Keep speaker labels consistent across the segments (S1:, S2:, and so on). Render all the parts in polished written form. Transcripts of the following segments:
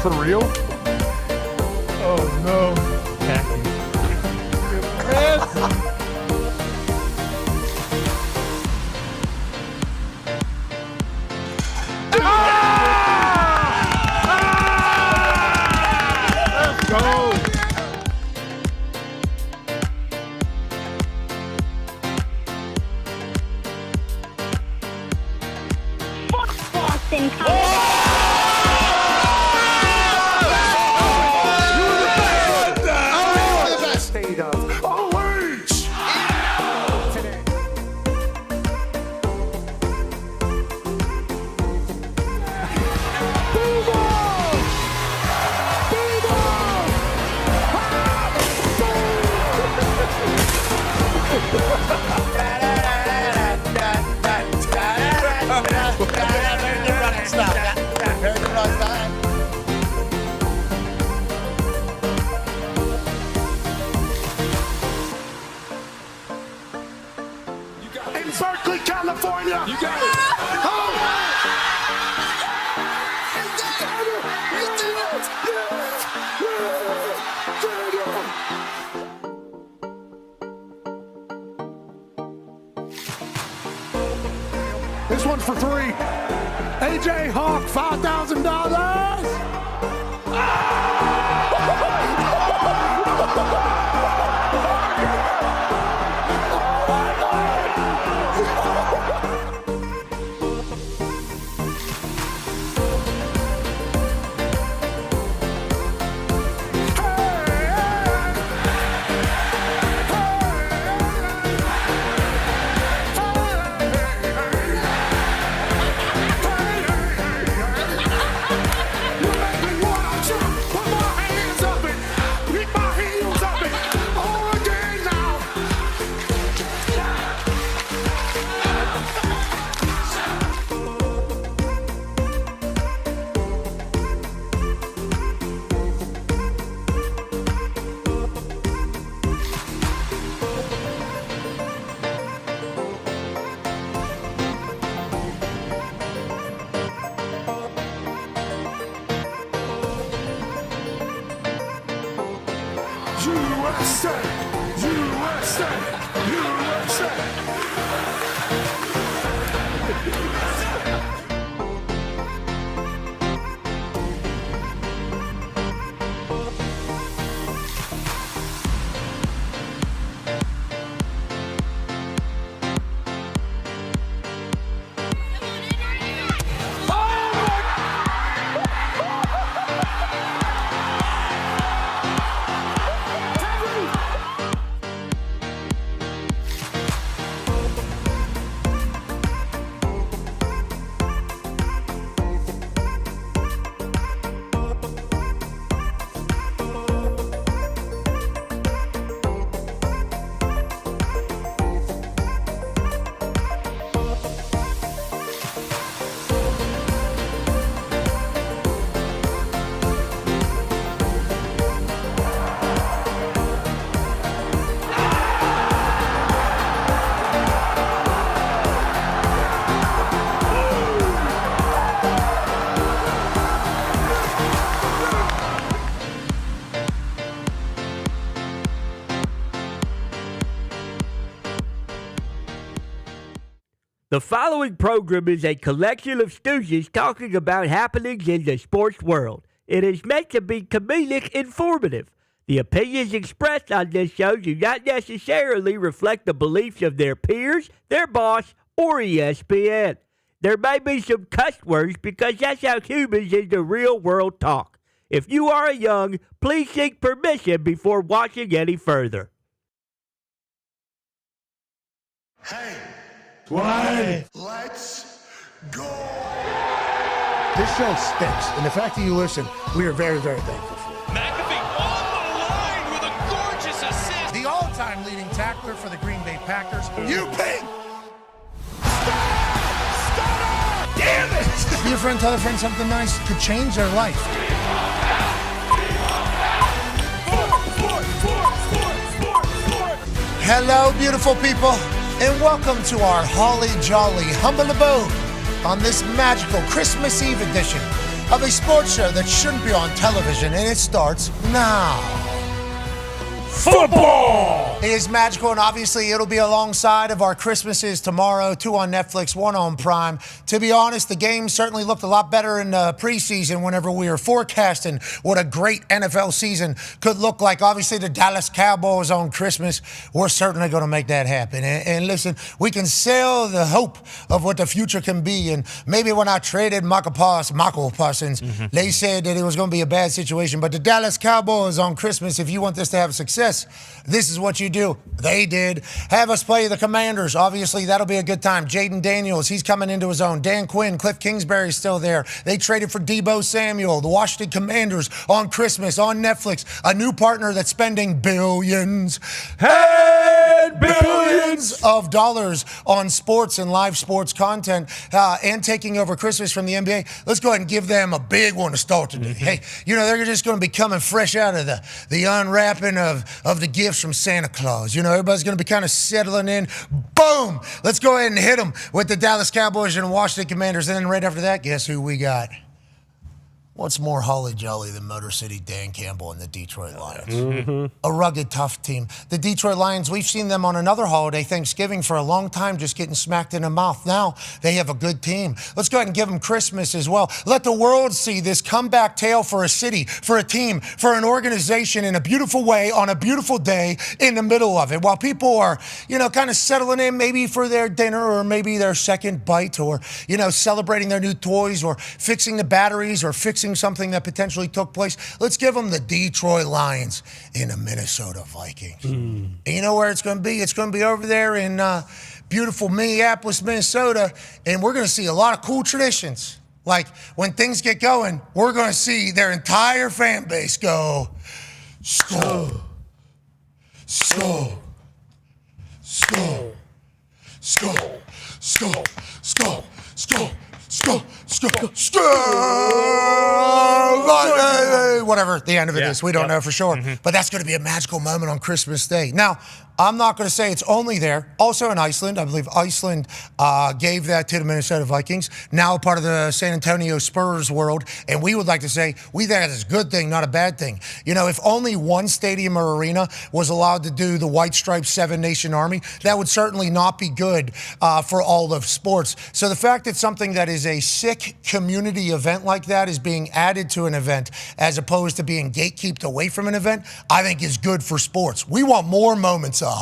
S1: For real? Oh, no. Let's go.
S2: Boston.
S1: State of orange. In Berkeley, California. You got it. This one's for three. AJ Hawk, $5,000. USA, USA, USA.
S3: The following program is a collection of stooges talking about happenings in the sports world. It is meant to be comedic informative. The opinions expressed on this show do not necessarily reflect the beliefs of their peers, their boss, or ESPN. There may be some cuss words because that's how humans in the real world talk. If you are young, please seek permission before watching any further.
S4: Hey,
S1: Why?
S4: let's go.
S5: This show stinks, and the fact that you listen, we are very, very thankful for.
S6: McAfee on the line with a gorgeous assist.
S5: The all-time leading tackler for the Green Bay Packers.
S4: You ping.
S5: Damn it! Be a friend, tell a friend something nice could change their life. Hello, beautiful people, and welcome to our holly jolly humble abode on this magical Christmas Eve edition of a sports show that shouldn't be on television, and it starts now.
S1: Football!
S5: It is magical, and obviously it'll be alongside of our Christmases tomorrow, 2 on Netflix, 1 on Prime. To be honest, the game certainly looked a lot better in the preseason whenever we were forecasting what a great NFL season could look like. Obviously, the Dallas Cowboys on Christmas, we're certainly going to make that happen. And listen, we can sell the hope of what the future can be, and maybe when I traded Michael Parsons, they said that it was going to be a bad situation, but the Dallas Cowboys on Christmas, if you want this to have success, this is what you do. They did. Have us play the Commanders. Obviously, that'll be a good time. Jaden Daniels, he's coming into his own. Dan Quinn, Cliff Kingsbury's still there. They traded for Deebo Samuel. The Washington Commanders on Christmas on Netflix. A new partner that's spending billions and billions of dollars on sports and live sports content and taking over Christmas from the NBA. Let's go ahead and give them a big one to start today. Hey, you know, they're just going to be coming fresh out of the unwrapping of the gifts from Santa Claus. You know, everybody's going to be kind of settling in. Boom! Let's go ahead and hit them with the Dallas Cowboys and Washington Commanders. And then right after that, guess who we got? What's more holly jolly than Motor City Dan Campbell and the Detroit Lions? A rugged, tough team. The Detroit Lions, we've seen them on another holiday, Thanksgiving, for a long time, just getting smacked in the mouth. Now they have a good team. Let's go ahead and give them Christmas as well. Let the world see this comeback tale for a city, for a team, for an organization in a beautiful way on a beautiful day in the middle of it. While people are, you know, kind of settling in maybe for their dinner or maybe their second bite or, you know, celebrating their new toys or fixing the batteries or fixing something that potentially took place. Let's give them the Detroit Lions and the Minnesota Vikings. And you know where it's going to be? It's going to be over there in beautiful Minneapolis, Minnesota, and we're going to see a lot of cool traditions. Like when things get going, we're going to see their entire fan base go, skull, skull, skull, skull, skull, skull, skull, skull, whatever the end of it is. We don't know for sure. But that's going to be a magical moment on Christmas Day. Now, I'm not going to say it's only there. Also in Iceland, I believe Iceland gave that to the Minnesota Vikings, now a part of the San Antonio Spurs world. And we would like to say we think it's a good thing, not a bad thing. You know, if only one stadium or arena was allowed to do the White Stripes 7 Nation Army, that would certainly not be good for all of sports. So the fact that something that is a sick community event like that is being added to an event as opposed to being gatekeeped away from an event, I think is good for sports. We want more moments of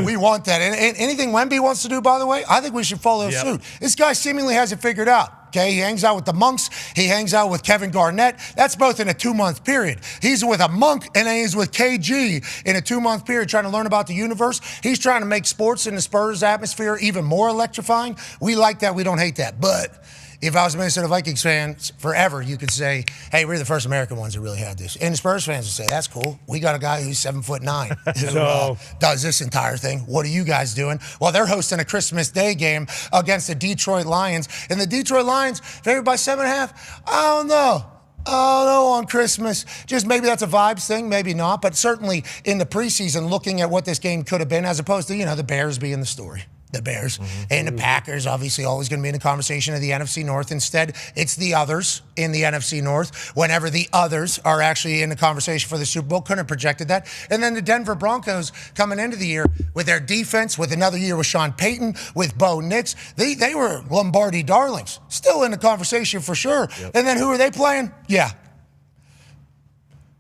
S5: we want that. And anything Wemby wants to do, by the way, I think we should follow suit. This guy seemingly has it figured out. Okay, he hangs out with the monks. He hangs out with Kevin Garnett. That's both in a 2-month period. He's with a monk and then he's with KG in a 2-month period trying to learn about the universe. He's trying to make sports in the Spurs atmosphere even more electrifying. We like that. We don't hate that. But if I was a Minnesota Vikings fan forever, you could say, hey, we're the first American ones that really had this. And the Spurs fans would say, that's cool. We got a guy who's 7'9" who does this entire thing. What are you guys doing? Well, they're hosting a Christmas Day game against the Detroit Lions. And the Detroit Lions, favored by 7.5, I don't know. Oh, no, on Christmas. Just maybe that's a vibes thing, maybe not. But certainly in the preseason, looking at what this game could have been, as opposed to, you know, the Bears being the story. The Bears and the Packers, obviously always going to be in the conversation of the NFC North. Instead, it's the others in the NFC North. Whenever the others are actually in the conversation for the Super Bowl, couldn't have projected that. And then the Denver Broncos coming into the year with their defense, with another year with Sean Payton, with Bo Nix. They were Lombardi darlings. Still in the conversation for sure. And then who are they playing? Yeah.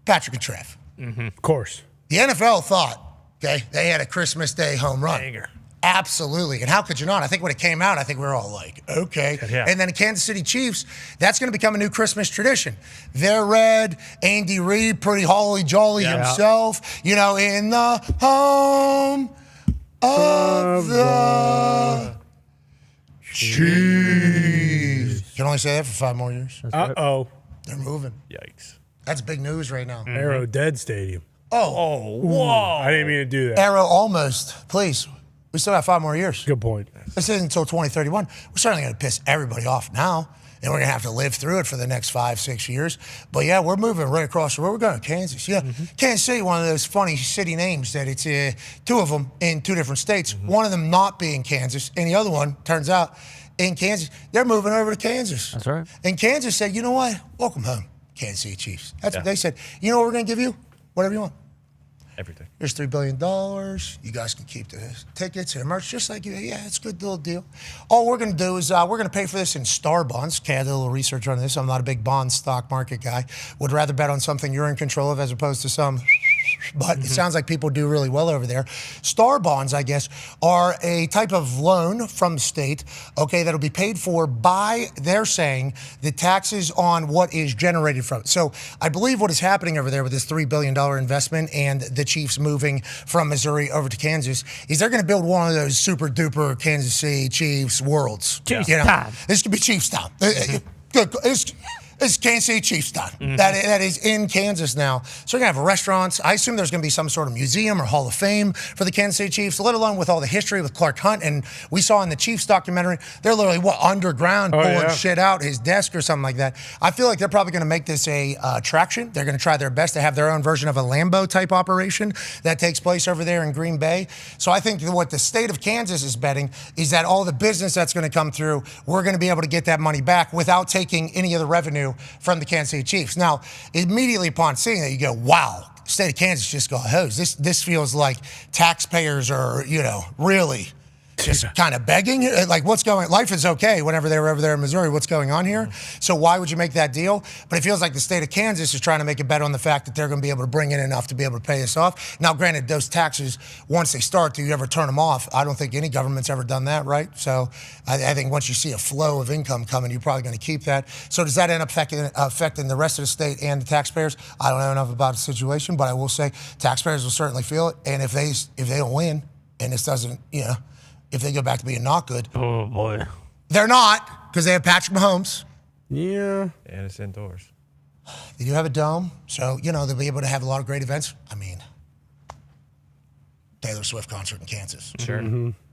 S5: Patrick and Trev.
S7: Of course.
S5: The NFL thought, okay, they had a Christmas Day home run.
S7: Banger.
S5: Absolutely. And how could you not? I think when it came out, I think we were all like, okay.
S7: Yeah.
S5: And then the Kansas City Chiefs, that's going to become a new Christmas tradition. They're red. Andy Reid, pretty holly jolly himself, you know, in the home of the Chiefs. Can only say that for 5 more years.
S7: Uh-oh.
S5: They're moving.
S7: Yikes.
S5: That's big news right now.
S7: Arrow Dead Stadium.
S5: Oh,
S7: whoa. I didn't mean to do that.
S5: Arrow almost. Please. We still have 5 more years.
S7: Good point.
S5: This isn't until 2031. We're certainly going to piss everybody off now, and we're going to have to live through it for the next 5-6 years. But, yeah, we're moving right across the road. We're going to Kansas. Yeah, Kansas City, one of those funny city names that it's 2 of them in 2 different states, one of them not being Kansas, and the other one, turns out, in Kansas. They're moving over to Kansas.
S3: That's right.
S5: And Kansas said, you know what? Welcome home, Kansas City Chiefs. That's what they said. You know what we're going to give you? Whatever you want.
S8: Everything.
S5: Here's $3 billion. You guys can keep the tickets and merch just like you. Yeah, it's a good little deal. All we're going to do is we're going to pay for this in star bonds. Okay, I did a little research on this. I'm not a big bond stock market guy. Would rather bet on something you're in control of as opposed to some. But it sounds like people do really well over there. Star bonds, I guess, are a type of loan from the state, okay, that'll be paid for by, they're saying, the taxes on what is generated from it. So I believe what is happening over there with this $3 billion investment and the Chiefs moving from Missouri over to Kansas is they're going to build one of those super duper Kansas City Chiefs worlds.
S3: Chiefs
S5: You know,
S3: time.
S5: this could be Chiefs town. Good. It's Kansas City Chiefs town. That is in Kansas now. So we're going to have restaurants. I assume there's going to be some sort of museum or Hall of Fame for the Kansas City Chiefs, let alone with all the history with Clark Hunt. And we saw in the Chiefs documentary, they're literally, underground pulling shit out his desk or something like that. I feel like they're probably going to make this a attraction. They're going to try their best to have their own version of a Lambo-type operation that takes place over there in Green Bay. So I think what the state of Kansas is betting is that all the business that's going to come through, we're going to be able to get that money back without taking any of the revenue from the Kansas City Chiefs. Now, immediately upon seeing that, you go, wow, the state of Kansas just got hosed. This feels like taxpayers are, really just kind of begging. Like, what's going on? Life is okay whenever they were over there in Missouri. What's going on here? So why would you make that deal? But it feels like the state of Kansas is trying to make a bet on the fact that they're going to be able to bring in enough to be able to pay this off. Now, granted, those taxes, once they start, do you ever turn them off? I don't think any government's ever done that, right? So I think once you see a flow of income coming, you're probably going to keep that. So does that end up affecting the rest of the state and the taxpayers? I don't know enough about the situation, but I will say taxpayers will certainly feel it. And if they don't win and this doesn't, if they go back to being not good.
S3: Oh, boy.
S5: They're not, because they have Patrick Mahomes.
S7: Yeah.
S8: And it's indoors.
S5: They do have a dome, so, they'll be able to have a lot of great events. I mean, Taylor Swift concert in Kansas.
S8: Sure.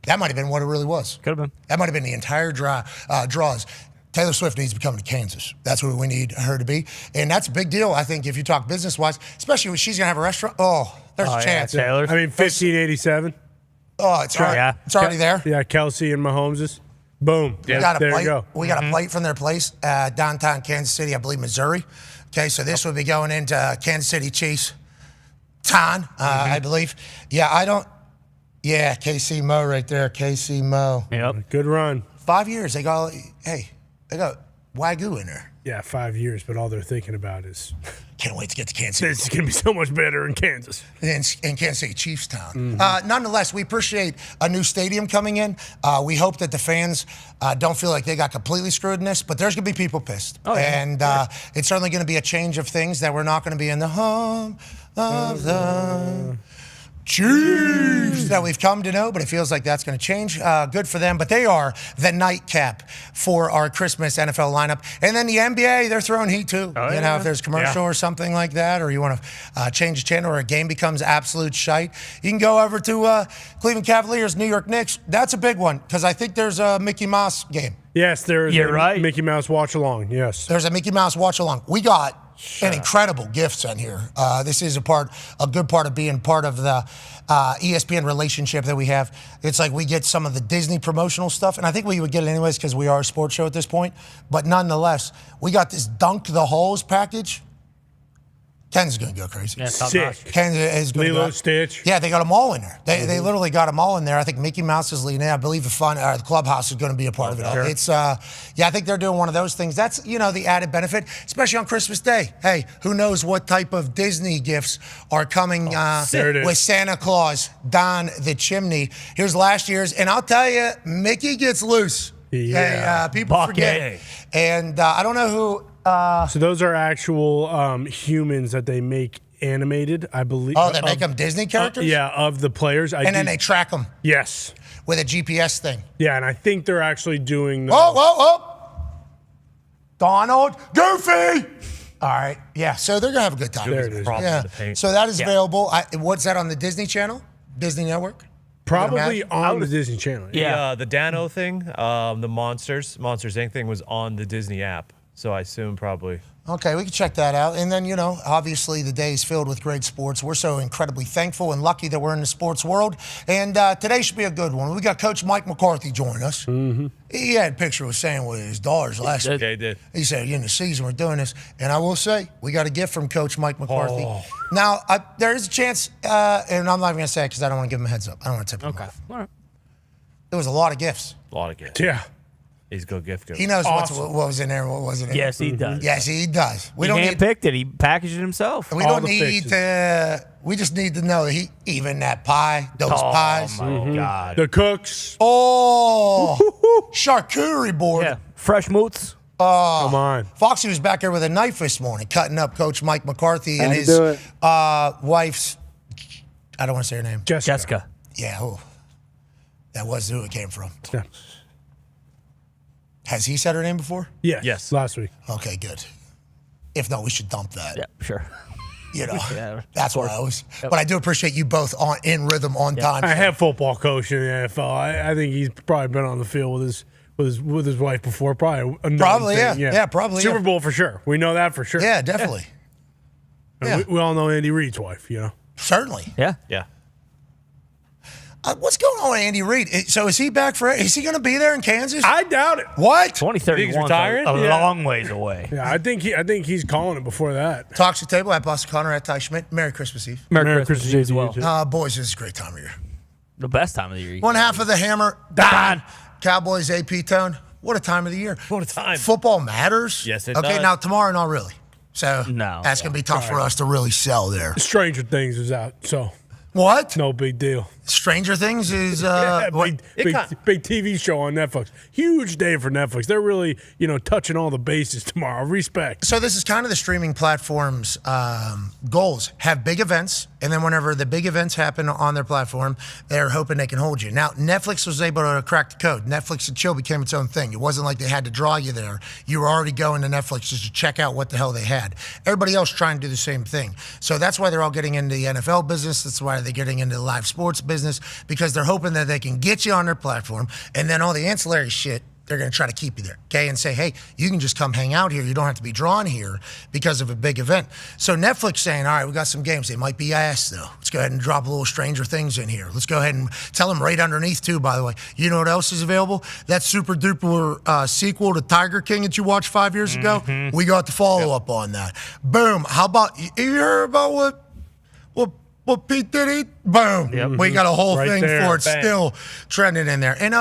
S5: That might have been what it really was.
S3: Could have been.
S5: That might have been the entire draws. Taylor Swift needs to be coming to Kansas. That's where we need her to be. And that's a big deal, I think, if you talk business-wise, especially when she's going to have a restaurant. Oh, there's a chance.
S3: Yeah, Taylor.
S7: I mean, 1587.
S5: Oh, it's already there.
S7: Yeah, Kelsey and Mahomes's. Boom.
S5: We got a
S7: there
S5: plate.
S7: you go.
S5: We got a plate from their place, downtown Kansas City, I believe, Missouri. Okay, so this would be going into Kansas City Chiefs Dahn, I believe. Yeah, KC Mo right there, KC Mo.
S3: Yep.
S7: Good run.
S5: 5 years. They got Wagyu in there.
S7: Yeah, 5 years, but all they're thinking about is
S5: Can't wait to get to Kansas City.
S7: it's going to be so much better in Kansas.
S5: In Kansas City, Chiefs town. Nonetheless, we appreciate a new stadium coming in. We hope that the fans don't feel like they got completely screwed in this, but there's going to be people pissed.
S3: Oh, yeah.
S5: And it's certainly going to be a change of things that we're not going to be in the home of the Chiefs that we've come to know, but it feels like that's going to change. Good for them, but they are the nightcap for our Christmas NFL lineup. And then the NBA, they're throwing heat too. If there's a commercial or something like that, or you want to change the channel, or a game becomes absolute shite, you can go over to Cleveland Cavaliers, New York Knicks. That's a big one because I think there's a Mickey Mouse game.
S7: Yes, there's
S3: You're
S7: a
S3: right.
S7: Mickey Mouse watch along. Yes.
S5: There's a Mickey Mouse watch along. We got an incredible gift in here. This is a good part of being part of the ESPN relationship that we have. It's like we get some of the Disney promotional stuff, and I think we would get it anyways because we are a sports show at this point. But nonetheless, we got this Dunk the Holes package. Ken's going to go crazy.
S3: Yeah, top
S7: Sick.
S3: notch.
S5: Ken is going to
S7: Lilo
S5: go.
S7: Stitch.
S5: Yeah, they got them all in there. They literally got them all in there. I think Mickey Mouse is leading. I believe the clubhouse is going to be a part of it.
S3: Sure.
S5: It's I think they're doing one of those things. That's the added benefit, especially on Christmas Day. Hey, who knows what type of Disney gifts are coming
S7: there it is.
S5: with Santa Claus down the chimney. Here's last year's, and I'll tell you, Mickey gets loose.
S7: Yeah.
S5: Hey, people
S3: Bucket.
S5: forget. And I don't know who.
S7: So those are actual humans that they make animated, I believe.
S5: Oh, they make them Disney characters?
S7: Yeah, of the players.
S5: And then they track them
S7: Yes.
S5: with a GPS thing.
S7: Yeah, and I think they're actually doing the.
S5: Whoa. Donald, Goofy. All right. Yeah, so they're going to have a good time.
S7: There it is.
S8: Problem
S5: Yeah.
S8: with the paint.
S5: So that is available. What's that on the Disney Channel? Disney Network?
S7: Probably
S5: imagine?
S7: on the Disney Channel.
S3: Yeah.
S8: The Dano thing, the Monsters Inc. thing was on the Disney app. So I assume probably.
S5: Okay, we can check that out. And then, obviously the day is filled with great sports. We're so incredibly thankful and lucky that we're in the sports world. And today should be a good one. We got Coach Mike McCarthy joining us. Mm-hmm. He had a picture of saying with his daughters last week.
S8: Yeah, he did.
S5: He said, in the season we're doing this. And I will say, we got a gift from Coach Mike McCarthy. Oh. Now, there is a chance, and I'm not even going to say it because I don't want to give him a heads up. I don't want to tip him off.
S3: All right.
S5: There was a lot of gifts.
S8: A lot of gifts.
S7: Yeah.
S8: He's a good gift giver.
S5: He knows what was in there and what wasn't in there.
S3: Yes, he does.
S5: Yes, he does.
S3: He handpicked it. He packaged it himself.
S5: We don't need to. We just need to know that even that pie, those pies.
S3: Oh, my God.
S7: The cooks.
S5: Oh, charcuterie board.
S3: Yeah, fresh moots.
S7: Come on.
S5: Foxy was back there with a knife this morning, cutting up Coach Mike McCarthy and his wife's, I don't want to say her name.
S7: Jessica.
S5: Yeah, that was who it came from.
S7: Yeah.
S5: Has he said her name before?
S7: Yes. Last week.
S5: Okay, good. If not, we should dump that.
S3: Yeah, sure.
S5: That's what I was. Yep. But I do appreciate you both in rhythm, on time.
S7: I have football coach in the NFL. I think he's probably been on the field with his wife before. Probably,
S5: yeah. Probably.
S7: Super Bowl for sure. We know that for sure.
S5: Yeah, definitely.
S7: Yeah. We all know Andy Reid's wife,
S5: Certainly.
S3: Yeah.
S8: Yeah.
S5: What's going on with Andy Reid? So is he back for? Is he going to be there in Kansas?
S7: I doubt it.
S5: What?
S3: 2031
S8: retiring?
S3: a long ways away.
S7: Yeah, I think he's calling it before that.
S5: Talks to the table at Boston Connor at Ty Schmidt. Merry Christmas Eve.
S3: Merry Christmas Eve as well.
S5: Boys, this is a great time of year.
S3: The best time of the year.
S5: One half of the hammer.
S3: Dahn.
S5: Cowboys AP tone. What a time of the year.
S8: What a time.
S5: Football matters.
S8: Yes, it
S5: Okay,
S8: does.
S5: now tomorrow, not really. So that's going to be tough for
S7: right.
S5: us to really sell there.
S7: Stranger Things is out, so
S5: what?
S7: no big deal.
S5: Stranger Things is
S7: Big TV show on Netflix. Huge day for Netflix. They're really, touching all the bases tomorrow. Respect.
S5: So this is kind of the streaming platform's goals. Have big events, and then whenever the big events happen on their platform, they're hoping they can hold you. Now, Netflix was able to crack the code. Netflix and chill became its own thing. It wasn't like they had to draw you there. You were already going to Netflix just to check out what the hell they had. Everybody else trying to do the same thing. So that's why they're all getting into the NFL business. That's why they're getting into the live sports business, because they're hoping that they can get you on their platform, and then all the ancillary shit, they're going to try to keep you there, okay, and say, hey, you can just come hang out here. You don't have to be drawn here because of a big event. So Netflix saying, all right, we got some games. They might be ass, though. Let's go ahead and drop a little Stranger Things in here. Let's go ahead and tell them right underneath, too, by the way. You know what else is available? That super-duper sequel to Tiger King that you watched 5 years ago? We got the follow-up on that. Boom. How about, you heard about what Pete Diddy? Boom. Yep. We got a whole thing there for it. Bang. Still trending in there. And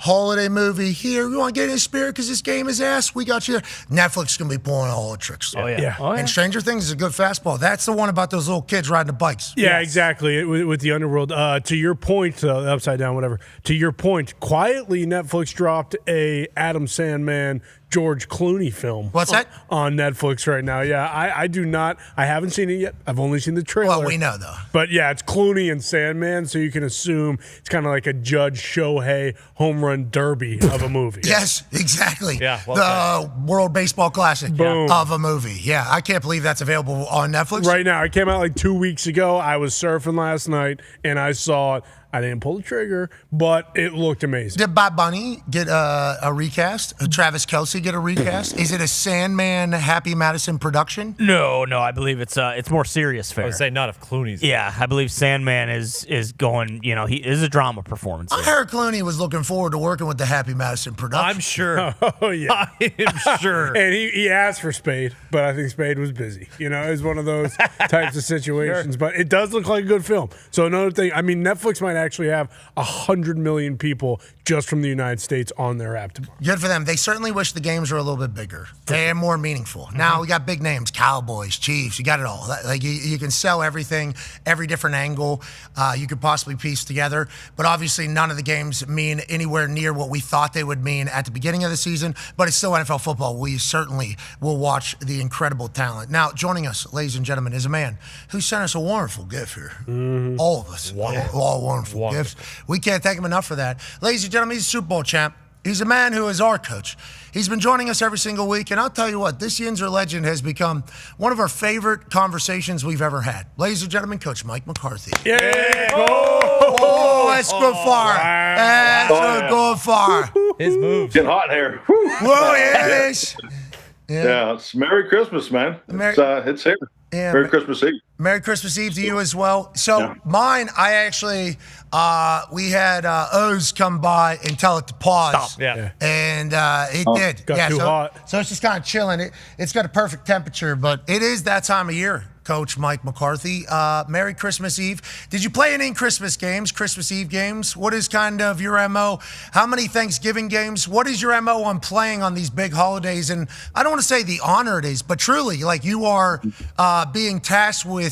S5: holiday movie here. You want to get in the spirit because this game is ass? We got you there. Netflix is going to be pulling all the tricks.
S3: Oh, yeah.
S5: And Stranger Things is a good fastball. That's the one about those little kids riding the bikes.
S7: Yeah, exactly. With the underworld. To your point, upside down, whatever. To your point, quietly, Netflix dropped a Adam Sandman, George Clooney film.
S5: What's that?
S7: On Netflix right now. Yeah, I do not. I haven't seen it yet. I've only seen the trailer.
S5: Well, we know, though.
S7: But yeah, it's Clooney and Sandman, so you can assume it's kind of like a Judge Shohei home run derby of a movie.
S5: Yes, exactly.
S8: Yeah,
S5: the World Baseball Classic
S7: Boom.
S5: of a movie. Yeah, I can't believe that's available on Netflix.
S7: Right now. It came out like 2 weeks ago. I was surfing last night, and I saw it. I didn't pull the trigger, but it looked amazing.
S5: Did Bad Bunny get a recast? Travis Kelce get a recast? Is it a Sandman Happy Madison production?
S3: No. I believe it's more serious fare.
S8: I would say not if Clooney's.
S3: Yeah, I believe Sandman is going. He is a drama performance.
S5: I heard Clooney was looking forward to working with the Happy Madison production.
S8: I'm sure.
S7: Oh, yeah.
S8: I am sure.
S7: And he asked for Spade, but I think Spade was busy. It was one of those types of situations. Sure. But it does look like a good film. So another thing, Netflix might actually have 100 million people just from the United States on their app tomorrow.
S5: Good for them. They certainly wish the games were a little bit bigger and more meaningful. Mm-hmm. Now we got big names, Cowboys, Chiefs. You got it all. Like you can sell everything, every different angle you could possibly piece together. But obviously, none of the games mean anywhere near what we thought they would mean at the beginning of the season. But it's still NFL football. We certainly will watch the incredible talent. Now, joining us, ladies and gentlemen, is a man who sent us a wonderful gift here. Mm-hmm. All of us, all wonderful gifts. We can't thank him enough for that. Ladies and gentlemen, he's a Super Bowl champ. He's a man who is our coach. He's been joining us every single week, and I'll tell you what, this Yinzer legend has become one of our favorite conversations we've ever had. Ladies and gentlemen, Coach Mike McCarthy.
S7: Yeah!
S5: Oh, that's good far. That's good far.
S8: His moves.
S1: Getting hot in here.
S5: Whoa, yes.
S9: Yeah, it's Merry Christmas, man. It's here.
S5: Yeah,
S9: Merry Christmas Eve.
S5: Merry Christmas Eve to you as well. So mine, I actually, we had Oz come by and tell it to pause.
S8: Stop. Yeah.
S5: And it did.
S7: Got too hot.
S5: So it's just kind of chilling. It's got a perfect temperature, but it is that time of year, Coach Mike McCarthy. Merry Christmas Eve. Did you play any Christmas games, Christmas Eve games? What is kind of your MO? How many Thanksgiving games? What is your MO on playing on these big holidays? And I don't want to say the honor it is, but truly, like you are being tasked with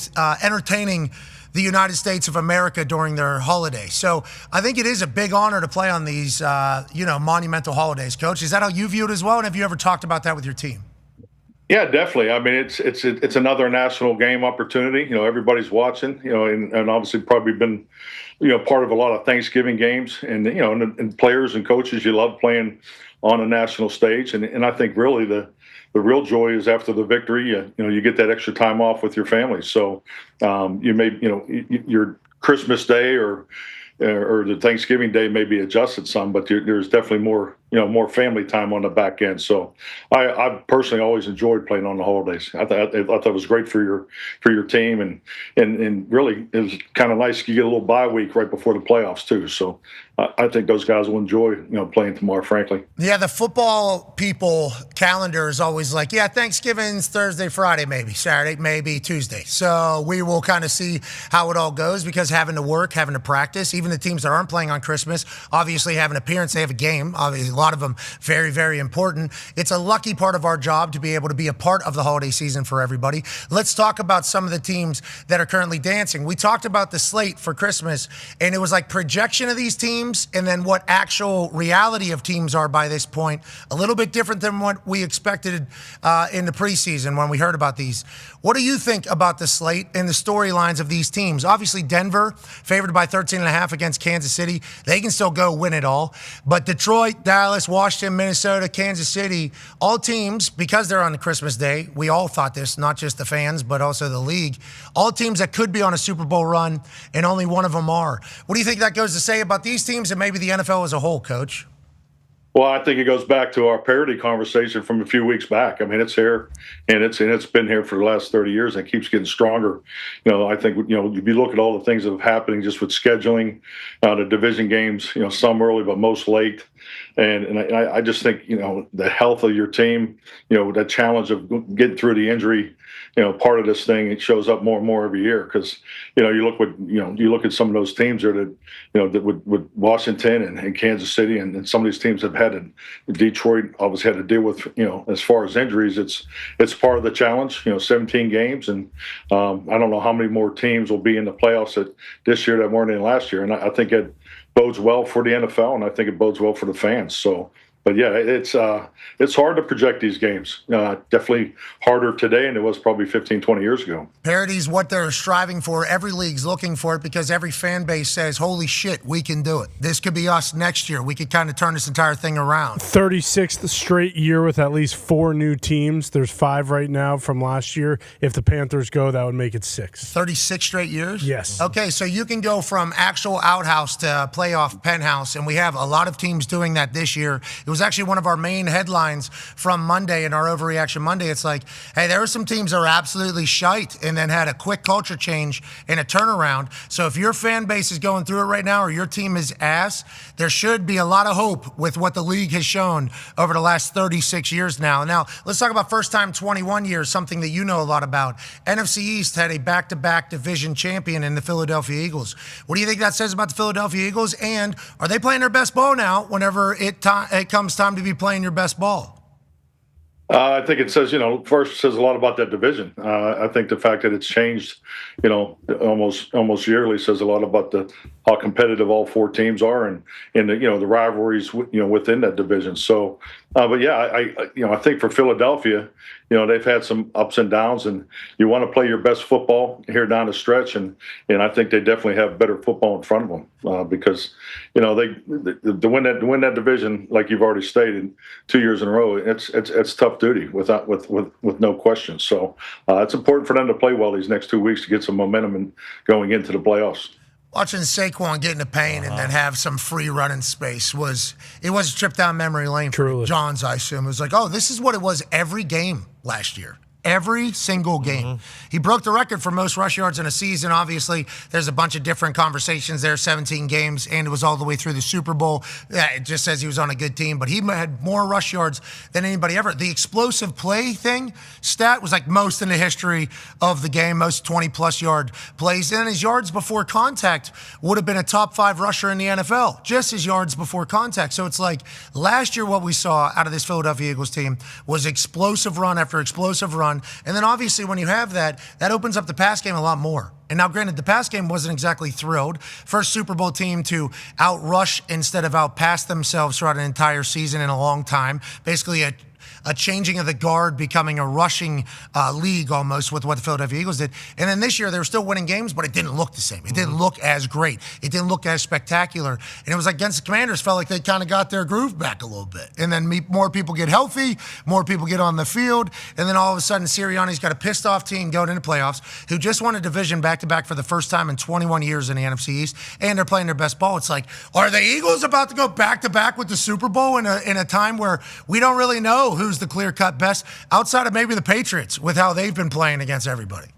S5: entertaining the United States of America during their holiday. So I think it is a big honor to play on these, monumental holidays, Coach. Is that how you view it as well? And have you ever talked about that with your team?
S9: Yeah, definitely. I mean, it's another national game opportunity. You know, everybody's watching. You know, and obviously probably been, part of a lot of Thanksgiving games. And and players and coaches, you love playing on a national stage. And I think really the real joy is after the victory. You get that extra time off with your family. So you may your Christmas Day or the Thanksgiving Day may be adjusted some, but there's definitely more family time on the back end. So I personally always enjoyed playing on the holidays. I thought it was great for your team, and really it was kind of nice you get a little bye week right before the playoffs too. So I think those guys will enjoy playing tomorrow, frankly.
S5: Yeah, the football people calendar is always like, Thanksgiving's Thursday, Friday, maybe Saturday, maybe Tuesday. So we will kind of see how it all goes, because having to work, having to practice, even the teams that aren't playing on Christmas obviously have an appearance, they have a game, obviously a lot of them very, very important. It's a lucky part of our job to be able to be a part of the holiday season for everybody. Let's talk about some of the teams that are currently dancing. We talked about the slate for Christmas, and it was like projection of these teams and then what actual reality of teams are by this point. A little bit different than what we expected in the preseason when we heard about these. What do you think about the slate and the storylines of these teams? Obviously, Denver, favored by 13.5 against Kansas City. They can still go win it all. But Detroit, Dallas, Washington, Minnesota, Kansas City, all teams, because they're on the Christmas Day, we all thought this, not just the fans, but also the league, all teams that could be on a Super Bowl run, and only one of them are. What do you think that goes to say about these teams and maybe the NFL as a whole, Coach?
S9: Well, I think it goes back to our parity conversation from a few weeks back. I mean, it's here, and it's been here for the last 30 years, and it keeps getting stronger. I think if you look at all the things that have happened just with scheduling, the division games, some early but most late, and I just think the health of your team, the challenge of getting through the injury, part of this thing, it shows up more and more every year, because you look at some of those teams there that with Washington and Kansas City, and some of these teams have had Detroit obviously had to deal with as far as injuries, it's part of the challenge. 17 games, and I don't know how many more teams will be in the playoffs this year that weren't in last year, and I think it bodes well for the NFL, and I think it bodes well for the fans. So. But yeah, it's hard to project these games. Definitely harder today than it was probably 15, 20 years ago.
S5: Parity is what they're striving for. Every league's looking for it, because every fan base says, holy shit, we can do it. This could be us next year. We could kind of turn this entire thing around.
S7: 36th straight year with at least 4 new teams. There's 5 right now from last year. If the Panthers go, that would make it 6.
S5: 36 straight years?
S7: Yes.
S5: Okay, so you can go from actual outhouse to playoff penthouse, and we have a lot of teams doing that this year. It was actually one of our main headlines from Monday in our Overreaction Monday. It's like, hey, there are some teams that are absolutely shite and then had a quick culture change and a turnaround. So if your fan base is going through it right now, or your team is ass, there should be a lot of hope with what the league has shown over the last 36 years now. Now, let's talk about first time 21 years, something that you know a lot about. NFC East had a back-to-back division champion in the Philadelphia Eagles. What do you think that says about the Philadelphia Eagles? And are they playing their best ball now whenever it comes time to be playing your best ball?
S9: I think it says, first says a lot about that division. I think the fact that it's changed, almost yearly says a lot about how competitive all 4 teams are, and the rivalries, within that division. So, but yeah, I think for Philadelphia, they've had some ups and downs, and you want to play your best football here down the stretch, and I think they definitely have better football in front of them, because to win that division, like you've already stated, 2 years in a row, it's tough duty with no question. So it's important for them to play well these next 2 weeks to get some momentum and going into the playoffs.
S5: Watching Saquon get into pain and then have some free running space was a trip down memory lane for
S7: Truly.
S5: John's, I assume. It was like, oh, this is what it was every game last year. Every single game. He broke the record for most rush yards in a season. Obviously, there's a bunch of different conversations there, 17 games, and it was all the way through the Super Bowl. Yeah, it just says he was on a good team, but he had more rush yards than anybody ever. The explosive play thing stat was like most in the history of the game, most 20-plus yard plays. And his yards before contact would have been a top 5 rusher in the NFL, just his yards before contact. So it's like last year what we saw out of this Philadelphia Eagles team was explosive run after explosive run. And then obviously when you have that opens up the pass game a lot more. And now granted, the pass game wasn't exactly thrilled. First Super Bowl team to outrush instead of outpass themselves throughout an entire season in a long time. Basically a changing of the guard, becoming a rushing league almost with what the Philadelphia Eagles did. And then this year, they were still winning games, but it didn't look the same. It didn't look as great. It didn't look as spectacular. And it was like against the Commanders, felt like they kind of got their groove back a little bit. And then more people get healthy, more people get on the field, and then all of a sudden, Sirianni's got a pissed-off team going into playoffs who just won a division back-to-back for the first time in 21 years in the NFC East, and they're playing their best ball. It's like, are the Eagles about to go back-to-back with the Super Bowl in a time where we don't really know who's the clear-cut best outside of maybe the Patriots with how they've been playing against everybody?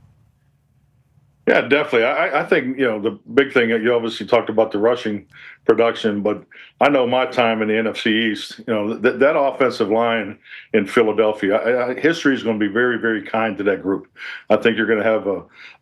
S9: Yeah, definitely. I think, the big thing, you obviously talked about the rushing production, but I know my time in the NFC East, that offensive line in Philadelphia, history is going to be very, very kind to that group. I think you're going to have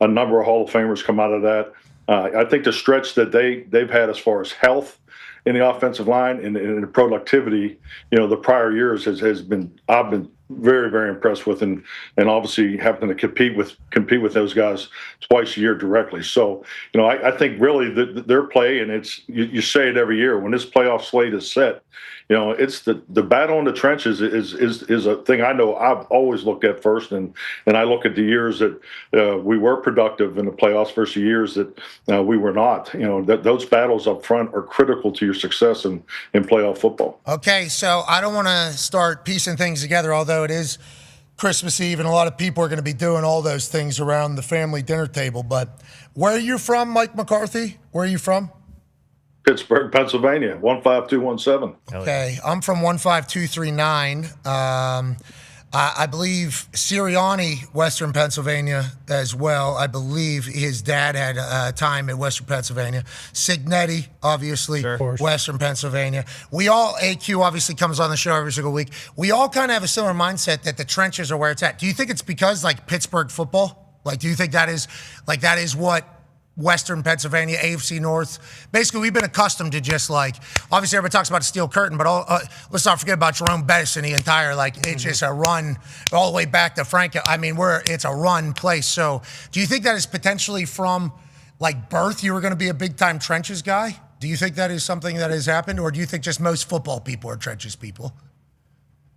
S9: a number of Hall of Famers come out of that. I think the stretch that they've had as far as health in the offensive line and the productivity, the prior years I've been very, very impressed with, and obviously having to compete with those guys twice a year directly. So, I think really their play, and it's you say it every year when this playoff slate is set. It's the battle in the trenches is a thing I know I've always looked at first, and I look at the years that we were productive in the playoffs versus years that we were not. That those battles up front are critical to your success in playoff football.
S5: Okay, so I don't want to start piecing things together, although it is Christmas Eve and a lot of people are going to be doing all those things around the family dinner table. But where are you from, Mike McCarthy? Where are you from?
S9: Pittsburgh, Pennsylvania, 15217.
S5: Okay, I'm from 15239. I believe Sirianni, Western Pennsylvania as well. I believe his dad had time in Western Pennsylvania. Signetti, obviously, sure. Western Pennsylvania. We all, AQ obviously comes on the show every single week. We all kind of have a similar mindset that the trenches are where it's at. Do you think it's because like Pittsburgh football? Like, do you think that is what Western Pennsylvania, AFC North. Basically, we've been accustomed to just like, obviously everybody talks about the steel curtain, but let's not forget about Jerome Bettis and the entire, it's just a run all the way back to Frank. I mean, it's a run place. So do you think that is potentially from like birth, you were going to be a big time trenches guy? Do you think that is something that has happened? Or do you think just most football people are trenches people?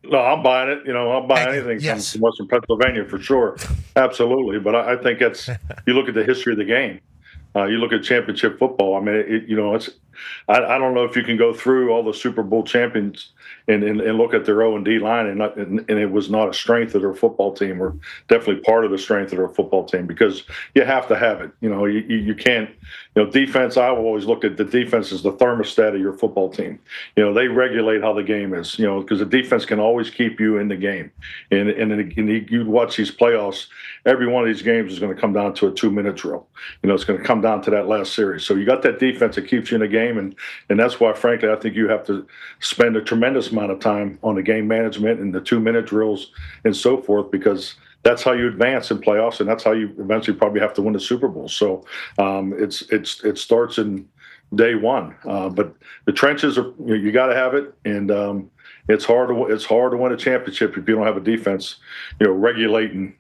S9: No, I'm buying it. I'll buy anything from Western Pennsylvania for sure. Absolutely. But I think you look at the history of the game. You look at championship football. I mean, it's. I don't know if you can go through all the Super Bowl champions and look at their O&D line and it was not a strength of their football team, or definitely part of the strength of their football team, because you have to have it. You can't. Defense. I always look at the defense as the thermostat of your football team. They regulate how the game is. Because the defense can always keep you in the game. And you watch these playoffs. Every one of these games is going to come down to a 2-minute drill. It's going to come down to that last series. So you got that defense that keeps you in the game, and that's why, frankly, I think you have to spend a tremendous amount of time on the game management and the 2-minute drills and so forth, because that's how you advance in playoffs, and that's how you eventually probably have to win the Super Bowl. So it starts in day one. But the trenches are you got to have it, and it's hard to win a championship if you don't have a defense, regulating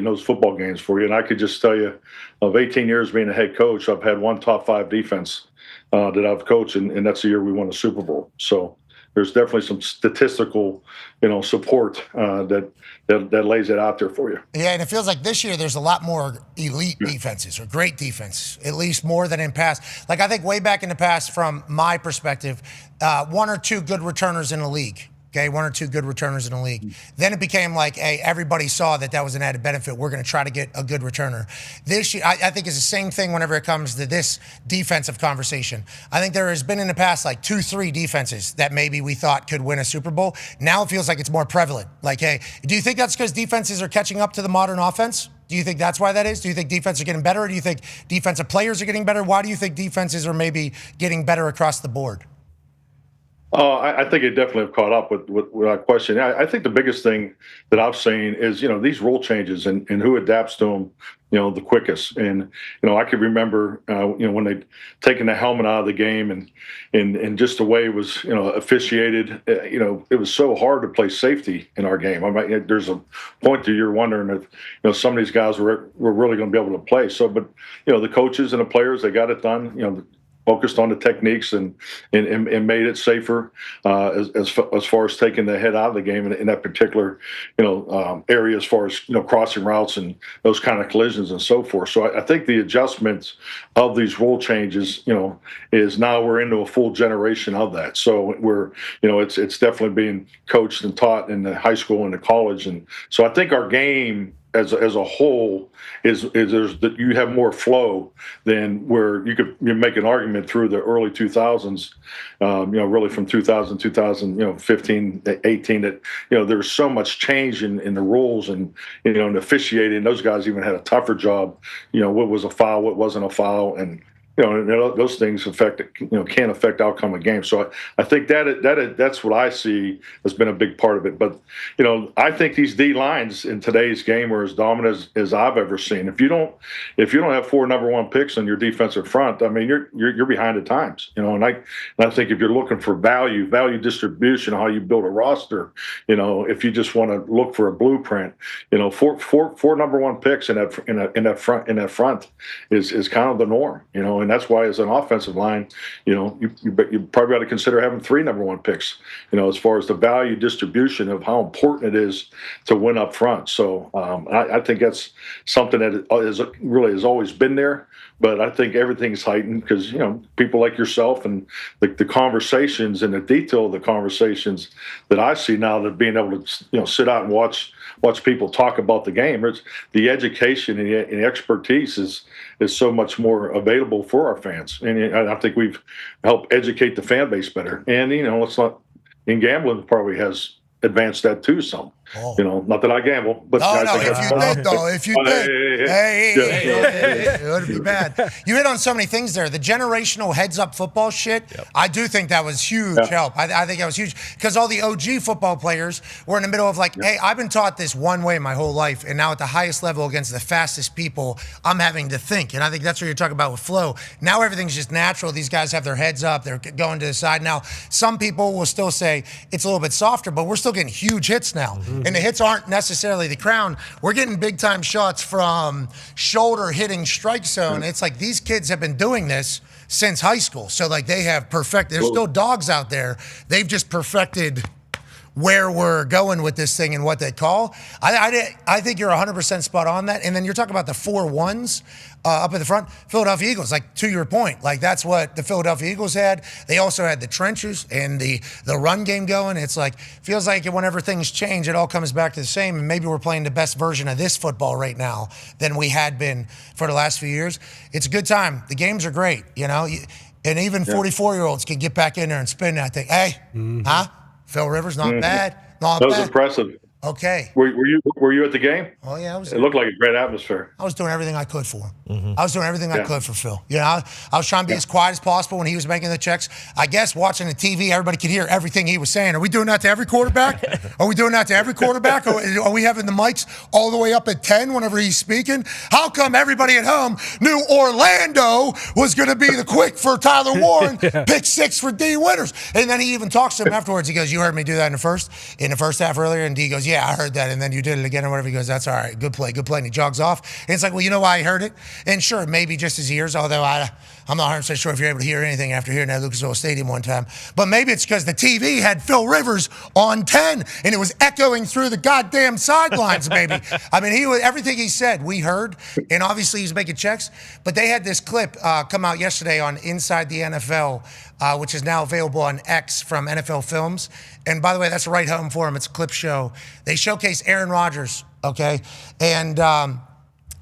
S9: those football games for you. And I could just tell you, of 18 years being a head coach, I've had one top 5 defense that I've coached, and that's the year we won the Super Bowl. So there's definitely some statistical, support that lays it out there for you.
S5: Yeah, and it feels like this year there's a lot more elite defenses or great defense, at least more than in past. Like I think way back in the past, from my perspective, 1 or 2 good returners in the league. Okay, 1 or 2 good returners in the league. Then it became like, hey, everybody saw that was an added benefit. We're going to try to get a good returner. This year, I think it's the same thing whenever it comes to this defensive conversation. I think there has been in the past like 2-3 defenses that maybe we thought could win a Super Bowl. Now it feels like it's more prevalent. Like, hey, do you think that's because defenses are catching up to the modern offense? Do you think that's why that is? Do you think defenses are getting better? Or do you think defensive players are getting better? Why do you think defenses are maybe getting better across the board?
S9: I think it definitely have caught up with that question. I think the biggest thing that I've seen is, these rule changes and who adapts to them, the quickest. And, I could remember, when they'd taken the helmet out of the game and just the way it was, officiated, it was so hard to play safety in our game. I mean, there's a point that you're wondering if, some of these guys were really going to be able to play. So, but, the coaches and the players, they got it done, focused on the techniques and made it safer as far as taking the head out of the game in that particular area as far as crossing routes and those kind of collisions and so forth. So I think the adjustments of these rule changes is now we're into a full generation of that. So we're it's definitely being coached and taught in the high school and the college, and so I think our game as a whole is there's that you have more flow than where you make an argument through the early 2000s, really from 2015, 18 that there's so much change in the rules and in officiating. Those guys even had a tougher job. What was a foul, what wasn't a foul, and those things can affect outcome of games. So I think that's what I see has been a big part of it. But I think these D lines in today's game are as dominant as I've ever seen. If you don't have 4 number 1 picks on your defensive front, I mean you're behind the times. And I think if you're looking for value distribution, how you build a roster, if you just want to look for a blueprint, 4 number 1 picks in that front is kind of the norm. And that's why as an offensive line, you probably got to consider having 3 number 1 picks, as far as the value distribution of how important it is to win up front. So I think that's something that has always been there, but I think everything's heightened because, people like yourself and the conversations and the detail of the conversations that I see now that being able to, sit out and watch people talk about the game. It's the education and the expertise is so much more available for our fans. And I think we've helped educate the fan base better. And, it's not in gambling probably has advanced that too some. Oh. Not that I gamble, but
S5: if you did, hey, it would be bad. You hit on so many things there. The generational heads-up football shit, yep. I do think that was huge help. I think that was huge because all the OG football players were in the middle of hey, I've been taught this one way my whole life, and now at the highest level against the fastest people, I'm having to think. And I think that's what you're talking about with flow. Now everything's just natural. These guys have their heads up. They're going to the side. Now, some people will still say it's a little bit softer, but we're still getting huge hits now. Mm-hmm. And the hits aren't necessarily the crown. We're getting big-time shots from shoulder hitting strike zone. It's like these kids have been doing this since high school. So, they have perfected. There's still dogs out there. They've just perfected where we're going with this thing and what they call. I think you're 100% spot on that. And then you're talking about the 4-1s up at the front. Philadelphia Eagles, to your point, that's what the Philadelphia Eagles had. They also had the trenches and the run game going. It's feels like whenever things change, it all comes back to the same. And maybe we're playing the best version of this football right now than we had been for the last few years. It's a good time. The games are great, and even 44-year-olds can get back in there and spin that thing. Hey, Phil Rivers, not bad. Not
S9: that was
S5: bad.
S9: impressive.
S5: Okay.
S9: Were you at the game?
S5: Oh yeah,
S9: it looked like a great atmosphere.
S5: I was doing everything I could for him. Mm-hmm. I was doing everything I could for Phil. I was trying to be as quiet as possible when he was making the checks. I guess watching the TV, everybody could hear everything he was saying. Are we doing that to every quarterback? Are we doing that to every quarterback? Are we having the mics all the way up at 10 whenever he's speaking? How come everybody at home knew Orlando was going to be the quick for Tyler Warren, pick 6 for D Winters? And then he even talks to him afterwards. He goes, "You heard me do that in the first half earlier?" And D goes, "Yeah, I heard that." And then you did it again or whatever. He goes, "That's all right. Good play. And he jogs off. And it's well, you know why I heard it? And sure, maybe just his ears, although I'm not 100% sure if you're able to hear anything after hearing that Lucas Oil Stadium one time. But maybe it's because the TV had Phil Rivers on 10, and it was echoing through the goddamn sidelines, baby. I mean, everything he said, we heard, and obviously he's making checks. But they had this clip come out yesterday on Inside the NFL which is now available on X from NFL Films. And by the way, that's right home for him. It's a clip show. They showcase Aaron Rodgers, okay? And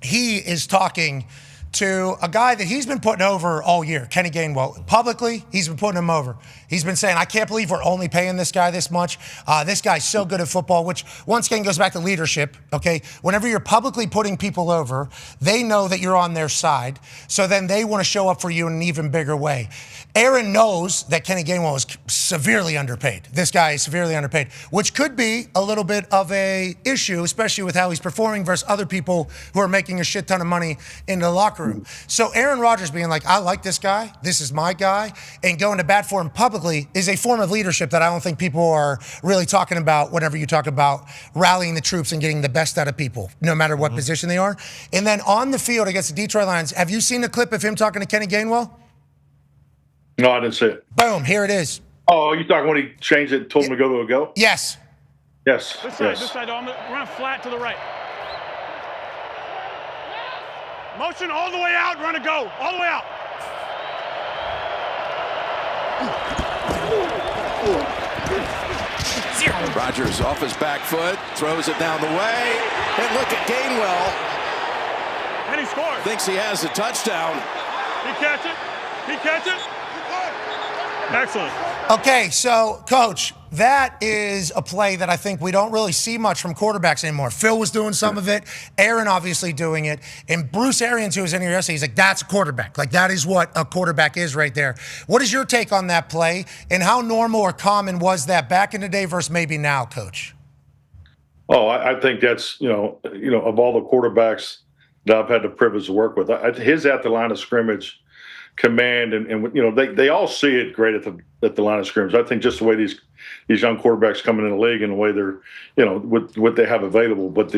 S5: he is talking to a guy that he's been putting over all year, Kenny Gainwell. Publicly, he's been putting him over. He's been saying, I can't believe we're only paying this guy this much. This guy's so good at football, which once again goes back to leadership, okay? Whenever you're publicly putting people over, they know that you're on their side, so then they want to show up for you in an even bigger way. Aaron knows that Kenny Gainwell is severely underpaid. This guy is severely underpaid, which could be a little bit of a issue, especially with how he's performing versus other people who are making a shit ton of money in the locker room. So Aaron Rodgers being like, I like this guy, this is my guy, and going to bat for him publicly is a form of leadership that I don't think people are really talking about whenever you talk about rallying the troops and getting the best out of people, no matter what position they are. And then on the field against the Detroit Lions, have you seen the clip of him talking to Kenny Gainwell?
S9: No, I didn't see it.
S5: Boom, here it is.
S9: Oh, you talking when he changed it and told him to go to a go?
S5: Yes.
S9: Yes.
S1: This side,
S9: yes.
S1: this side. Run flat to the right. Motion all the way out, run a go. All the way out.
S6: Rodgers off his back foot, throws it down the way, and look at Gainwell.
S1: And he scores.
S6: Thinks he has a touchdown.
S1: He catch it. He catch it. Excellent.
S5: Okay, so, Coach, that is a play that I think we don't really see much from quarterbacks anymore. Phil was doing some of it, Aaron obviously doing it, and Bruce Arians, who was in here yesterday, he's like, that's a quarterback. Like, that is what a quarterback is right there. What is your take on that play, and how normal or common was that back in the day versus maybe now, Coach?
S9: Oh, I think that's, of all the quarterbacks that I've had the privilege to work with, his at the line of scrimmage command and they all see it great at the line of scrimmage. I think just the way these young quarterbacks coming in the league and the way they're with what they have available. But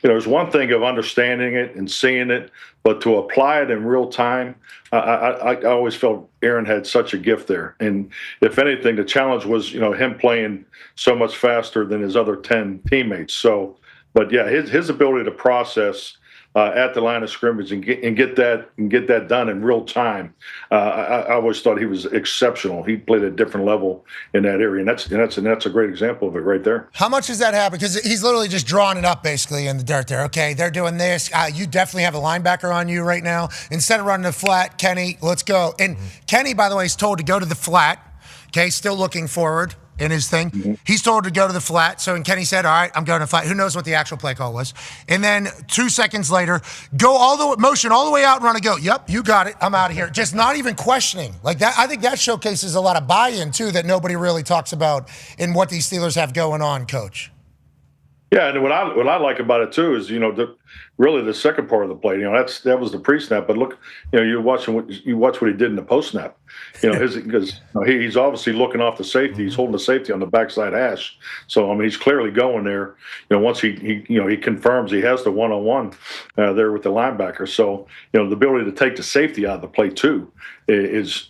S9: there's one thing of understanding it and seeing it, but to apply it in real time, I always felt Aaron had such a gift there. And if anything, the challenge was him playing so much faster than his other 10 teammates. So, but yeah, his ability to process at the line of scrimmage and get that done in real time. I always thought he was exceptional. He played at a different level in that area, and that's a great example of it right there.
S5: How much does that happen? Because he's literally just drawing it up basically in the dirt there. Okay, they're doing this. You definitely have a linebacker on you right now. Instead of running the flat, Kenny, let's go. And Kenny, by the way, is told to go to the flat. Okay, still looking forward in his thing. He's told to go to the flat. So when Kenny said, all right, I'm going to flat. Who knows what the actual play call was? And then 2 seconds later, go motion all the way out and run a go. Yep, you got it. I'm out of here. Just not even questioning. Like that, I think that showcases a lot of buy-in too that nobody really talks about in what these Steelers have going on, Coach.
S9: Yeah, and what I like about it too is really the second part of the play. That was the pre-snap, but look, you watch what he did in the post-snap. Because he's obviously looking off the safety. He's holding the safety on the backside hash. So he's clearly going there. Once he confirms he has the one-on-one there with the linebacker. So the ability to take the safety out of the play too is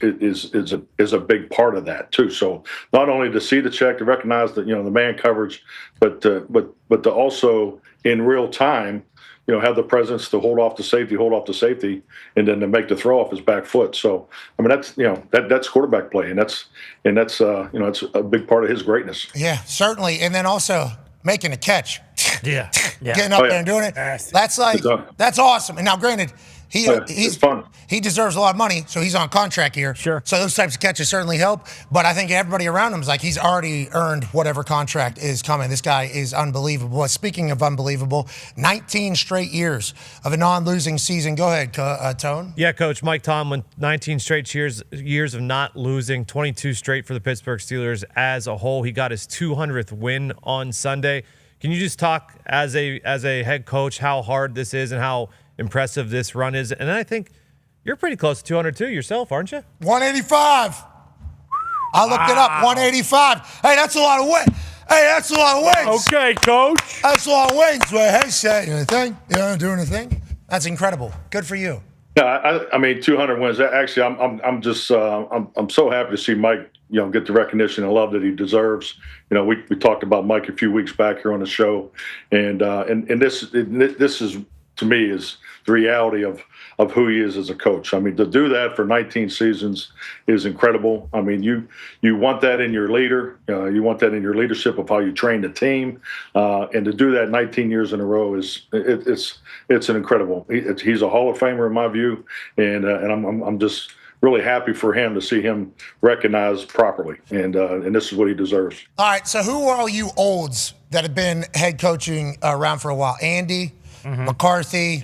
S9: a big part of that too. So not only to see the check, to recognize that the man coverage, but to also in real time have the presence to hold off the safety, and then to make the throw off his back foot. So, that's quarterback play, and that's it's a big part of his greatness.
S5: Yeah, certainly. And then also making a catch.
S3: Yeah.
S5: Getting up there and doing it. That's awesome. And now, granted, he's fun. He deserves a lot of money, so he's on contract here.
S3: Sure.
S5: So those types of catches certainly help. But I think everybody around him is like he's already earned whatever contract is coming. This guy is unbelievable. Speaking of unbelievable, 19 straight years of a non-losing season. Go ahead, Tone.
S8: Yeah, Coach. Mike Tomlin, 19 straight years of not losing, 22 straight for the Pittsburgh Steelers as a whole. He got his 200th win on Sunday. Can you just talk as a head coach how hard this is and how impressive this run is? And I think you're pretty close to 202 yourself, aren't you?
S5: 185. I looked it up. 185. Hey, that's a lot of weight. Hey, that's a lot of wins.
S7: Okay, Coach.
S5: That's a lot of wins. Hey, say anything? Doing a thing? That's incredible. Good for you.
S9: Yeah, I mean, 200 wins. Actually, I'm so happy to see Mike, get the recognition and love that he deserves. We talked about Mike a few weeks back here on the show, and this is to me is the reality of who he is as a coach. I mean, to do that for 19 seasons is incredible. I mean, you want that in your leader. You want that in your leadership of how you train the team, and to do that 19 years in a row it's an incredible. He's a Hall of Famer in my view, and I'm just really happy for him to see him recognized properly, and this is what he deserves.
S5: All right, so who are all you olds that have been head coaching around for a while? Andy, McCarthy,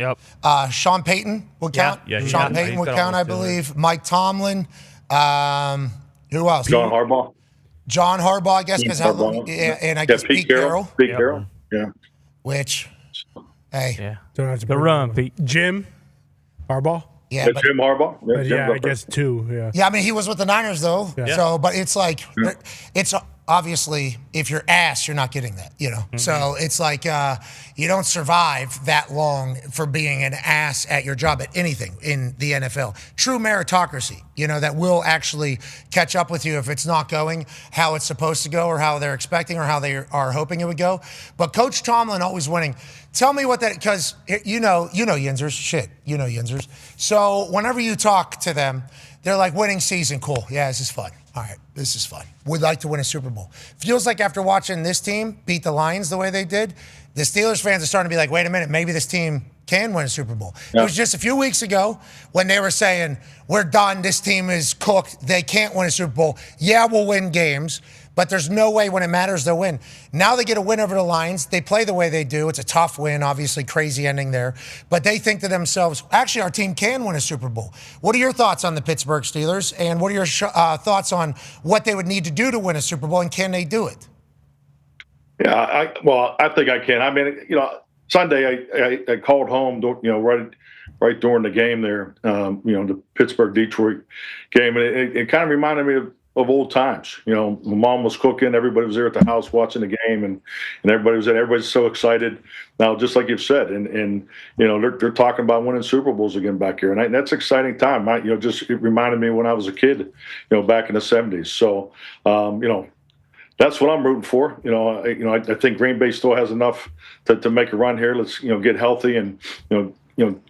S5: Sean Payton would count. Sean Payton would count, I believe. Mike Tomlin. Who else?
S9: John Harbaugh.
S5: John Harbaugh, I guess, because and I guess Pete Carroll.
S9: Pete Carroll. Yeah.
S5: Which, hey,
S7: Don't have to
S3: The
S7: bring
S3: run,
S7: him up.
S3: Pete.
S7: Jim Harbaugh.
S5: yeah,
S9: Jim Harbaugh.
S7: But
S9: Jim's
S7: yeah,
S9: up
S7: I
S9: there.
S7: guess 2. Yeah.
S5: yeah. I mean, he was with the Niners though.
S7: Yeah.
S5: So, but it's like, it's obviously if you're ass, you're not getting that, you know. So it's like you don't survive that long for being an ass at your job at anything in the NFL. True meritocracy, you know, that will actually catch up with you if it's not going how it's supposed to go or how they're expecting or how they are hoping it would go. But Coach Tomlin always winning. Tell me what that, because you know Yinzers, shit, you know Yinzers. So whenever you talk to them, they're like, winning season, cool. Yeah, this is fun. All right, this is fun. We'd like to win a Super Bowl. Feels like after watching this team beat the Lions the way they did, the Steelers fans are starting to be like, wait a minute, maybe this team can win a Super Bowl. It was just a few weeks ago when they were saying, we're done, this team is cooked, they can't win a Super Bowl. Yeah, we'll win games, but there's no way when it matters they'll win. Now they get a win over the Lions. They play the way they do. It's a tough win, obviously crazy ending there. But they think to themselves, actually, our team can win a Super Bowl. What are your thoughts on the Pittsburgh Steelers? And what are your thoughts on what they would need to do to win a Super Bowl, and can they do it?
S9: Yeah, I think I can. I mean, you know, Sunday I called home, you know, right during the game there, you know, the Pittsburgh-Detroit game, and it kind of reminded me of old times. You know, my mom was cooking, everybody was there at the house watching the game, and everybody's so excited now, just like you've said, and you know, they're talking about winning Super Bowls again back here, and that's an exciting time. You know, just it reminded me when I was a kid, you know, back in the 70s. So, you know, that's what I'm rooting for. You know, I think Green Bay still has enough to make a run here. Let's, you know, get healthy and, you know,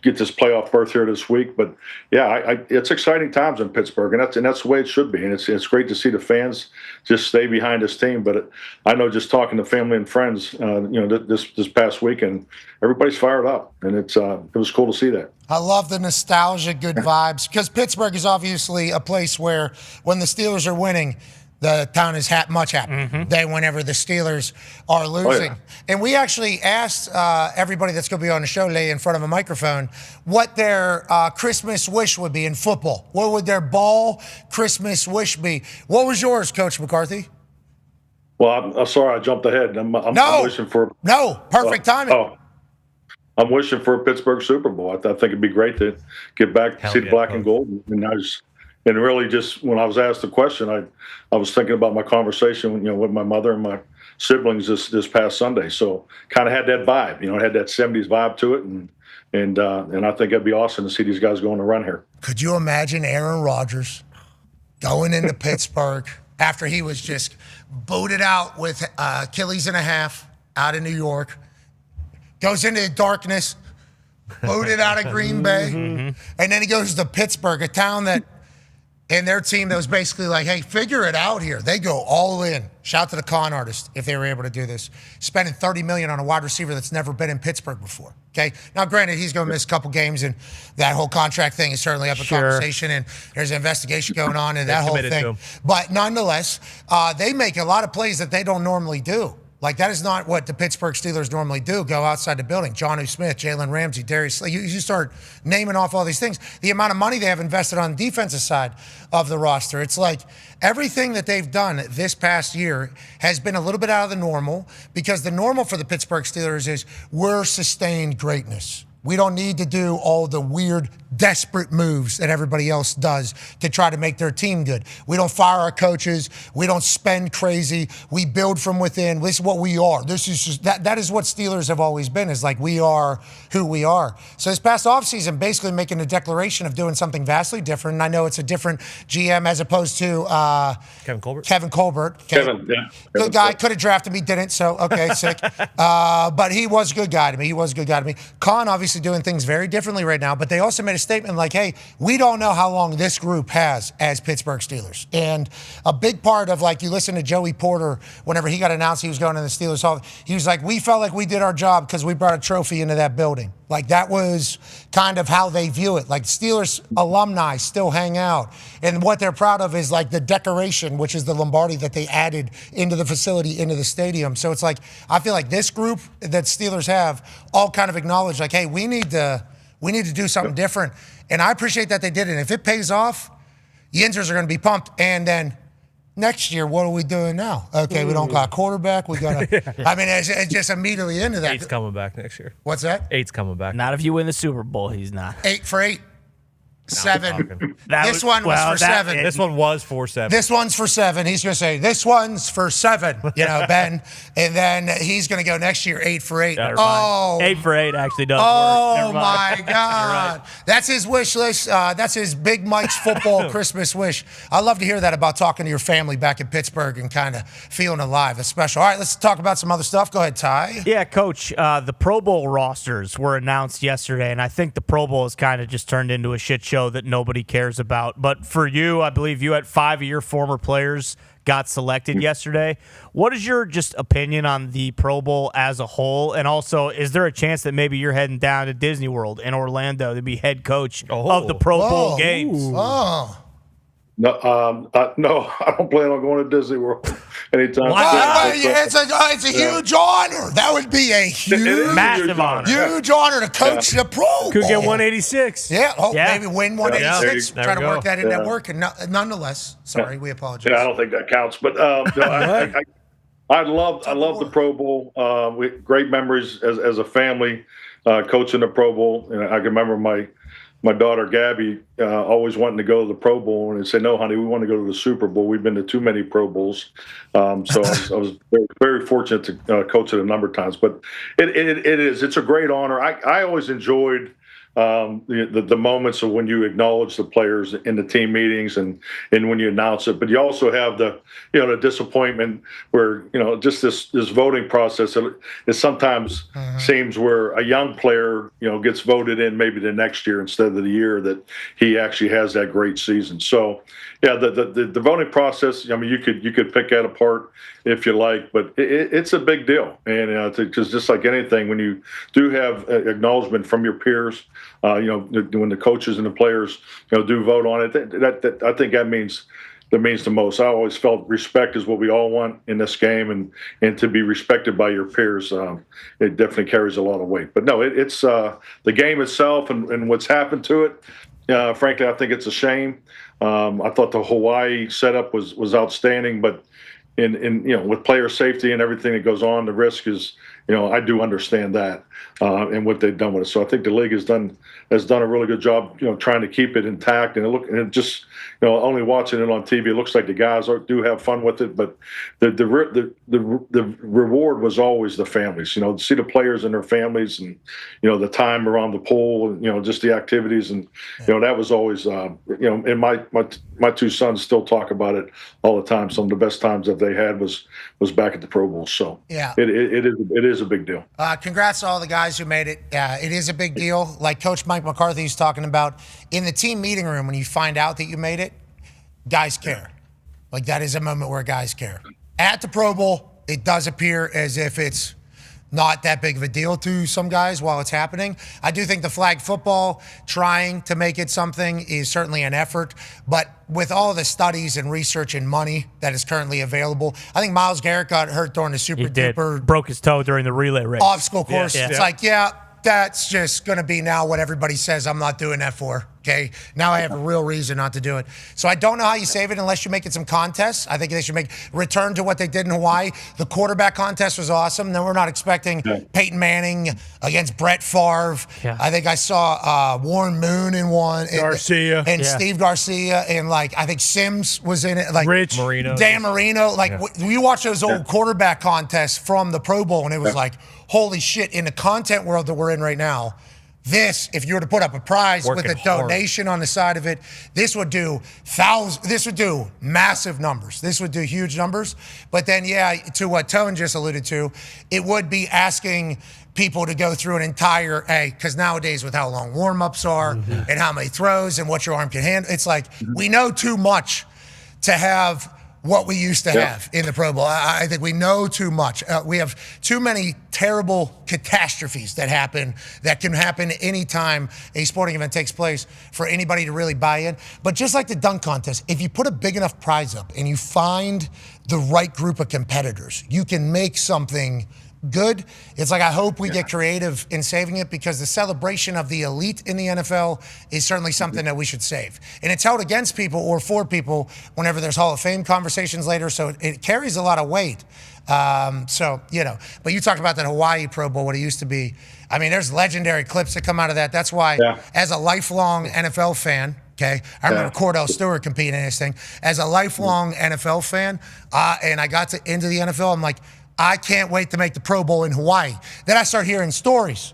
S9: get this playoff berth here this week. But yeah, it's exciting times in Pittsburgh, and that's the way it should be. And it's great to see the fans just stay behind this team. But I know, just talking to family and friends, you know, this past weekend, everybody's fired up, and it was cool to see that.
S5: I love the nostalgia, good vibes, because Pittsburgh is obviously a place where when the Steelers are winning, the town is much happier than whenever the Steelers are losing. And we actually asked everybody that's going to be on the show today in front of a microphone what their Christmas wish would be in football. What would their ball Christmas wish be? What was yours, Coach McCarthy?
S9: Well, I'm sorry I jumped ahead. I'm wishing for
S5: perfect timing.
S9: I'm wishing for a Pittsburgh Super Bowl. I think it'd be great to get back, see the black and gold, and really, just when I was asked the question, I was thinking about my conversation, you know, with my mother and my siblings this past Sunday. So kind of had that vibe, you know, it had that 70s vibe to it, and I think it'd be awesome to see these guys go on a run here.
S5: Could you imagine Aaron Rodgers going into Pittsburgh after he was just booted out with Achilles and a half out of New York, goes into the darkness, booted out of Green Bay, and then he goes to Pittsburgh, a town that. And their team that was basically like, hey, figure it out here. They go all in. Shout to the con artist if they were able to do this. Spending $30 million on a wide receiver that's never been in Pittsburgh before. Okay. Now, granted, he's going to miss a couple games, and that whole contract thing is certainly up for conversation. And there's an investigation going on and that whole thing. But nonetheless, they make a lot of plays that they don't normally do. Like, that is not what the Pittsburgh Steelers normally do, go outside the building. Jonnu Smith, Jalen Ramsey, Darius Slay. You start naming off all these things. The amount of money they have invested on the defensive side of the roster. It's like everything that they've done this past year has been a little bit out of the normal, because the normal for the Pittsburgh Steelers is we're sustained greatness. We don't need to do all the weird, desperate moves that everybody else does to try to make their team good. We don't fire our coaches. We don't spend crazy. We build from within. This is what we are. This is just, that is what Steelers have always been, is like, we are who we are. So this past offseason, basically making a declaration of doing something vastly different. And I know it's a different GM as opposed to
S8: Kevin Colbert.
S5: Good guy. Could have drafted me, didn't. So, okay, sick. But he was a good guy to me. Con obviously obviously doing things very differently right now, but they also made a statement like, hey, we don't know how long this group has as Pittsburgh Steelers. And a big part of, like, you listen to Joey Porter, whenever he got announced he was going to the Steelers Hall, he was like, we felt like we did our job because we brought a trophy into that building. Like, that was kind of how they view it. Like, Steelers alumni still hang out. And what they're proud of is, like, the decoration, which is the Lombardi that they added into the facility, into the stadium. So it's like, I feel like this group that Steelers have all kind of acknowledge, like, hey, we need to do something different. And I appreciate that they did it. If it pays off, Yinzers are going to be pumped. And then next year, what are we doing now? Okay, we don't got a quarterback. We got to. I mean, it's just immediately into that.
S8: 8's coming back next year.
S5: What's that?
S8: 8's coming back.
S3: Not if you win the Super Bowl. He's not.
S5: 8 for 8. 7. This
S3: one
S5: was for 7.
S8: This one was for 7.
S5: This one's for 7. He's going to say, this one's for 7, Ben. And then he's going to go next year 8 for 8.
S3: Oh. 8 for 8 actually does work.
S5: Oh, my God. Right. That's his wish list. That's his Big Mike's football Christmas wish. I love to hear that about talking to your family back in Pittsburgh and kind of feeling alive. It's special. All right, let's talk about some other stuff. Go ahead, Ty.
S3: Yeah, Coach, the Pro Bowl rosters were announced yesterday, and I think the Pro Bowl has kind of just turned into a shit show that nobody cares about. But for you, I believe you had 5 of your former players got selected yesterday. What is your just opinion on the Pro Bowl as a whole? And also, is there a chance that maybe you're heading down to Disney World in Orlando to be head coach of the Pro Bowl games?
S9: No, no, I don't plan on going to Disney World anytime.
S5: It's a huge honor. That would be a
S3: massive honor.
S5: Huge honor to coach the Pro Bowl.
S7: Could get 186.
S5: Yeah, maybe win 186.
S8: Yeah.
S5: Try to work that in network. And nonetheless, sorry, we apologize.
S9: Yeah, I don't think that counts. But no, I love the Pro Bowl. We great memories as a family coaching the Pro Bowl. And I can remember my daughter Gabby always wanting to go to the Pro Bowl, and say, "No, honey, we want to go to the Super Bowl. We've been to too many Pro Bowls." So I was very, very fortunate to coach it a number of times. But it's a great honor. I always enjoyed the moments of when you acknowledge the players in the team meetings and when you announce it. But you also have the disappointment where just this voting process. It sometimes seems where a young player gets voted in maybe the next year instead of the year that he actually has that great season. So yeah, the voting process. I mean, you could pick that apart if you like, but it's a big deal. And because just like anything, when you do have acknowledgement from your peers, when the coaches and the players do vote on it, that I think that means the most. I always felt respect is what we all want in this game, and to be respected by your peers, it definitely carries a lot of weight. But no, it's the game itself and what's happened to it. Frankly, I think it's a shame. I thought the Hawaii setup was outstanding, but in with player safety and everything that goes on, the risk is, I do understand that and what they've done with it. So I think the league has done a really good job, trying to keep it intact. And it just, only watching it on TV, it looks like the guys do have fun with it. But the reward was always the families. To see the players and their families, and the time around the pool, and just the activities, and that was always and my two sons still talk about it all the time. Some of the best times that they had was back at the Pro Bowl. So
S5: yeah,
S9: it is a big deal.
S5: Congrats to all the guys who made it. It is a big deal. Like Coach Mike McCarthy is talking about in the team meeting room, when you find out that you made it, guys care. Like, that is a moment where guys care. At the Pro Bowl, it does appear as if it's not that big of a deal to some guys while it's happening. I do think the flag football, trying to make it something, is certainly an effort. But with all the studies and research and money that is currently available, I think Myles Garrett got hurt during the super duper.
S3: Broke his toe during the relay race.
S5: Obstacle course. Yeah. It's like, that's just going to be now what everybody says I'm not doing that for. Okay, now I have a real reason not to do it. So I don't know how you save it unless you make it some contests. I think they should return to what they did in Hawaii. The quarterback contest was awesome. Then we're not expecting Peyton Manning against Brett Favre. Yeah. I think I saw Warren Moon in one.
S7: Garcia.
S5: And Steve Garcia. And, I think Sims was in it.
S7: Rich.
S8: Marino.
S5: Dan Marino. You watch those old quarterback contests from the Pro Bowl, and it was holy shit, in the content world that we're in right now, This, if you were to put up a prize with a donation on the side of it, this would do massive numbers. This would do huge numbers. But then, yeah, to what Tone just alluded to, it would be asking people to go through an entire, because nowadays with how long warm-ups are and how many throws and what your arm can handle, it's like we know too much to have what we used to have in the Pro Bowl. I think we know too much. We have too many terrible catastrophes that can happen anytime a sporting event takes place for anybody to really buy in. But just like the dunk contest, if you put a big enough prize up and you find the right group of competitors, you can make something good. It's like I hope we get creative in saving it, because the celebration of the elite in the NFL is certainly something that we should save. And it's held against people or for people whenever there's Hall of Fame conversations later, so it carries a lot of weight. But you talked about that Hawaii Pro Bowl, what it used to be. I mean, there's legendary clips that come out of that. That's why, as a lifelong NFL fan, I remember Cordell Stewart competing in this thing. As a lifelong NFL fan, and I got into the NFL, I'm like, I can't wait to make the Pro Bowl in Hawaii. Then I start hearing stories.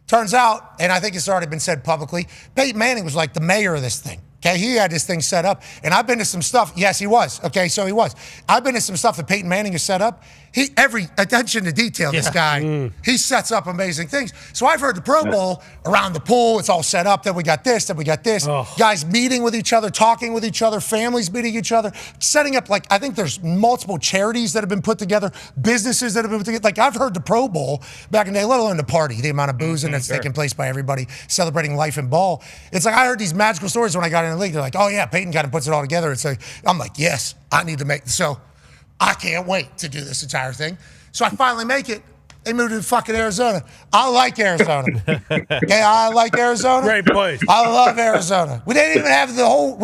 S5: Turns out, and I think it's already been said publicly, Peyton Manning was like the mayor of this thing. He had this thing set up. And I've been to some stuff. Yes, he was. So he was. I've been to some stuff that Peyton Manning has set up. Every attention to detail, this guy, he sets up amazing things. So I've heard the Pro Bowl around the pool. It's all set up. Then we got this. Guys meeting with each other, talking with each other, families meeting each other, setting up, I think there's multiple charities that have been put together, businesses that have been put together. I've heard the Pro Bowl back in the day, let alone the party, the amount of boozing that's taking place by everybody celebrating life and ball. It's like I heard these magical stories when I got in the league. They're like, oh yeah, Peyton kind of puts it all together. I'm like, yes, I need to make this. So I can't wait to do this entire thing. So I finally make it. They moved to fucking Arizona. I like Arizona. I like Arizona.
S7: Great place.
S5: I love Arizona. We didn't even have the whole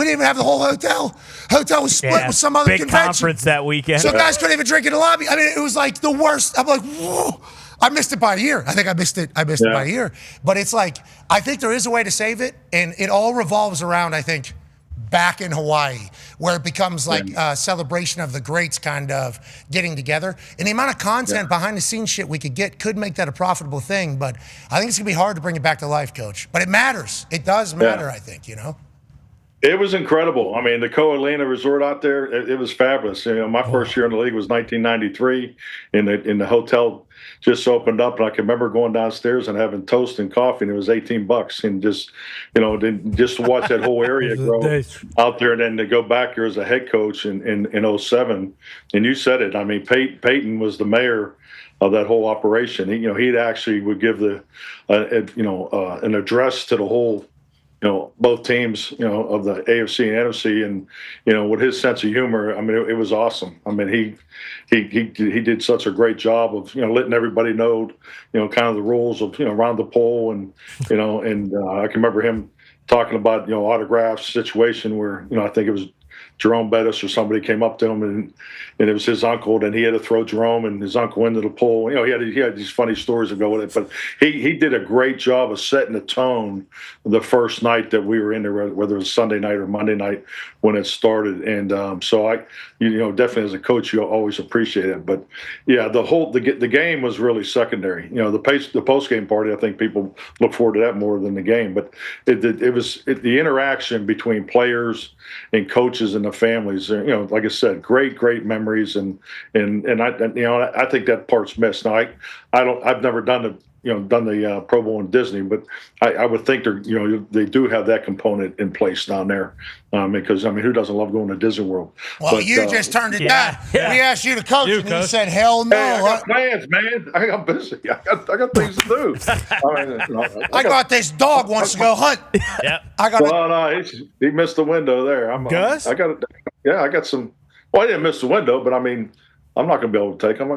S5: hotel. Hotel was split with some other
S10: big
S5: convention.
S10: Conference that weekend.
S5: So guys couldn't even drink in the lobby. I mean, it was like the worst. I'm like, whoa. I missed it by a year. I think I missed it by a year. But it's like, I think there is a way to save it, and it all revolves around, I think, back in Hawaii, where it becomes like a celebration of the greats kind of getting together. And the amount of content behind the scenes shit we could get could make that a profitable thing. But I think it's going to be hard to bring it back to life, Coach. But it matters. It does matter, I think,
S9: It was incredible. I mean, the Ko-Olina Resort out there, it was fabulous. My first year in the league was 1993, in the hotel just opened up, and I can remember going downstairs and having toast and coffee, and it was $18, and just to watch that whole area grow out there, and then to go back here as a head coach in 07. And you said it. I mean, Peyton was the mayor of that whole operation. He actually would give an address to the whole, both teams, of the AFC and NFC, and, with his sense of humor, I mean, it was awesome. I mean, he did such a great job of, letting everybody know, kind of the rules of, around the pole, and, I can remember him talking about, autograph situation where, I think it was Jerome Bettis or somebody came up to him, and it was his uncle, and he had to throw Jerome and his uncle into the pool. He had these funny stories to go with it, but he did a great job of setting the tone the first night that we were in there, whether it was Sunday night or Monday night when it started. And so I, definitely as a coach, you always appreciate it. But yeah, the game was really secondary. The post game party, I think people look forward to that more than the game. But it was the interaction between players and coaches and the families. Like I said, great memories, and I think that part's missed. Now I've never done the Pro Bowl in Disney, but I would think they do have that component in place down there, because who doesn't love going to Disney World?
S5: Well, you just turned it down. We asked you to coach, and you said hell no.
S9: Hey, I got plans, man. I got busy. I got things to do.
S5: I got this dog wants to go hunt.
S9: No, he missed the window there.
S7: Gus?
S9: I got some. Well, I didn't miss the window, but I'm not going to be able to take them.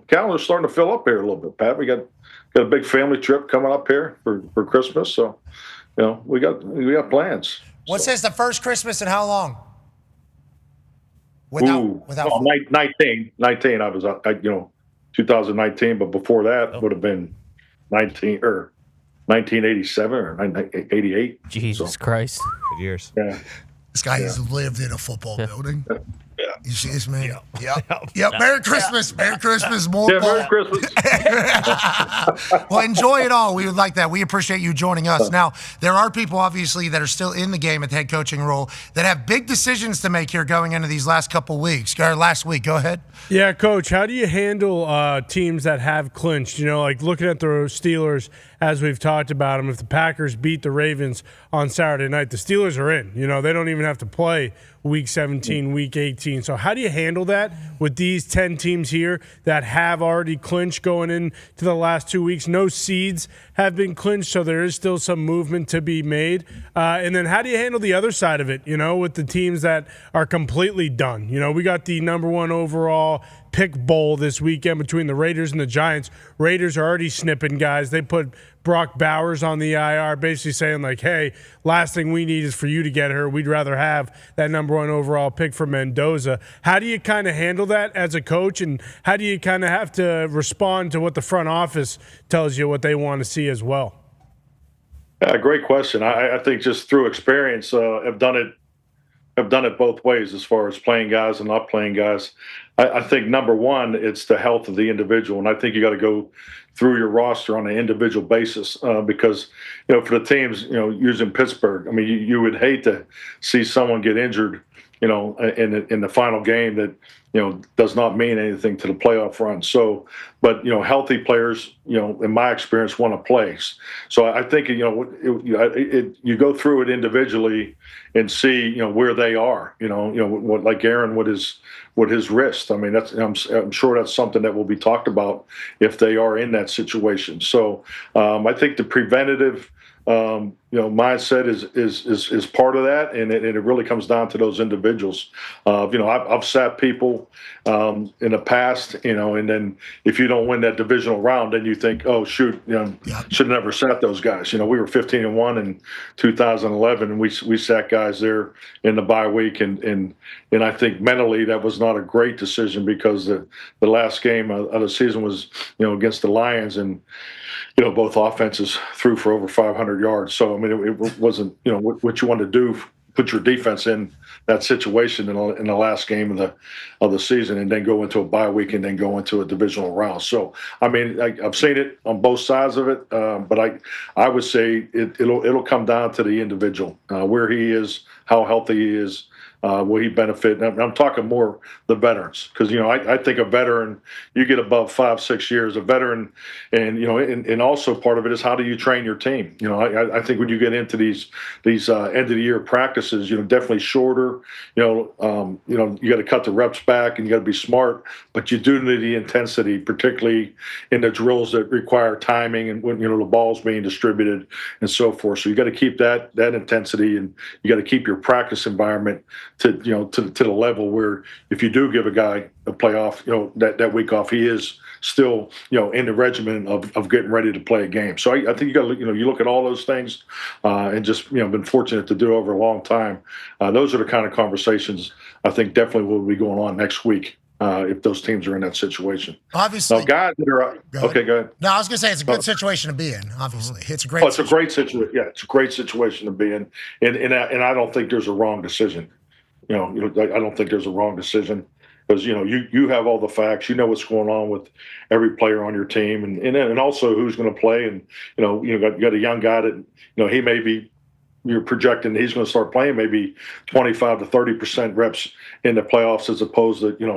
S9: Calendar's starting to fill up here a little bit, Pat. We got a big family trip coming up here for Christmas, so we got plans.
S5: What's this? The first Christmas in how long?
S9: 19. I was 2019, but before that would have been 1987 or 1988.
S10: Jesus Christ!
S8: Good years.
S9: Yeah.
S5: This guy has lived in a football building.
S9: Yeah.
S5: You see this, man? Yep. Merry Christmas. Merry Christmas. More
S9: Merry Christmas.
S5: Well, enjoy it all. We would like that. We appreciate you joining us. Now, there are people, obviously, that are still in the game at the head coaching role that have big decisions to make here going into these last couple weeks. Or last week. Go ahead.
S7: Yeah, Coach, how do you handle teams that have clinched? You know, like looking at the Steelers, as we've talked about them, if the Packers beat the Ravens on Saturday night, the Steelers are in. You know, they don't even have to play Week 17, Week 18. So how do you handle that with these 10 teams here that have already clinched going into the last 2 weeks? No seeds have been clinched, so there is still some movement to be made. And then how do you handle the other side of it, you know, with the teams that are completely done? You know, we got the number 1 overall pick bowl this weekend between the Raiders and the Giants. Raiders are already snipping guys. They put Brock Bowers on the IR, basically saying like, hey, last thing we need is for you to get her. We'd rather have that number 1 overall pick for Mendoza. How do you kind of handle that as a coach, and how do you kind of have to respond to what the front office tells you what they want to see as well?
S9: Great question. I think just through experience, I've done it both ways as far as playing guys and not playing guys. I think number one, it's the health of the individual, and I think you got to go through your roster on an individual basis because, you know, for the teams, you know, using Pittsburgh, I mean, you would hate to see someone get injured, you know, in the final game that, you know, does not mean anything to the playoff run. So, but, you know, healthy players, you know, in my experience, want to play. So I think, you know, you go through it individually and see, you know, where they are, you know, what, like Aaron with his wrist. I mean, I'm sure that's something that will be talked about if they are in that situation. So I think the preventative, you know, mindset is part of that, and it really comes down to those individuals. You know, I've sat people in the past, you know, and then if you don't win that divisional round, then you think, oh shoot, you know, should have never sat those guys. You know, we were 15-1 in 2011, and we sat guys there in the bye week, and I think mentally that was not a great decision because the last game of the season was, you know, against the Lions, and you know, both offenses threw for over 500 yards. So, I mean, it wasn't, you know, what you want to do, put your defense in that situation in the last game of the season, and then go into a bye week and then go into a divisional round. So, I mean, I've seen it on both sides of it, but I would say it'll come down to the individual, where he is, how healthy he is. Will he benefit? And I'm talking more the veterans, because, you know, I think a veteran, you get above 5-6 years, a veteran, and, you know, and also part of it is how do you train your team? You know, I think when you get into these end of the year practices, you know, definitely shorter, you know, you got to cut the reps back and you got to be smart, but you do need the intensity, particularly in the drills that require timing and when, you know, the ball's being distributed and so forth. So you got to keep that intensity, and you got to keep your practice environment to the level where if you do give a guy a playoff, you know, that week off, he is still, you know, in the regimen of getting ready to play a game. So I think you got to, you know, you look at all those things and just, you know, been fortunate to do over a long time. Those are the kind of conversations I think definitely will be going on next week if those teams are in that situation.
S5: Obviously,
S9: now, guys that are okay, go ahead.
S5: No, I was going to say it's a good situation to be in. Obviously, it's a great.
S9: It's a great situation. Yeah, it's a great situation to be in, and I don't think there's a wrong decision. You know, I don't think there's a wrong decision because, you know, you have all the facts. You know what's going on with every player on your team, and also who's going to play. And you got a young guy that, you know, he may be. You're projecting he's going to start playing maybe 25 to 30% reps in the playoffs, as opposed to, you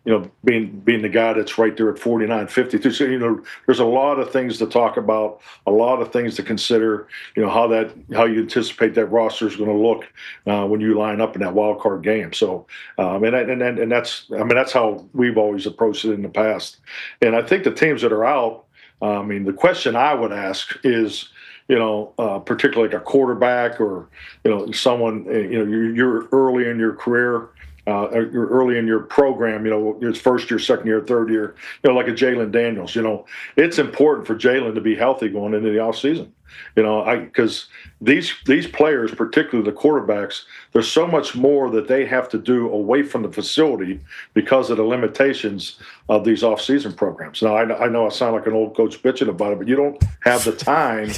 S9: know, being the guy that's right there at 49, 52. So, you know, there's a lot of things to talk about, a lot of things to consider. You know, how you anticipate that roster is going to look when you line up in that wild card game. So, and that's how we've always approached it in the past. And I think the teams that are out, I mean, the question I would ask is, you know, particularly like a quarterback or, you know, someone, you know, you're early in your career, you're early in your program, you know, it's first year, second year, third year, you know, like a Jalen Daniels. You know, it's important for Jalen to be healthy going into the offseason. You know, because these players, particularly the quarterbacks, there's so much more that they have to do away from the facility because of the limitations of these off-season programs. Now, I know I sound like an old coach bitching about it, but you don't have the time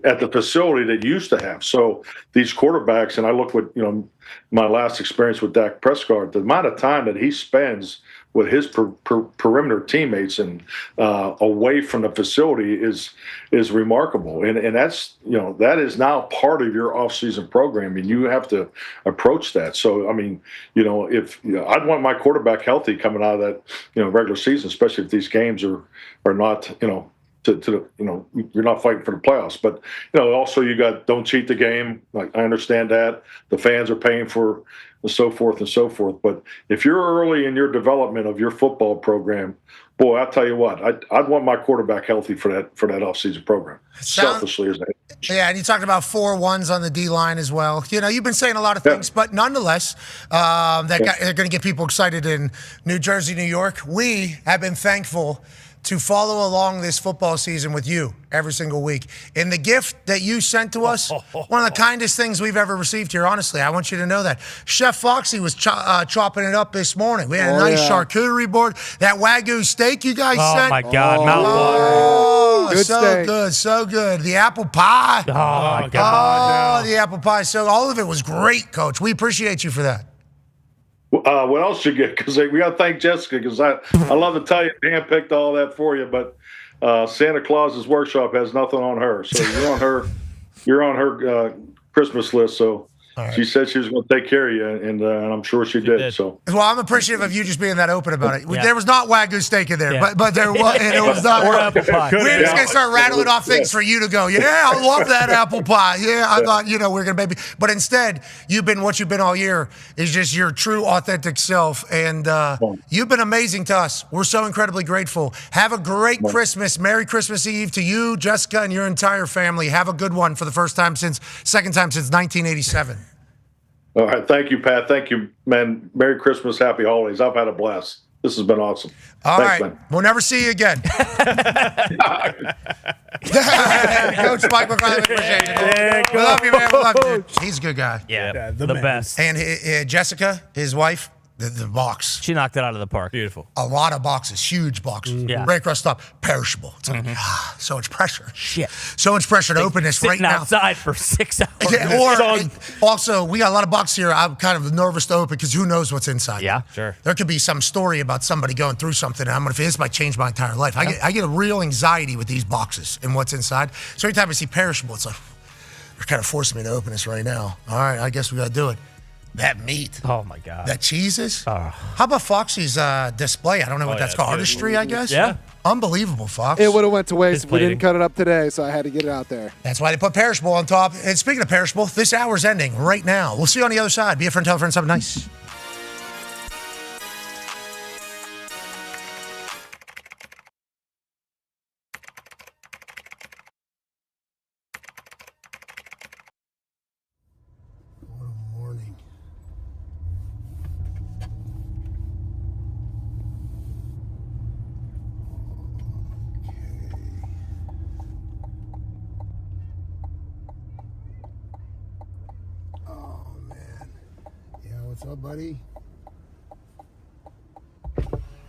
S9: at the facility that you used to have. So these quarterbacks, and I look what, my last experience with Dak Prescott, the amount of time that he spends with his perimeter teammates and away from the facility is remarkable. And that's, that is now part of your offseason program, and you have to approach that. So, I mean, if I'd want my quarterback healthy coming out of that, regular season, especially if these games are not, you're not fighting for the playoffs. But, also you got don't cheat the game. Like, I understand that. The fans are paying for and so forth and so forth. But if you're early in your development of your football program, boy, I'll tell you what, I'd want my quarterback healthy for that offseason program. Selfishly as that.
S5: Yeah, and you talked about 4 1s on the D-line as well. You've been saying a lot of things, but nonetheless, they're going to get people excited in New Jersey, New York. We have been thankful to follow along this football season with you every single week. And the gift that you sent to us, one of the kindest things we've ever received here, honestly. I want you to know that. Chef Foxy was chopping it up this morning. We had a nice charcuterie board. That Wagyu steak you guys sent.
S3: Oh, my God. Mouthwater.
S5: Oh,
S10: Good
S5: so
S10: steak.
S5: good, so good. The apple pie.
S3: Oh, my God.
S5: Oh, the apple pie. So all of it was great, Coach. We appreciate you for that.
S9: What else you get? Because we got to thank Jessica, because I love to tell you, handpicked all that for you, but Santa Claus's workshop has nothing on her, so you're on her Christmas list. So she said she was going to take care of you, and I'm sure she did. So,
S5: well, I'm appreciative of you just being that open about it. There was not Wagyu steak in there, but there was, and it was not.
S3: Or apple pie.
S5: We're just going to start rattling off things for you to go, yeah, I love that apple pie. Yeah, I thought, we're going to maybe. But instead, what you've been all year is just your true, authentic self. And you've been amazing to us. We're so incredibly grateful. Have a great Christmas. Merry Christmas Eve to you, Jessica, and your entire family. Have a good one for the second time since 1987.
S9: All right. Thank you, Pat. Thank you, man. Merry Christmas. Happy holidays. I've had a blast. This has been awesome.
S5: All
S9: Thanks,
S5: right.
S9: man.
S5: We'll never see you again. Coach Mike McCarthy, appreciate you. We love you, man. We love you. He's a good guy.
S3: Yeah, the best.
S5: And Jessica, his wife, the box.
S3: She knocked it out of the park.
S8: Beautiful.
S5: A lot of boxes, huge boxes.
S3: Yeah.
S5: Right across the top, perishable. It's like, so much pressure.
S3: Shit.
S5: So much pressure to open this right
S3: Sitting
S5: now.
S3: outside for 6 hours.
S5: Yeah, or also, we got a lot of boxes here. I'm kind of nervous to open because who knows what's inside.
S3: Yeah,
S8: sure.
S5: There could be some story about somebody going through something, and this might change my entire life. I get a real anxiety with these boxes and what's inside. So every time I see perishable, it's like, they're kind of forcing me to open this right now. All right, I guess we got to do it. That meat.
S3: Oh, my God.
S5: That cheeses. How about Foxy's display? I don't know what that's called. Artistry, I guess?
S3: Yeah.
S5: Unbelievable, Fox.
S10: It would have went to waste if we
S3: plating.
S10: didn't cut it up today, so I had to get it out there.
S5: That's why they put perishable on top. And speaking of perishable, this hour's ending right now. We'll see you on the other side. Be a friend, tell a friend something nice. What a morning. Oh, man. Yeah, what's up, buddy?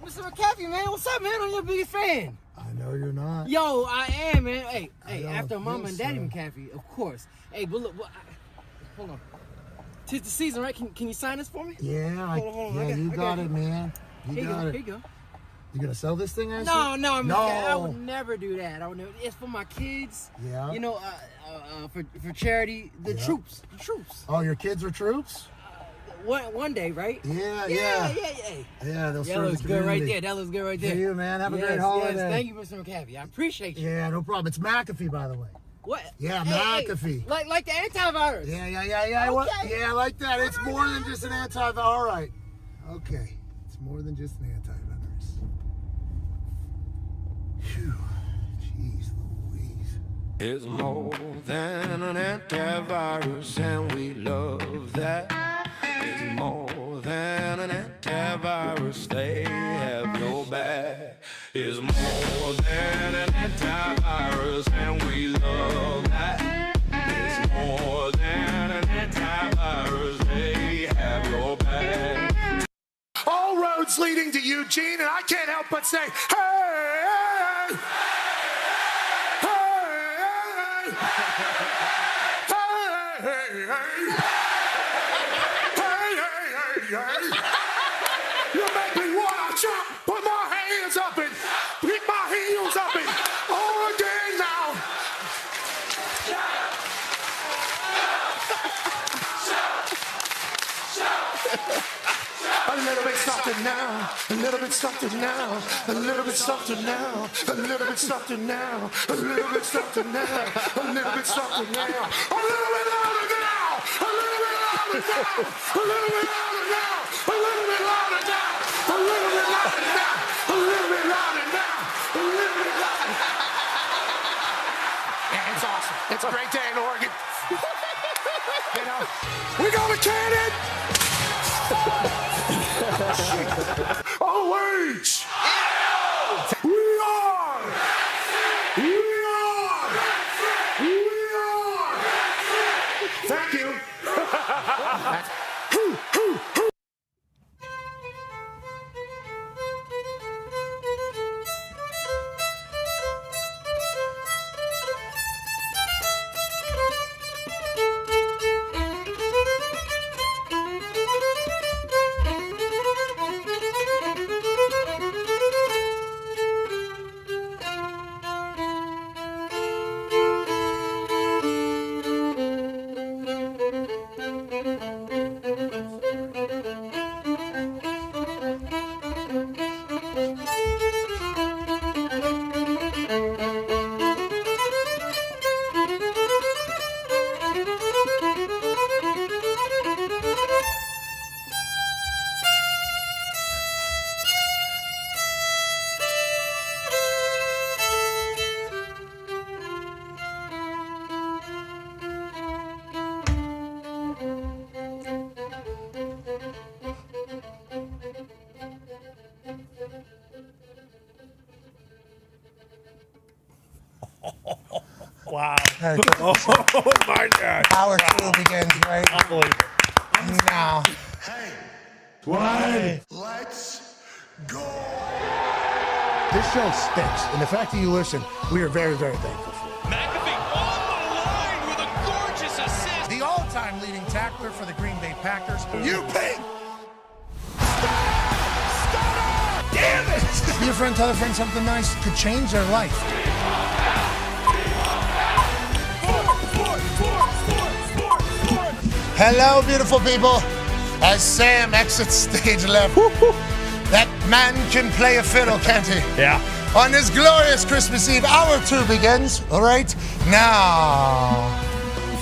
S11: Mr. McAfee, man, what's up, man? I'm your biggest fan.
S5: I know you're not.
S11: Yo, I am, man. Hey,
S5: don't
S11: after Mama and
S5: think
S11: Daddy
S5: so.
S11: McAfee, of course. Hey, but look, hold on. 'Tis the season, right? Can you sign this for me?
S5: Yeah,
S11: Hold on. I
S5: you got
S11: it.
S5: it, man.
S11: Here you go. Here you go.
S5: You gonna sell this thing,
S11: No, I would never do that. It's for my kids.
S5: Yeah.
S11: You know, for charity. The troops.
S5: Oh, your kids are troops?
S11: One day, right?
S5: Yeah.
S11: Yeah.
S5: Yeah, they'll
S11: That
S5: serve
S11: looks
S5: the
S11: good right
S5: community.
S11: there. That looks good right there.
S5: See you, man. Have a
S11: Yes,
S5: great holiday.
S11: Yes. Thank you, Mr. McAfee. I appreciate you.
S5: Yeah, no problem. It's McAfee, by the way.
S11: What?
S5: Yeah,
S11: Hey,
S5: McAfee.
S11: like the antivirus.
S5: Yeah.
S11: Okay.
S5: Yeah, I like that. It's more than just an antivirus. All right. Okay. It's more than just an antivirus. Phew. Jeez Louise.
S12: It's more than an antivirus, and we love that. It's more than an antivirus, they have your back. It's more than an antivirus, and we love that. It's more than an antivirus, they have your back.
S4: All roads leading to Eugene, and I can't help but say, hey! Hey! You make me wanna jump, put my hands up and pick my heels up and all again now. A little bit something now, a little bit something now, a little bit something now, a little bit something now, a little bit something now, a little bit something now, a little bit louder now, a little bit louder now, a little bit louder now, a little bit louder now, a little bit louder now, a little bit louder now, a little bit louder. Yeah, it's awesome. It's a great day in Oregon. You know, we got a cannon. Oh, wait! We are! Thank you.
S7: Wow.
S5: Oh,
S7: my God.
S5: Hour 2 begins right
S8: Unbelievable.
S5: now.
S4: Let's go.
S13: This show stinks, and the fact that you listen, we are very, very thankful for.
S14: McAfee on the line with a gorgeous assist.
S5: The all-time leading tackler for the Green Bay Packers.
S4: You pig.
S5: Damn it! Be a friend, tell a friend something nice could change their life. Hello, beautiful people. As Sam exits stage left, that man can play a fiddle, can't he?
S8: Yeah.
S5: On this glorious Christmas Eve, hour 2 begins. All right, now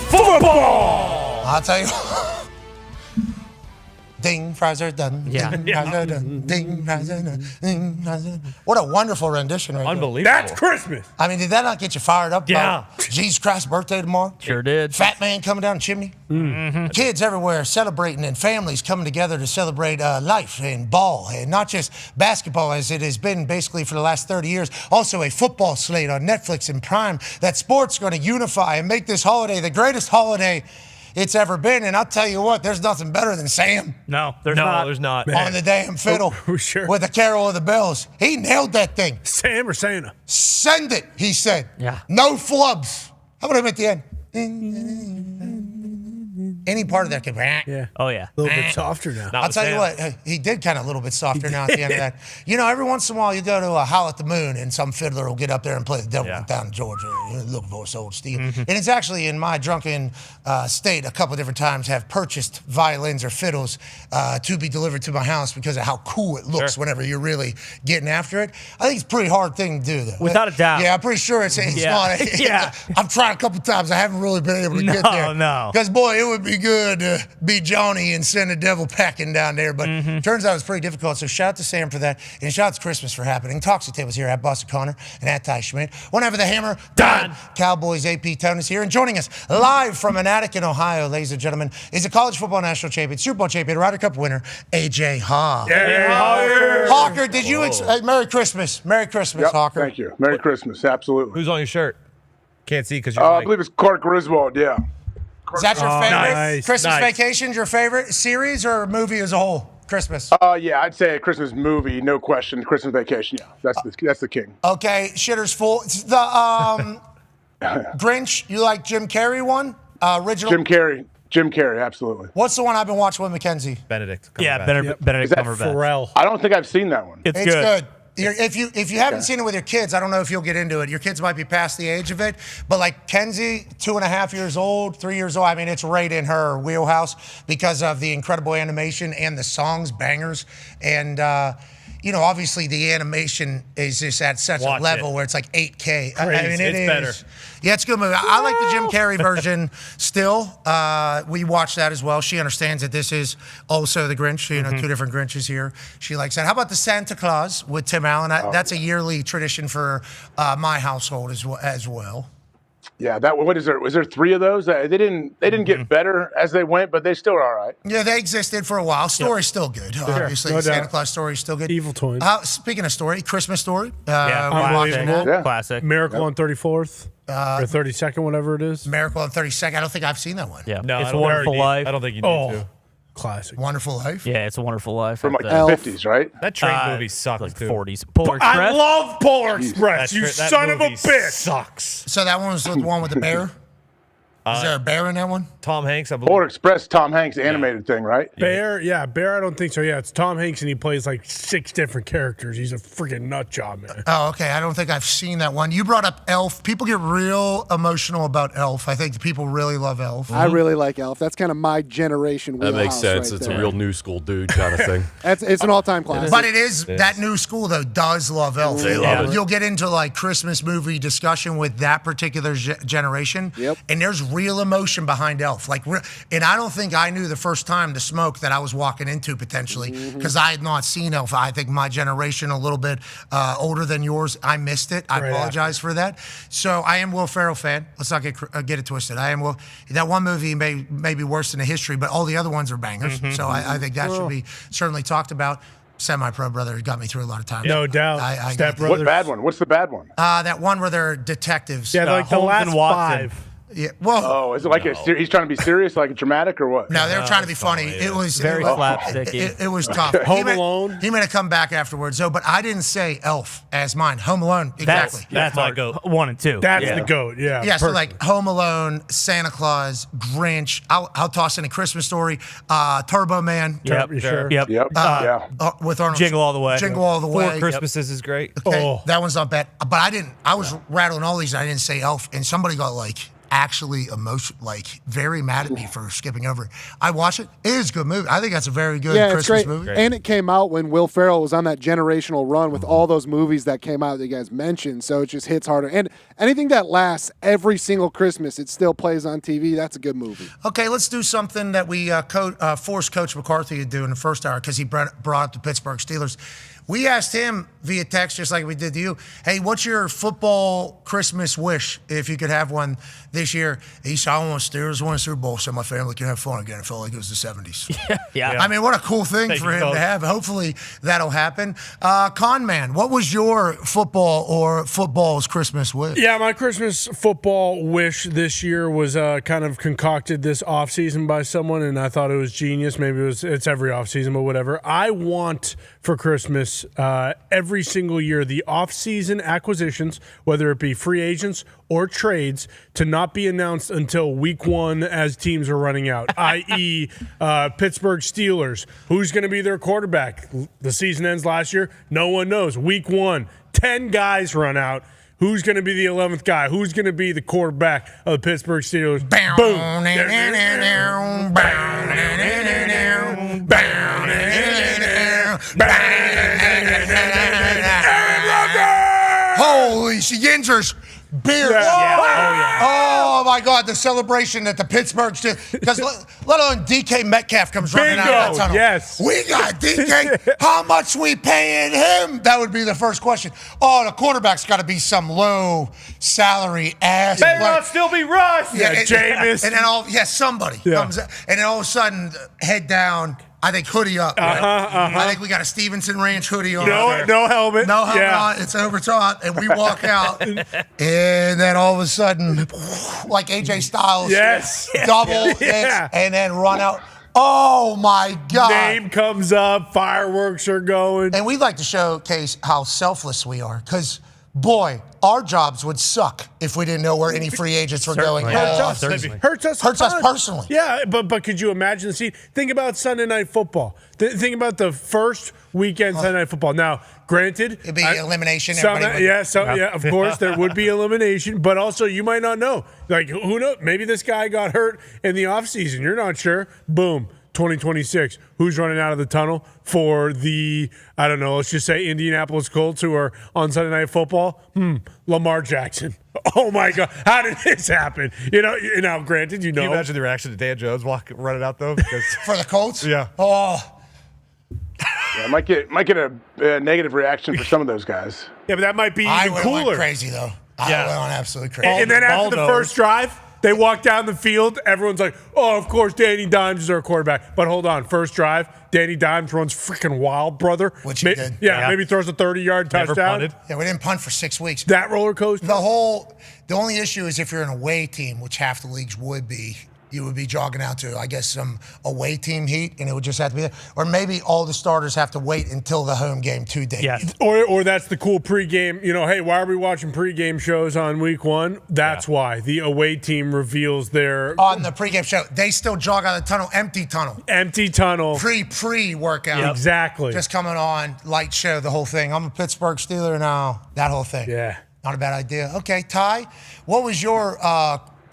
S5: football. I'll tell you. Ding, fries are done.
S3: Yeah.
S5: Ding, fries are done. Ding, fries are done. Ding, fries are done. What a wonderful rendition, right
S8: Unbelievable.
S7: That's Christmas.
S5: I mean, did that not get you fired up?
S8: Yeah.
S5: About Jesus Christ's birthday tomorrow?
S3: Sure did.
S5: Fat man coming down the chimney.
S3: Mm-hmm.
S5: Kids everywhere celebrating and families coming together to celebrate life and ball, and not just basketball as it has been basically for the last 30 years. Also a football slate on Netflix and Prime. That sport's going to unify and make this holiday the greatest holiday it's ever been. And I'll tell you what, there's nothing better than Sam.
S3: No, there's not.
S8: There's not.
S5: On the damn fiddle
S7: Sure.
S5: with the Carol of the Bells. He nailed that thing.
S7: Sam or Santa?
S5: Send it, he said.
S3: Yeah.
S5: No flubs. How about him at the end? Any part of that could.
S7: Yeah.
S3: Oh, yeah.
S7: A little bit softer now.
S5: I'll tell you what, he did kind of a little bit softer now at the end of that. You know, every once in a while you go to a Howl at the Moon and some fiddler will get up there and play the Devil Went Down in Georgia, looking for his old steel. And it's actually in my drunken state a couple of different times have purchased violins or fiddles to be delivered to my house because of how cool it looks whenever you're really getting after it. I think it's a pretty hard thing to do, though.
S3: Without a doubt.
S5: Yeah, I'm pretty sure it's not.
S3: Yeah.
S5: I've tried a couple of times. I haven't really been able to get there.
S3: No.
S5: Because, boy, it would be good to be Johnny and send the devil packing down there. But turns out it's pretty difficult. So shout out to Sam for that. And shout out to Christmas for happening. Talks the Tables here at Boston Connor and at Ty Schmidt. One over the hammer, Dahn. Cowboys AP Tone is here. And joining us live from an attic in Ohio, ladies and gentlemen, is a college football national champion, Super Bowl champion, Ryder Cup winner, A.J. Hawk. Hawker, did you... Merry Christmas. Merry Christmas, Hawker.
S10: Thank you. Merry Christmas. Absolutely.
S8: Who's on your shirt? Can't see because you're
S10: I believe it's Clark Griswold, yeah.
S5: Is that your favorite?
S7: Nice.
S5: Christmas Vacation's your favorite series or movie as a whole? Christmas.
S10: Yeah, I'd say a Christmas movie, no question. Christmas Vacation, yeah. That's the king.
S5: Okay, shitter's full. Grinch, you like Jim Carrey one? Original?
S10: Jim Carrey, absolutely.
S5: What's the one I've been watching with Mackenzie?
S8: Benedict.
S3: Yeah,
S8: Cumberbatch.
S3: Benedict
S10: Is that
S3: Cumberbatch.
S7: Pharrell.
S10: I don't think I've seen that one.
S3: It's
S5: It's
S3: good.
S5: good. If you haven't seen it with your kids, I don't know if you'll get into it. Your kids might be past the age of it, but like Kenzie, 2.5 years old, 3 years old. I mean, it's right in her wheelhouse because of the incredible animation and the songs, bangers, and obviously the animation is just at such
S8: Watch
S5: a level
S8: it.
S5: where it's like 8K.
S8: Crazy.
S5: I mean, it
S8: It's
S5: is.
S8: better.
S5: Yeah, it's a good movie. I like the Jim Carrey version still. We watched that as well. She understands that this is also the Grinch. Two different Grinches here. She likes that. How about the Santa Claus with Tim Allen? That's a yearly tradition for my household as well.
S10: Yeah, what is there? Was there 3 of those? They didn't get better as they went, but they still are all right.
S5: Yeah, they existed for a while. Story's still good. Obviously,
S7: no
S5: the Santa
S7: doubt.
S5: Claus story is still good.
S7: Evil Twins.
S5: Speaking of story, Christmas Story.
S3: Yeah,
S5: we're watching that.
S10: Yeah.
S3: Classic.
S7: Miracle on 34th or 32nd, whatever it is.
S5: Miracle on 32nd. I don't think I've seen that one.
S3: Yeah,
S8: No,
S3: it's
S8: I
S3: a
S8: don't
S3: Wonderful
S8: think you need-
S3: Life.
S8: I don't think you need
S7: Oh,
S8: to.
S7: classic.
S5: Wonderful Life.
S3: Yeah, It's a Wonderful Life.
S10: From like
S3: At
S10: the 50s, right?
S8: That train movie sucks,
S3: like
S8: too.
S3: 40s. Polar
S7: I
S3: Express.
S7: love Polar Express.
S8: That
S7: You
S8: that
S7: son of a
S8: movie
S7: bitch.
S8: Sucks.
S5: So that one was the one with the bear? Is there a bear in that one?
S8: Tom Hanks, I believe.
S10: Polar Express, Tom Hanks animated thing, right?
S7: Bear, Bear, I don't think so. Yeah, it's Tom Hanks, and he plays like 6 different characters. He's a freaking nut job, man.
S5: Oh, okay. I don't think I've seen that one. You brought up Elf. People get real emotional about Elf. I think the people really love Elf.
S15: I really like Elf. That's kind of my generation.
S16: That makes sense.
S15: Right
S16: It's
S15: there.
S16: a real new school dude kind of thing.
S15: It's an all-time classic.
S5: But it is that new school though does love Elf.
S16: They love it.
S5: You'll get into like Christmas movie discussion with that particular generation, and there's real emotion behind Elf. And I don't think I knew the first time the smoke that I was walking into potentially because I had not seen Elf. I think my generation a little bit older than yours. I missed it. I apologize for that. So I am Will Ferrell fan. Let's not get it twisted. I am Will. That one movie may be worse than the history, but all the other ones are bangers. So I think that should be certainly talked about. Semi-pro brother got me through a lot of time.
S7: No doubt.
S5: Step
S10: What bad one? What's the bad one?
S5: that one where they're detectives.
S7: Yeah, like the
S3: Holmes
S7: last
S3: and Watson.
S7: 5.
S5: Yeah. Whoa.
S10: Oh, is it like he's trying to be serious, like dramatic, or what?
S5: No, they were trying to be funny. It was
S3: Very slapsticky.
S5: It was tough.
S7: Home Alone.
S5: He made a comeback afterwards, though. But I didn't say Elf as mine. Home Alone, exactly.
S3: That's my goat. 1 and 2.
S7: That's the GOAT, yeah.
S5: Yeah, so like Home Alone, Santa Claus, Grinch. I'll toss in A Christmas Story, Turbo Man.
S3: Yep,
S7: sure.
S3: Yep.
S10: Yeah.
S5: With Arnold.
S3: Jingle All the Way.
S5: Jingle All the Way.
S8: Four Christmases is great.
S5: Okay, that one's not bad. But I didn't. I was rattling all these. And I didn't say Elf, and somebody got actually very mad at me for skipping over it. I watched it. It is a good movie. I think that's a very good Christmas
S15: it's great.
S5: movie.
S15: And it came out when Will Ferrell was on that generational run with all those movies that came out that you guys mentioned. So it just hits harder. And anything that lasts every single Christmas, it still plays on TV. That's a good movie.
S5: Okay, let's do something that we forced Coach McCarthy to do in the first hour because he brought up the Pittsburgh Steelers. We asked him via text, just like we did to you, hey, what's your football Christmas wish if you could have one this year? He said, I want Steelers to win a Super Bowl so my family can have fun again. It felt like it was the 70s.
S3: Yeah.
S5: I mean, what a cool thing
S8: Thank
S5: for
S8: you,
S5: him
S8: Coach.
S5: to have. Hopefully that'll happen. Con Man, what was your football or football's Christmas wish?
S7: Yeah, my Christmas football wish this year was kind of concocted this offseason by someone, and I thought it was genius. Maybe it's every offseason, but whatever. I want for Christmas every single year the offseason acquisitions, whether it be free agents or trades, to not be announced until week 1 as teams are running out, i.e. Pittsburgh Steelers. Who's going to be their quarterback? The season ends last year. No one knows. Week 1, 10 guys run out. Who's going to be the 11th guy? Who's going to be the quarterback of the Pittsburgh Steelers? Boom.
S5: Holy Yinzers beer. Oh my God, the celebration at the Pittsburgh Steelers. Because let alone DK Metcalf comes running out of that tunnel.
S7: Yes.
S5: We got DK. How much we paying him? That would be the first question. Oh, the quarterback's got to be some low salary ass.
S8: Better not still be Russ.
S7: Jameis.
S5: And then somebody comes out, and then all of a sudden, head down. I think hoodie up. Right? I think we got a Stevenson Ranch hoodie on.
S7: No helmet.
S5: No helmet on. It's over top, and we walk out, and then all of a sudden, like AJ Styles, double hits, and then run out. Oh my God!
S7: Name comes up, fireworks are going,
S5: and we'd like to showcase how selfless we are, because boy, our jobs would suck if we didn't know where any free agents were going.
S7: Hurts us
S5: personally.
S7: Yeah, but could you imagine the scene? Think about Sunday Night Football. Think about the first weekend Sunday Night Football. Now, granted,
S5: it'd be elimination.
S7: Of course, there would be elimination, but also you might not know. Like, who knows? Maybe this guy got hurt in the offseason. You're not sure. Boom. 2026. Who's running out of the tunnel for the, I don't know, let's just say Indianapolis Colts who are on Sunday Night Football? Lamar Jackson. Oh my God. How did this happen? Now granted,
S8: Can you imagine the reaction to Dan Jones running out though? Because
S5: for the Colts?
S8: Yeah.
S5: Oh.
S10: Yeah, might get a negative reaction for some of those guys.
S7: Yeah, but that might be
S5: I
S7: even
S5: went
S7: cooler.
S5: crazy though. I went on absolutely crazy.
S7: And then after the first drive, they walk down the field. Everyone's like, oh, of course, Danny Dimes is our quarterback. But hold on. First drive, Danny Dimes runs freaking wild, brother.
S5: Which he did.
S7: Yeah, maybe throws a 30-yard touchdown.
S8: Punted.
S5: Yeah, we didn't punt for 6 weeks.
S7: That roller coaster?
S5: The only issue is if you're an away team, which half the leagues would be, you would be jogging out to, I guess, some away team heat, and it would just have to be there. Or maybe all the starters have to wait until the home game 2 days.
S7: Yeah. Or that's the cool pregame, hey, why are we watching pregame shows on week 1? That's why. The away team reveals their...
S5: On the pregame show, they still jog out of the tunnel, empty tunnel.
S7: Empty tunnel.
S5: Pre-workout.
S7: Yep. Exactly.
S5: Just coming on, light show, the whole thing. I'm a Pittsburgh Steeler now. That whole thing.
S7: Yeah.
S5: Not a bad idea. Okay, Ty, what was your...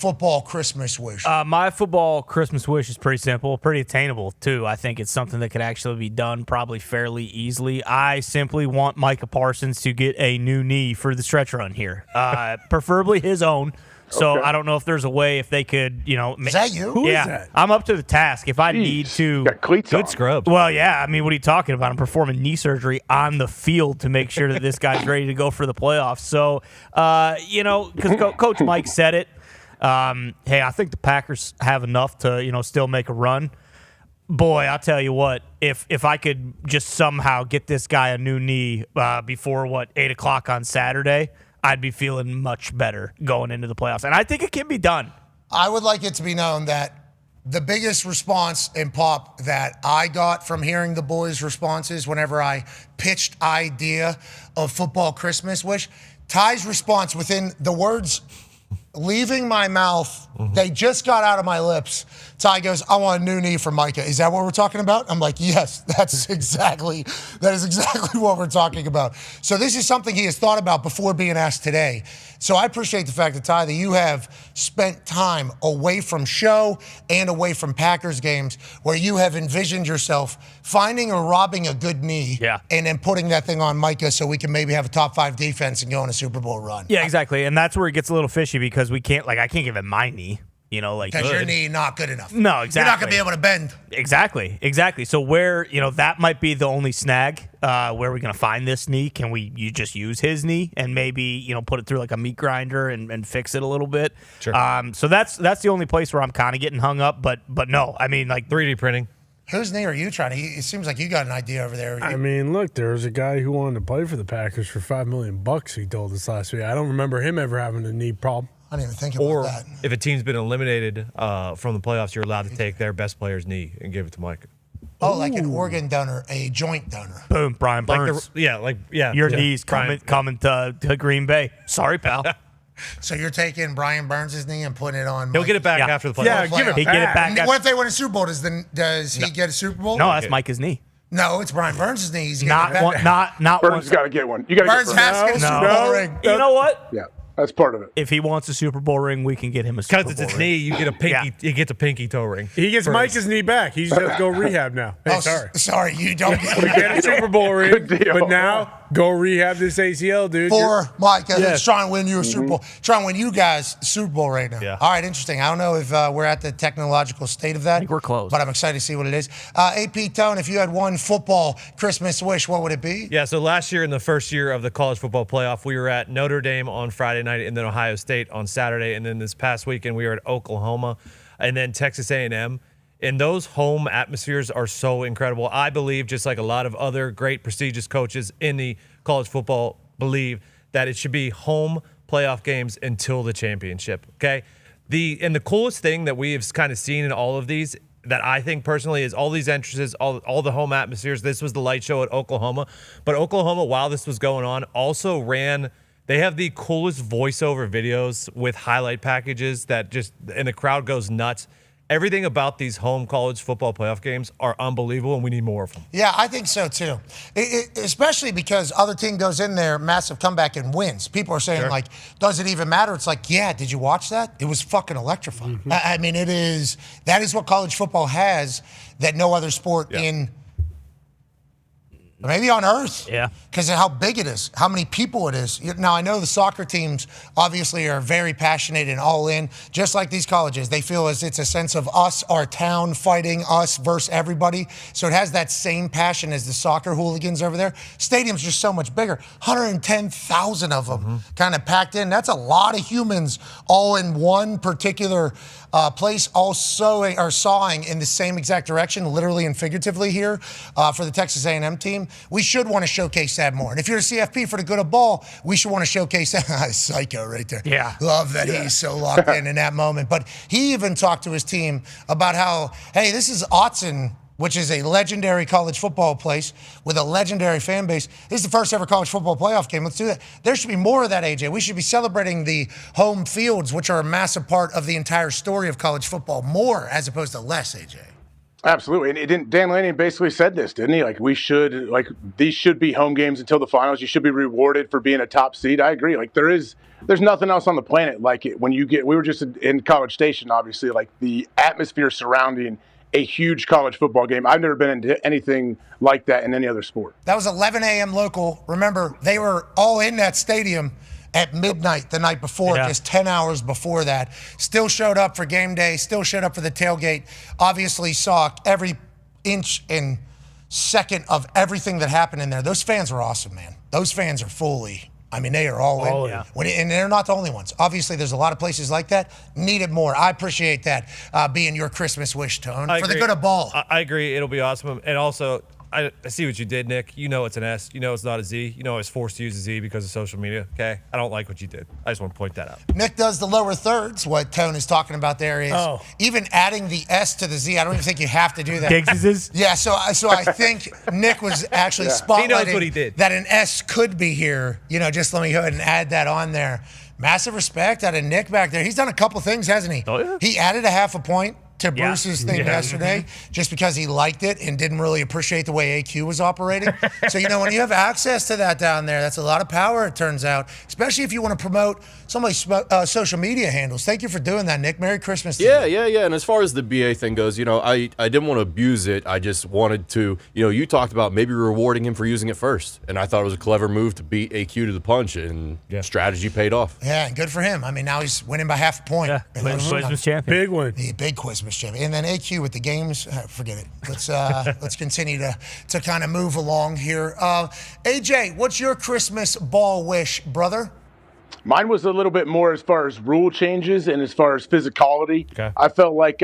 S5: football Christmas wish?
S17: My football Christmas wish is pretty simple, pretty attainable, too. I think it's something that could actually be done probably fairly easily. I simply want Micah Parsons to get a new knee for the stretch run here, preferably his own. So I don't know if there's a way if they could,
S5: Is that you?
S7: Who is that?
S17: I'm up to the task. If I need to.
S10: Got cleats on.
S8: Good scrub.
S17: Well, yeah. I mean, what are you talking about? I'm performing knee surgery on the field to make sure that this guy's ready to go for the playoffs. So, because Coach Mike said it. Hey, I think the Packers have enough to, still make a run. Boy, I'll tell you what, if I could just somehow get this guy a new knee before, 8 o'clock on Saturday, I'd be feeling much better going into the playoffs. And I think it can be done.
S5: I would like it to be known that the biggest response in pop that I got from hearing the boys' responses whenever I pitched idea of football Christmas wish, Ty's response within the words leaving my mouth, they just got out of my lips. Ty goes, I want a new knee for Micah. Is that what we're talking about? I'm like, yes, that is exactly what we're talking about. So this is something he has thought about before being asked today. So I appreciate the fact that, Ty, that you have spent time away from show and away from Packers games where you have envisioned yourself finding or robbing a good knee and then putting that thing on Micah so we can maybe have a top 5 defense and go on a Super Bowl run.
S17: Yeah, exactly. And that's where it gets a little fishy because we can't, I can't give him my knee.
S5: Because your knee not good enough.
S17: No, exactly.
S5: You're not going to be able to bend.
S17: Exactly. So where, that might be the only snag. Where are we going to find this knee? Can you just use his knee and maybe, put it through like a meat grinder and fix it a little bit?
S8: Sure.
S17: So that's the only place where I'm kind of getting hung up. But no, I mean,
S8: 3D printing.
S5: Whose knee are you trying to? It seems like you got an idea over there.
S7: I mean, look, there was a guy who wanted to play for the Packers for $5 million. He told us last week. I don't remember him ever having a knee problem.
S5: I didn't even think about that.
S8: If a team's been eliminated from the playoffs, you're allowed to take their best player's knee and give it to Mike.
S5: Oh, like an organ donor, a joint donor.
S17: Boom, Brian Burns. Your knees coming to Green Bay. Sorry, pal.
S5: So you're taking Brian Burns' knee and putting it on.
S8: He'll get it back after the playoffs.
S7: Yeah, give it back.
S5: What if they win a Super Bowl? Does he get a Super Bowl?
S17: No, that's Micah's knee.
S5: No, it's Brian Burns' knee. He's
S17: not
S10: Burns got to get one. You got to get
S5: Burns has to get a Super Bowl ring.
S17: You know what?
S10: Yeah. That's part of it.
S17: If he wants a Super Bowl ring, we can get him a Super Bowl ring.
S8: Because it's his knee, you get a pinky.
S17: Yeah.
S8: You get a pinky toe ring.
S7: He gets Micah's knee back. He's just go rehab now. Hey,
S5: sorry, you don't
S7: get a Super Bowl ring. But now go rehab this ACL, dude.
S5: For Micah, who's trying to win you a Super Bowl, trying to win you guys a Super Bowl right now.
S8: Yeah.
S5: All right, interesting. I don't know if we're at the technological state of that.
S17: I think we're close.
S5: But I'm excited to see what it is. AP Tone, if you had one football Christmas wish, what would it be?
S8: Yeah, so last year in the first year of the college football playoff, we were at Notre Dame on Friday night and then Ohio State on Saturday, and then this past weekend we were at Oklahoma and then Texas A&M. And those home atmospheres are so incredible. I believe, just like a lot of other great prestigious coaches in the college football believe, that it should be home playoff games until the championship. Okay, the coolest thing that we have kind of seen in all of these, that I think personally, is all these entrances, all the home atmospheres. This was the light show at Oklahoma, but Oklahoma, while this was going on, also ran They have the coolest voiceover videos with highlight packages that and the crowd goes nuts. Everything about these home college football playoff games are unbelievable, and we need more of them.
S5: Yeah, I think so too. Especially because other team goes in there, massive comeback, and wins. People are saying, like, does it even matter? It's like, yeah, did you watch that? It was fucking electrifying.
S7: Mm-hmm.
S5: I mean, that is what college football has that no other sport in maybe on earth.
S17: Yeah.
S5: Because of how big it is, how many people it is. Now, I know the soccer teams obviously are very passionate and all in, just like these colleges. They feel as it's a sense of us, our town, fighting us versus everybody. So it has that same passion as the soccer hooligans over there. Stadium's just so much bigger. 110,000 of them kind of packed in. That's a lot of humans all in one particular place, all sawing in the same exact direction, literally and figuratively here for the Texas A&M team. We should want to showcase that more. And if you're a CFP for the good of ball, we should want to showcase that. Psycho right there.
S17: Yeah.
S5: Love that he's so locked in that moment. But he even talked to his team about how, hey, this is Autzen, which is a legendary college football place with a legendary fan base. This is the first ever college football playoff game. Let's do that. There should be more of that, AJ. We should be celebrating the home fields, which are a massive part of the entire story of college football, more as opposed to less, AJ.
S10: Absolutely. And Dan Lanning basically said this, didn't he? These should be home games until the finals. You should be rewarded for being a top seed. I agree. There's nothing else on the planet like it. We were just in College Station, obviously, like the atmosphere surrounding a huge college football game. I've never been into anything like that in any other sport.
S5: That was 11 a.m. local. Remember, they were all in that stadium at midnight the night before, just 10 hours before that. Still showed up for game day, still showed up for the tailgate. Obviously saw every inch and second of everything that happened in there. Those fans were awesome, man. Those fans are they are all in. And they're not the only ones. Obviously, there's a lot of places like that. Need it more. I appreciate that being your Christmas wish, Tone. For the good of ball.
S8: I agree. It'll be awesome. And also, I see what you did, Nick. You know it's an S. You know it's not a Z. You know I was forced to use a Z because of social media. Okay? I don't like what you did. I just want to point that out.
S5: Nick does the lower thirds. What Tone is talking about there is even adding the S to the Z. I don't even think you have to do that.
S17: Gigs's?
S5: Yeah, so I think Nick was actually spotlighting
S8: He knows what he did.
S5: that an S could be here. Just let me go ahead and add that on there. Massive respect out of Nick back there. He's done a couple things, hasn't he?
S17: Oh, yeah.
S5: He added a half a point to Bruce's thing yesterday just because he liked it and didn't really appreciate the way AQ was operating. So, when you have access to that down there, that's a lot of power, it turns out, especially if you want to promote somebody's social media handles. Thank you for doing that, Nick. Merry Christmas to you.
S16: Yeah. And as far as the BA thing goes, I didn't want to abuse it. I just wanted to, you talked about maybe rewarding him for using it first. And I thought it was a clever move to beat AQ to the punch, and strategy paid off.
S5: Yeah, and good for him. Now he's winning by half a point.
S17: Yeah, Quizmas champion.
S7: Big win.
S5: Yeah, big Quizmas champion. And then AQ with the games, forget it. Let's continue to kind of move along here. AJ, what's your Christmas ball wish, brother?
S10: Mine was a little bit more as far as rule changes and as far as physicality.
S8: Okay.
S10: I felt like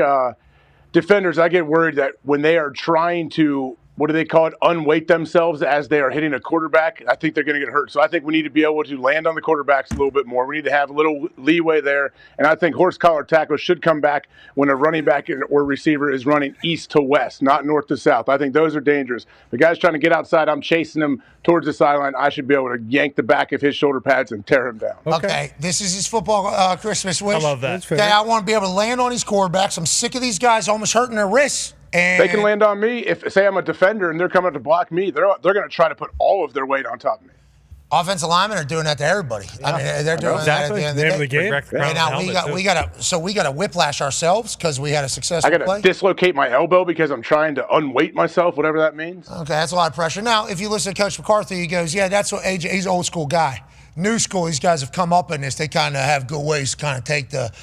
S10: defenders, I get worried that when they are trying to, what do they call it, unweight themselves as they are hitting a quarterback, I think they're going to get hurt. So I think we need to be able to land on the quarterbacks a little bit more. We need to have a little leeway there. And I think horse collar tackles should come back when a running back or receiver is running east to west, not north to south. I think those are dangerous. The guy's trying to get outside, I'm chasing him towards the sideline. I should be able to yank the back of his shoulder pads and tear him down.
S5: Okay. This is his football Christmas wish.
S8: I love that.
S5: Okay, I want to be able to land on these quarterbacks. I'm sick of these guys almost hurting their wrists. And
S10: they can land on me. If, say, I'm a defender and they're coming to block me, they're going to try to put all of their weight on top of me.
S5: Offensive linemen are doing that to everybody. They're doing that at the end of the game. And now we gotta whiplash ourselves because we had a successful
S10: play. I
S5: play.
S10: gotta dislocate my elbow because I'm trying to unweight myself, whatever that means.
S5: Okay, that's a lot of pressure. Now, if you listen to Coach McCarthy, he goes, "Yeah, that's what AJ. He's an old school guy. New school. These guys have come up in this. They kind of have good ways to kind of take the.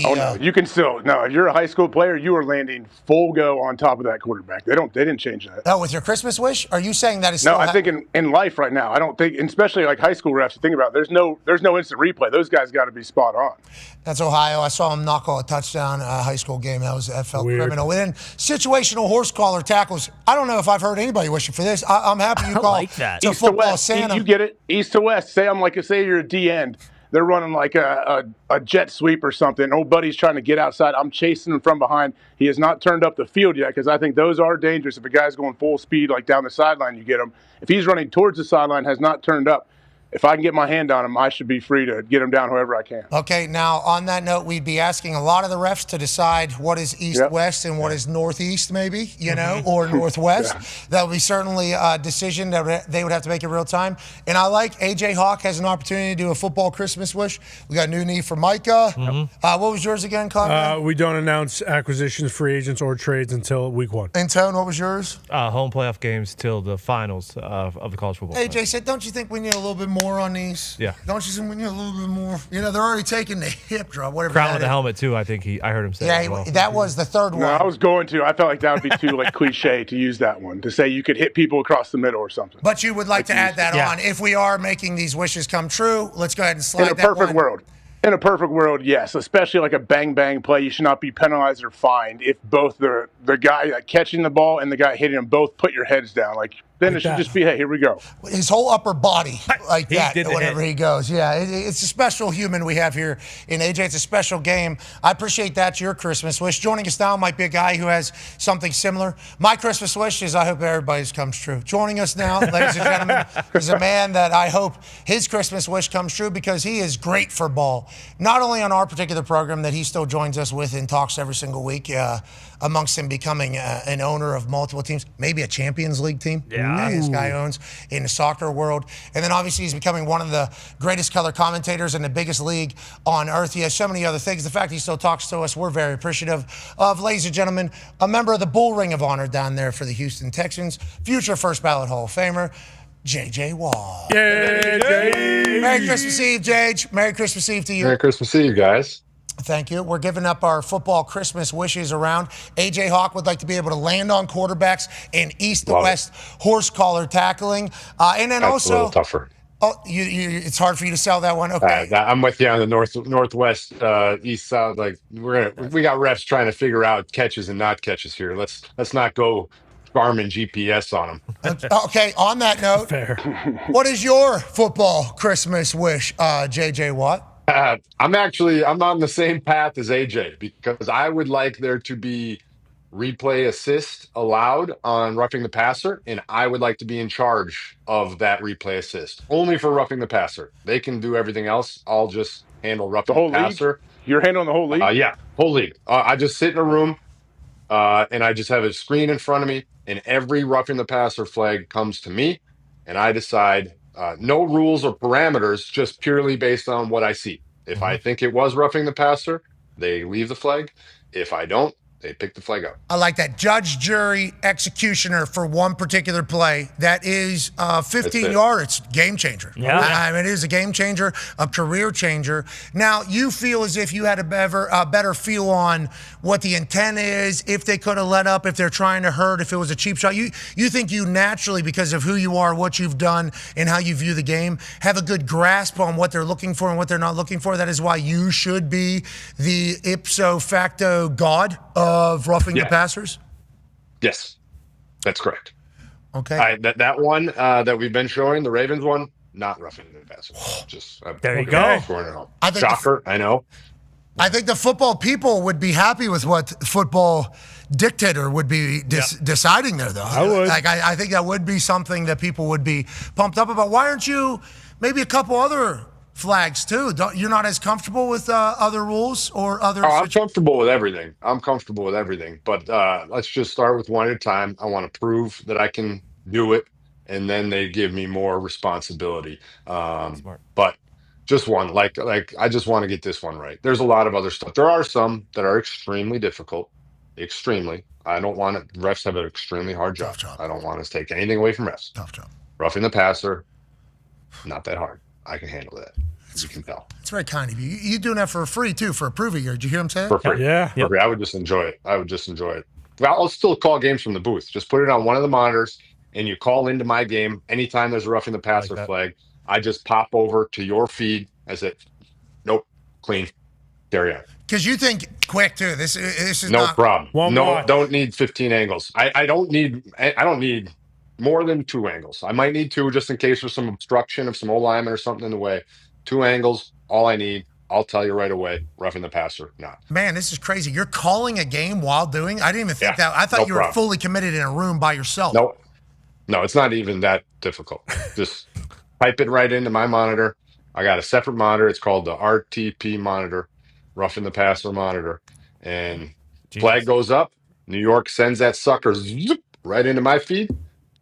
S10: Oh no, you can still If you're a high school player, you are landing full go on top of that quarterback. They didn't change that.
S5: Oh, with your Christmas wish? Are you saying that is still?
S10: No, I think in life right now, I don't think, especially like high school refs. You think about it, there's no instant replay. Those guys got to be spot on.
S5: That's Ohio. I saw him knock a touchdown high school game. That felt criminal. And then situational horse collar tackles. I don't know if I've heard anybody wishing for this. I'm happy you call
S17: like that.
S5: To
S10: East
S5: football
S10: to west.
S5: Santa.
S10: You get it. East to west. Say you're a D end. They're running like a jet sweep or something. Old buddy's trying to get outside. I'm chasing him from behind. He has not turned up the field yet because I think those are dangerous. If a guy's going full speed like down the sideline, you get him. If he's running towards the sideline, has not turned up, if I can get my hand on them, I should be free to get them down however I can.
S5: Okay, now on that note, we'd be asking a lot of the refs to decide what is east-west and what is northeast, maybe, or northwest. That would be certainly a decision that they would have to make in real time. And I like AJ Hawk has an opportunity to do a football Christmas wish. We got new knee for Micah. What was yours again, Conrad?
S7: We don't announce acquisitions, free agents, or trades until week 1.
S5: And Tone, what was yours?
S8: Home playoff games till the finals of the college football.
S5: AJ said, don't you think we need a little bit more on these?
S8: Yeah.
S5: Don't you think we need a little bit more? They're already taking the hip drop, whatever.
S8: Crown with the helmet, too, I think I heard him say.
S5: Yeah,
S8: as well.
S5: that was the third one.
S10: No, I was going to. I felt like that would be too cliche to use that one, to say you could hit people across the middle or something.
S5: But you would like to add that on. If we are making these wishes come true, let's go ahead and slide that
S10: In a perfect
S5: one.
S10: world. In a perfect world, yes. Especially like a bang-bang play, you should not be penalized or fined if both the guy catching the ball and the guy hitting him both put your heads down. Then it should just be, hey, here we go.
S5: His whole upper body like that
S10: did the
S5: whenever
S10: hit.
S5: he goes. Yeah, it's a special human we have here in AJ. It's a special game. I appreciate that's your Christmas wish. Joining us now might be a guy who has something similar. My Christmas wish is I hope everybody's comes true. Joining us now, ladies and gentlemen, is a man that I hope his Christmas wish comes true because he is great for ball. Not only on our particular program that he still joins us with and talks every single week, amongst him becoming an owner of multiple teams, maybe a Champions League team that this guy owns in the soccer world. And then obviously he's becoming one of the greatest color commentators in the biggest league on earth. He has so many other things. The fact he still talks to us, we're very appreciative of. Ladies and gentlemen, a member of the Bull Ring of Honor down there for the Houston Texans, future first ballot Hall of Famer, J.J. Watt.
S7: Yay!
S5: Merry Christmas Eve, Jage. Merry Christmas Eve to you.
S18: Merry Christmas Eve, guys.
S5: Thank you. We're giving up our football Christmas wishes around. AJ Hawk would like to be able to land on quarterbacks and east to west horse collar tackling. And then
S18: That's
S5: also
S18: a little tougher.
S5: Oh, it's hard for you to sell that one. Okay.
S18: I'm with you on the northwest, east south. We got refs trying to figure out catches and not catches here. Let's not go Garmin GPS on them.
S5: Okay. On that note, what is your football Christmas wish, JJ Watt?
S18: I'm on the same path as AJ because I would like there to be replay assist allowed on roughing the passer, and I would like to be in charge of that replay assist only for roughing the passer. They can do everything else. I'll just handle roughing the passer.
S10: You're handling the whole league?
S18: Yeah, whole league. I just sit in a room and I just have a screen in front of me, and every roughing the passer flag comes to me, and I decide. No rules or parameters, just purely based on what I see. If I think it was roughing the passer, they leave the flag. If I don't, they pick the flag up.
S5: I like that. Judge, jury, executioner for one particular play. That is 15 yards. It's a game changer.
S17: Yeah.
S5: I mean, it is a game changer, a career changer. Now, you feel as if you had a better feel on what the intent is, if they could have let up, if they're trying to hurt, if it was a cheap shot. You think you naturally, because of who you are, what you've done, and how you view the game, have a good grasp on what they're looking for and what they're not looking for. That is why you should be the ipso facto god of roughing the passers?
S18: Yes, that's correct.
S5: Okay.
S18: That one that we've been showing, the Ravens one, not roughing the passer. Just
S17: there you go.
S18: Shocker, I know.
S5: I think the football people would be happy with what football dictator would be deciding there, though.
S7: I would.
S5: I think that would be something that people would be pumped up about. Why aren't you maybe a couple other flags too? You're not as comfortable with other rules or other?
S18: I'm comfortable with everything. But let's just start with one at a time. I want to prove that I can do it, and then they give me more responsibility.
S8: Smart.
S18: But just one, like I just want to get this one right. There's a lot of other stuff. There are some that are extremely difficult. Extremely. I don't want it. Refs have an extremely hard job. I don't want to take anything away from refs.
S5: Tough job.
S18: Roughing the passer, not that hard. I can handle that. You can tell.
S5: It's very kind of you. You doing that for free too, for a proving year. Did you hear him say it?
S18: For free.
S7: Yeah.
S18: For free. I would just enjoy it. Well, I'll still call games from the booth. Just put it on one of the monitors, and you call into my game anytime there's a roughing the passer flag. I just pop over to your feed. I said, nope, clean, carry on.
S5: Because you think quick too. This is
S18: no
S5: not
S18: problem. Don't need 15 angles. I don't need more than 2 angles. I might need 2 just in case there's some obstruction of some old lineman or something in the way. 2 angles, all I need. I'll tell you right away. Roughing the passer, not.
S5: Man, this is crazy. You're calling a game while doing. I didn't even think that. I thought you were fully committed in a room by yourself.
S18: Nope. No, it's not even that difficult. Just Pipe it right into my monitor. I got a separate monitor. It's called the RTP monitor, roughing the passer monitor. And flag goes up. New York sends that sucker zoop, right into my feed.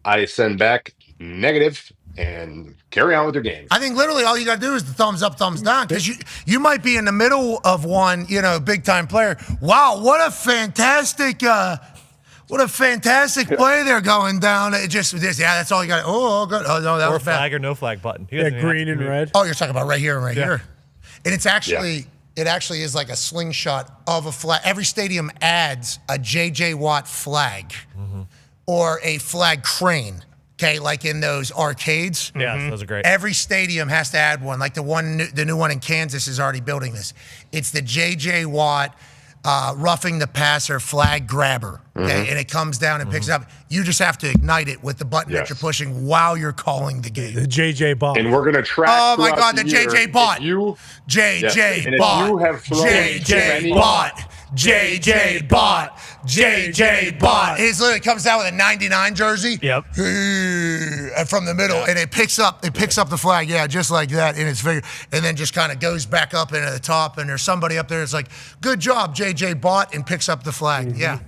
S18: I send back negative and carry on with your game.
S5: I think literally all you got to do is the thumbs up, thumbs down, because you might be in the middle of one, big time player. Wow, what a fantastic play they're going down. It just that's all you got. Oh, good. Oh no, that was bad.
S8: Flag or no flag button.
S7: Yeah, green and red.
S5: Oh, you're talking about right here and right here, and it's actually. It actually is like a slingshot of a flag. Every stadium adds a J.J. Watt flag or a flag crane, okay, like in those arcades.
S8: Yeah, those are great.
S5: Every stadium has to add one. Like the new one in Kansas is already building this. It's the J.J. Watt roughing the passer flag grabber, okay? And it comes down and picks it up. You just have to ignite it with the button that you're pushing while you're calling the game.
S7: The JJ bot.
S18: And we're going to track.
S5: Oh my God, the JJ bot.
S18: JJ
S5: bot.
S18: You have
S5: JJ bot. JJ bot. JJ bot. It literally comes down with a 99 jersey.
S17: Yep.
S5: And from the middle, and it picks up the flag, just like that in its figure, and then just kind of goes back up into the top, and there's somebody up there that's like, good job, JJ bot, and picks up the flag. Yeah.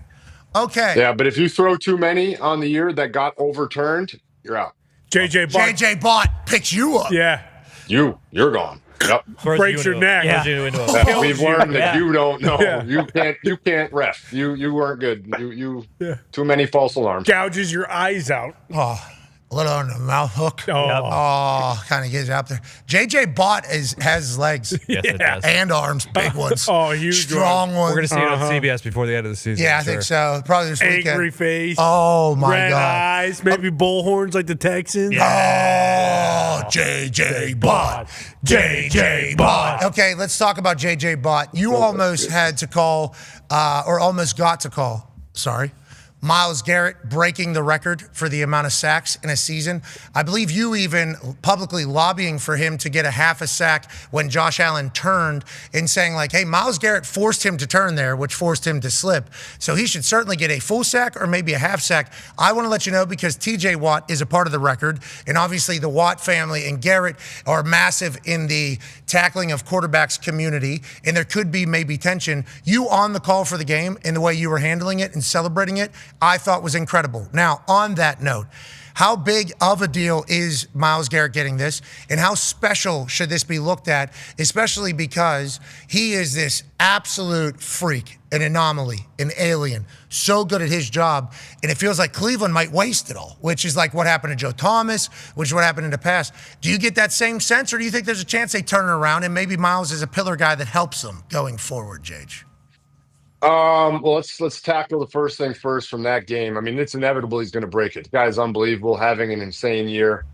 S5: Okay.
S18: Yeah, but if you throw too many on the year that got overturned, you're out.
S5: JJ bot picks you up.
S7: Yeah.
S18: You're gone. Yep.
S7: Breaks your neck.
S18: We've learned that you don't know. Yeah. You can't ref. You weren't good. You too many false alarms.
S7: Gouges your eyes out.
S5: Oh, a little on the mouth hook.
S7: Oh,
S5: kind of gets out there. JJ Bott has legs.
S8: Yes, it does.
S5: And arms, big ones.
S7: Huge
S5: strong ones.
S8: We're going to see it on CBS before the end of the season.
S5: Yeah, I think so. Probably this weekend.
S7: Angry face.
S5: Oh my
S7: red
S5: God.
S7: eyes. Maybe bullhorns like the Texans.
S5: Oh, JJ Bott. JJ Bott. Okay, let's talk about JJ Bott. You almost had to call, or almost got to call. Sorry. Myles Garrett breaking the record for the amount of sacks in a season. I believe you even publicly lobbying for him to get a half a sack when Josh Allen turned and saying like, hey, Myles Garrett forced him to turn there, which forced him to slip. So he should certainly get a full sack or maybe a half sack. I want to let you know because TJ Watt is a part of the record. And obviously the Watt family and Garrett are massive in the tackling of quarterbacks community. And there could be maybe tension. You on the call for the game and the way you were handling it and celebrating it, I thought was incredible. Now, on that note, how big of a deal is Myles Garrett getting this? And how special should this be looked at, especially because he is this absolute freak, an anomaly, an alien, so good at his job. And it feels like Cleveland might waste it all, which is like what happened to Joe Thomas, which is what happened in the past. Do you get that same sense, or do you think there's a chance they turn it around and maybe Myles is a pillar guy that helps them going forward, Jage?
S18: Well, let's tackle the first thing first from that game. I mean, it's inevitable he's going to break it. The guy's unbelievable, having an insane year.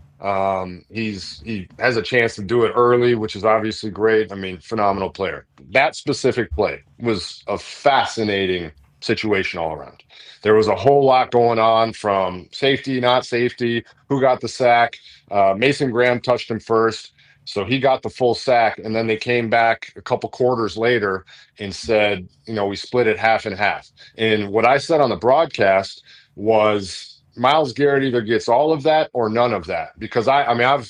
S18: He has a chance to do it early, which is obviously great. I mean, phenomenal player. That specific play was a fascinating situation all around. There was a whole lot going on from safety, not safety, who got the sack. Mason Graham touched him first. So he got the full sack, and then they came back a couple quarters later and said, we split it half and half. And what I said on the broadcast was Myles Garrett either gets all of that or none of that. Because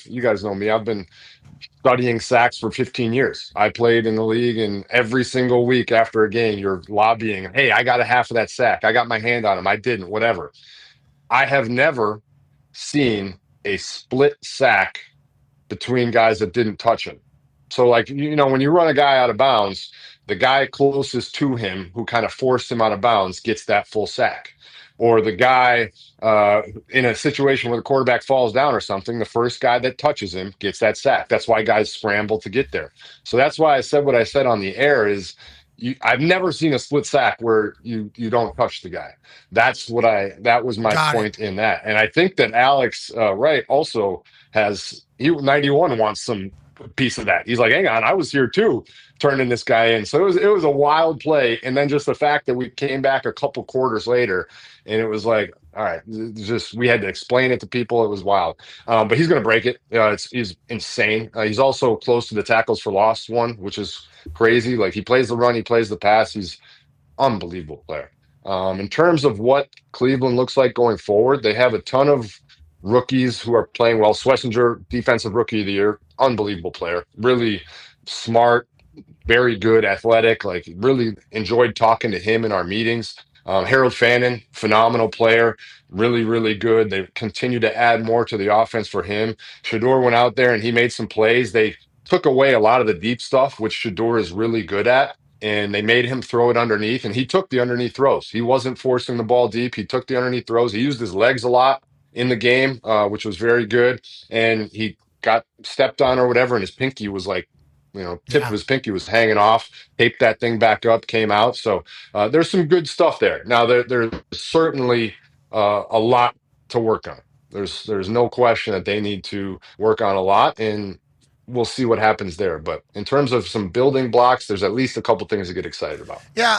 S18: you guys know me, I've been studying sacks for 15 years. I played in the league, and every single week after a game, you're lobbying, hey, I got a half of that sack. I got my hand on him. I didn't, whatever. I have never seen a split sack between guys that didn't touch him. So when you run a guy out of bounds, the guy closest to him who kind of forced him out of bounds gets that full sack. Or the guy in a situation where the quarterback falls down or something, the first guy that touches him gets that sack. That's why guys scramble to get there. So that's why I said what I said on the air is I've never seen a split sack where you don't touch the guy. That was my point in that. And I think that Alex Wright also has 91 wants some piece of that. He's like, hang on, I was here too, turning this guy in. So it was a wild play. And then just the fact that we came back a couple quarters later and it was like, all right, we had to explain it to people. It was wild. But he's going to break it. He's insane. He's also close to the tackles for loss one, which is crazy. Like he plays the run, he plays the pass. He's unbelievable player. In terms of what Cleveland looks like going forward, they have a ton of rookies who are playing well. Schlesinger, defensive rookie of the year, unbelievable player, really smart, very good, athletic. Like, really enjoyed talking to him in our meetings. Harold Fannin, phenomenal player, really, really good. They continue to add more to the offense for him. Shador went out there and he made some plays. They took away a lot of the deep stuff, which Shador is really good at, and they made him throw it underneath, and he took the underneath throws. He wasn't forcing the ball deep. He took the underneath throws. He used his legs a lot in the game, which was very good, and he got stepped on or whatever, and his pinky was like, tip of his pinky was hanging off, taped that thing back up, came out. So there's some good stuff there. Now, there's certainly a lot to work on. There's no question that they need to work on a lot, and we'll see what happens there. But in terms of some building blocks, there's at least a couple things to get excited about.
S5: Yeah,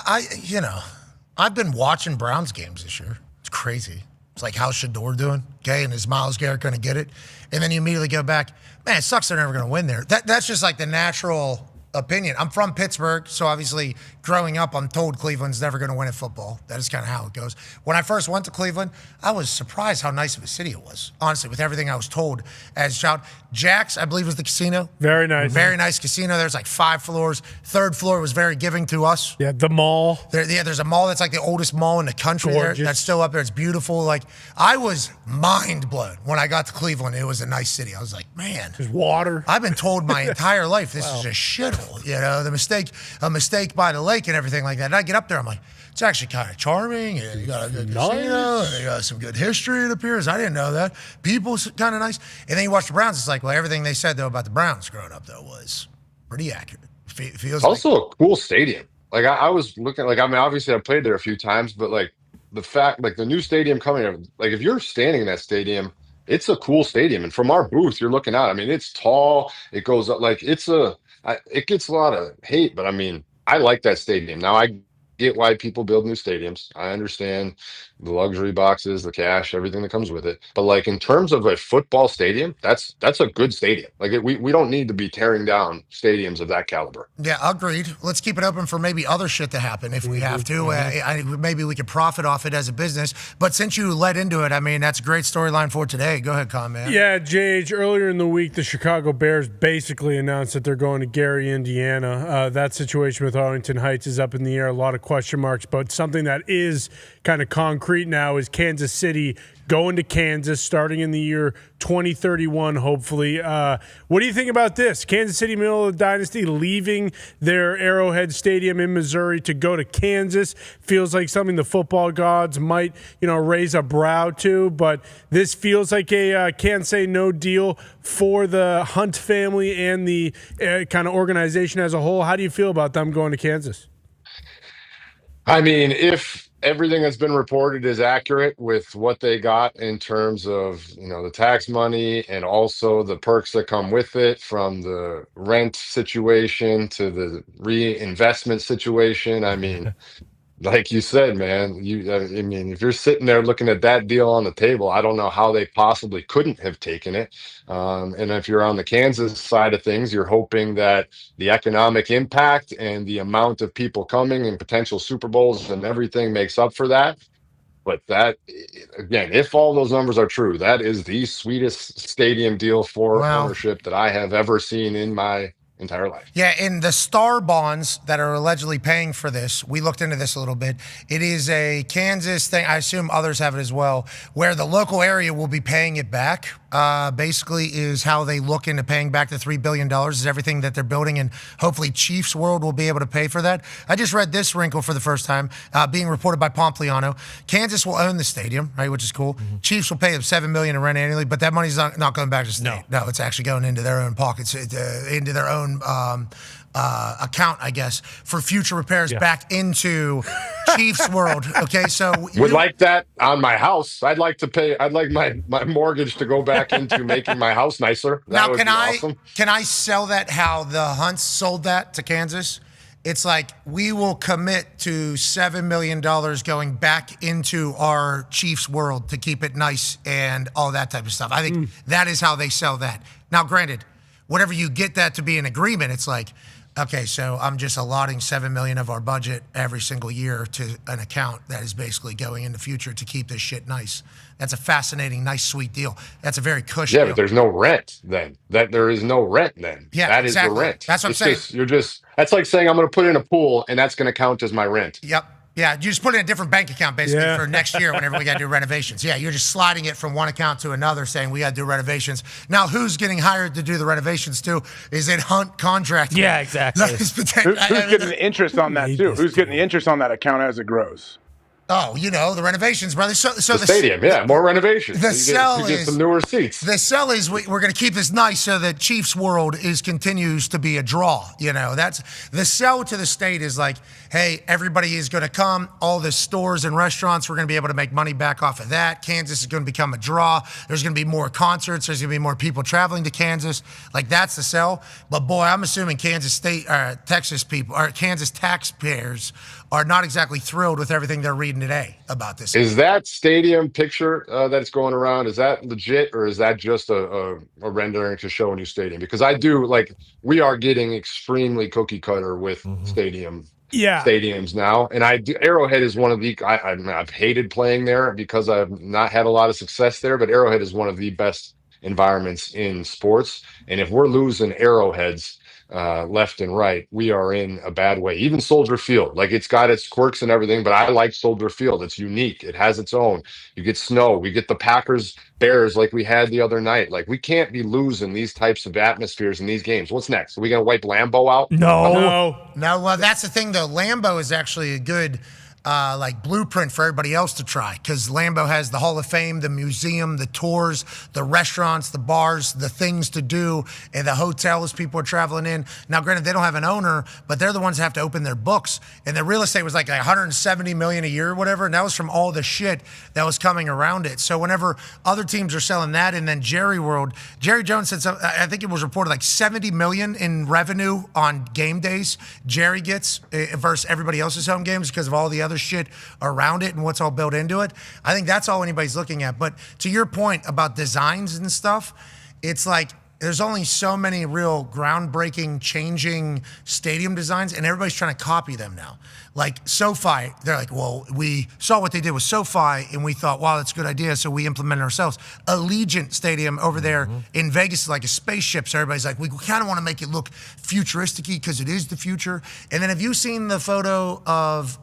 S5: I've been watching Browns games this year. It's crazy. It's like, how's Shador doing? Okay, and is Myles Garrett going to get it? And then you immediately go back, man, it sucks they're never going to win there. That's just like the natural opinion. I'm from Pittsburgh, so obviously growing up, I'm told Cleveland's never going to win at football. That is kind of how it goes. When I first went to Cleveland, I was surprised how nice of a city it was, honestly, with everything I was told as a child. Jack's, I believe, was the casino.
S7: Very nice.
S5: Very nice casino. There's like 5 floors. 3rd floor was very giving to us.
S7: Yeah, the mall.
S5: There's a mall that's like the oldest mall in the country there. That's still up there. It's beautiful. Like, I was mind blown when I got to Cleveland. It was a nice city. I was like, man.
S7: There's water.
S5: I've been told my entire life this is a shithole. A mistake by the lake and everything like that. And I get up there, I'm like, it's actually kind of charming. And you got a good casino. And you got some good history, it appears. I didn't know that. People's kind of nice. And then you watch the Browns. It's like, well, everything they said, though, about the Browns growing up, though, was pretty accurate. Feels
S18: also a cool stadium. Like, I was looking, like, I mean, obviously I played there a few times, but like the fact, like the new stadium coming up, like if you're standing in that stadium, it's a cool stadium. And from our booth, you're looking out. I mean, it's tall. It goes up, like it gets a lot of hate, but I mean, I like that stadium. Now, I get why people build new stadiums. I understand the luxury boxes, the cash, everything that comes with it. But like in terms of a football stadium, that's a good stadium. Like we don't need to be tearing down stadiums of that caliber.
S5: Yeah, agreed. Let's keep it open for maybe other shit to happen if we have to. Maybe we could profit off it as a business. But since you led into it, I mean, that's a great storyline for today. Go ahead, Con, man.
S7: Yeah, JH, earlier in the week, the Chicago Bears basically announced that they're going to Gary, Indiana. That situation with Arlington Heights is up in the air. A lot of question marks, but something that is kind of concrete now is Kansas City going to Kansas starting in the year 2031, hopefully. What do you think about this? Kansas City, middle of the dynasty, leaving their Arrowhead Stadium in Missouri to go to Kansas. Feels like something the football gods might, raise a brow to, but this feels like a can't say no deal for the Hunt family and the kind of organization as a whole. How do you feel about them going to Kansas?
S18: I mean, if everything that's been reported is accurate with what they got in terms of, the tax money and also the perks that come with it, from the rent situation to the reinvestment situation. I mean, like you said, man, I mean, if you're sitting there looking at that deal on the table, I don't know how they possibly couldn't have taken it. And if you're on the Kansas side of things, you're hoping that the economic impact and the amount of people coming and potential Super Bowls and everything makes up for that. But that, again, if all those numbers are true, that is the sweetest stadium deal for ownership that I have ever seen in my entire life.
S5: Yeah, in the Star bonds that are allegedly paying for this, we looked into this a little bit. It is a Kansas thing. I assume others have it as well, where the local area will be paying it back. Basically is how they look into paying back the $3 billion is everything that they're building, and hopefully Chiefs World will be able to pay for that. I just read this wrinkle for the first time, being reported by Pompliano. Kansas will own the stadium, right, which is cool. Mm-hmm. Chiefs will pay them $7 million in rent annually, but that money's not going back to the state. No, it's actually going into their own pockets, into their own account, I guess, for future repairs back into Chiefs World. Okay, so
S18: would like that on my house. I'd like my mortgage to go back into making my house nicer. That would be awesome.
S5: Can I sell that how the Hunts sold that to Kansas? It's like, we will commit to $7 million going back into our Chiefs World to keep it nice and all that type of stuff. I think that is how they sell that. Now, granted, whatever you get that to be an agreement, it's like, Okay, so I'm just allotting $7 million of our budget every single year to an account that is basically going in the future to keep this shit nice. That's a fascinating, nice, sweet deal. That's a very cushy
S18: Yeah,
S5: deal.
S18: but there's no rent then. There is no rent then.
S5: Yeah,
S18: that is
S5: exactly.
S18: the rent.
S5: That's what I'm saying.
S18: That's like saying I'm going to put in a pool and that's going to count as my rent.
S5: Yep. Yeah, you just put it in a different bank account basically for next year whenever we got to do renovations. Yeah, you're just sliding it from one account to another saying we got to do renovations. Now, who's getting hired to do the renovations too? Is it Hunt Contracting?
S17: Yeah, exactly.
S10: Who's getting the interest on that too? Who's getting the interest on that account as it grows?
S5: Oh, the renovations, brother. So
S18: the stadium, more renovations.
S5: The sell
S18: you get
S5: is
S18: some newer seats.
S5: The sell is we're going to keep this nice so that Chiefs World continues to be a draw. That's the sell to the state is like, hey, everybody is going to come. All the stores and restaurants, we're going to be able to make money back off of that. Kansas is going to become a draw. There's going to be more concerts. There's going to be more people traveling to Kansas. Like that's the sell. But boy, I'm assuming Kansas taxpayers are not exactly thrilled with everything they're reading today about this.
S18: Is that stadium picture that's going around, is that legit or is that just a rendering to show a new stadium? Because we are getting extremely cookie cutter with stadiums now. And Arrowhead is one of the, I've hated playing there because I've not had a lot of success there, but Arrowhead is one of the best environments in sports. And if we're losing Arrowheads left and right, we are in a bad way. Even Soldier Field, it's got its quirks and everything, but I like Soldier Field. It's unique. It has its own. You get snow. We get the Packers Bears like we had the other night. We can't be losing these types of atmospheres in these games. What's next? Are we going to wipe Lambeau out?
S5: No. Well, that's the thing though. Lambeau is actually a good blueprint for everybody else to try because Lambeau has the Hall of Fame, the museum, the tours, the restaurants, the bars, the things to do, and the hotels people are traveling in. Now, granted, they don't have an owner, but they're the ones that have to open their books. And the real estate was like $170 million a year or whatever, and that was from all the shit that was coming around it. So whenever other teams are selling that, and then Jerry Jones said something, I think it was reported $70 million in revenue on game days Jerry gets versus everybody else's home games because of all the other shit around it and what's all built into it. I think that's all anybody's looking at. But to your point about designs and stuff, it's like there's only so many real groundbreaking, changing stadium designs, and everybody's trying to copy them now. Like SoFi, they're like, well, we saw what they did with SoFi, and we thought, wow, that's a good idea, so we implemented it ourselves. Allegiant Stadium over there in Vegas is like a spaceship, so everybody's like, we kind of want to make it look futuristic-y because it is the future. And then have you seen the photo of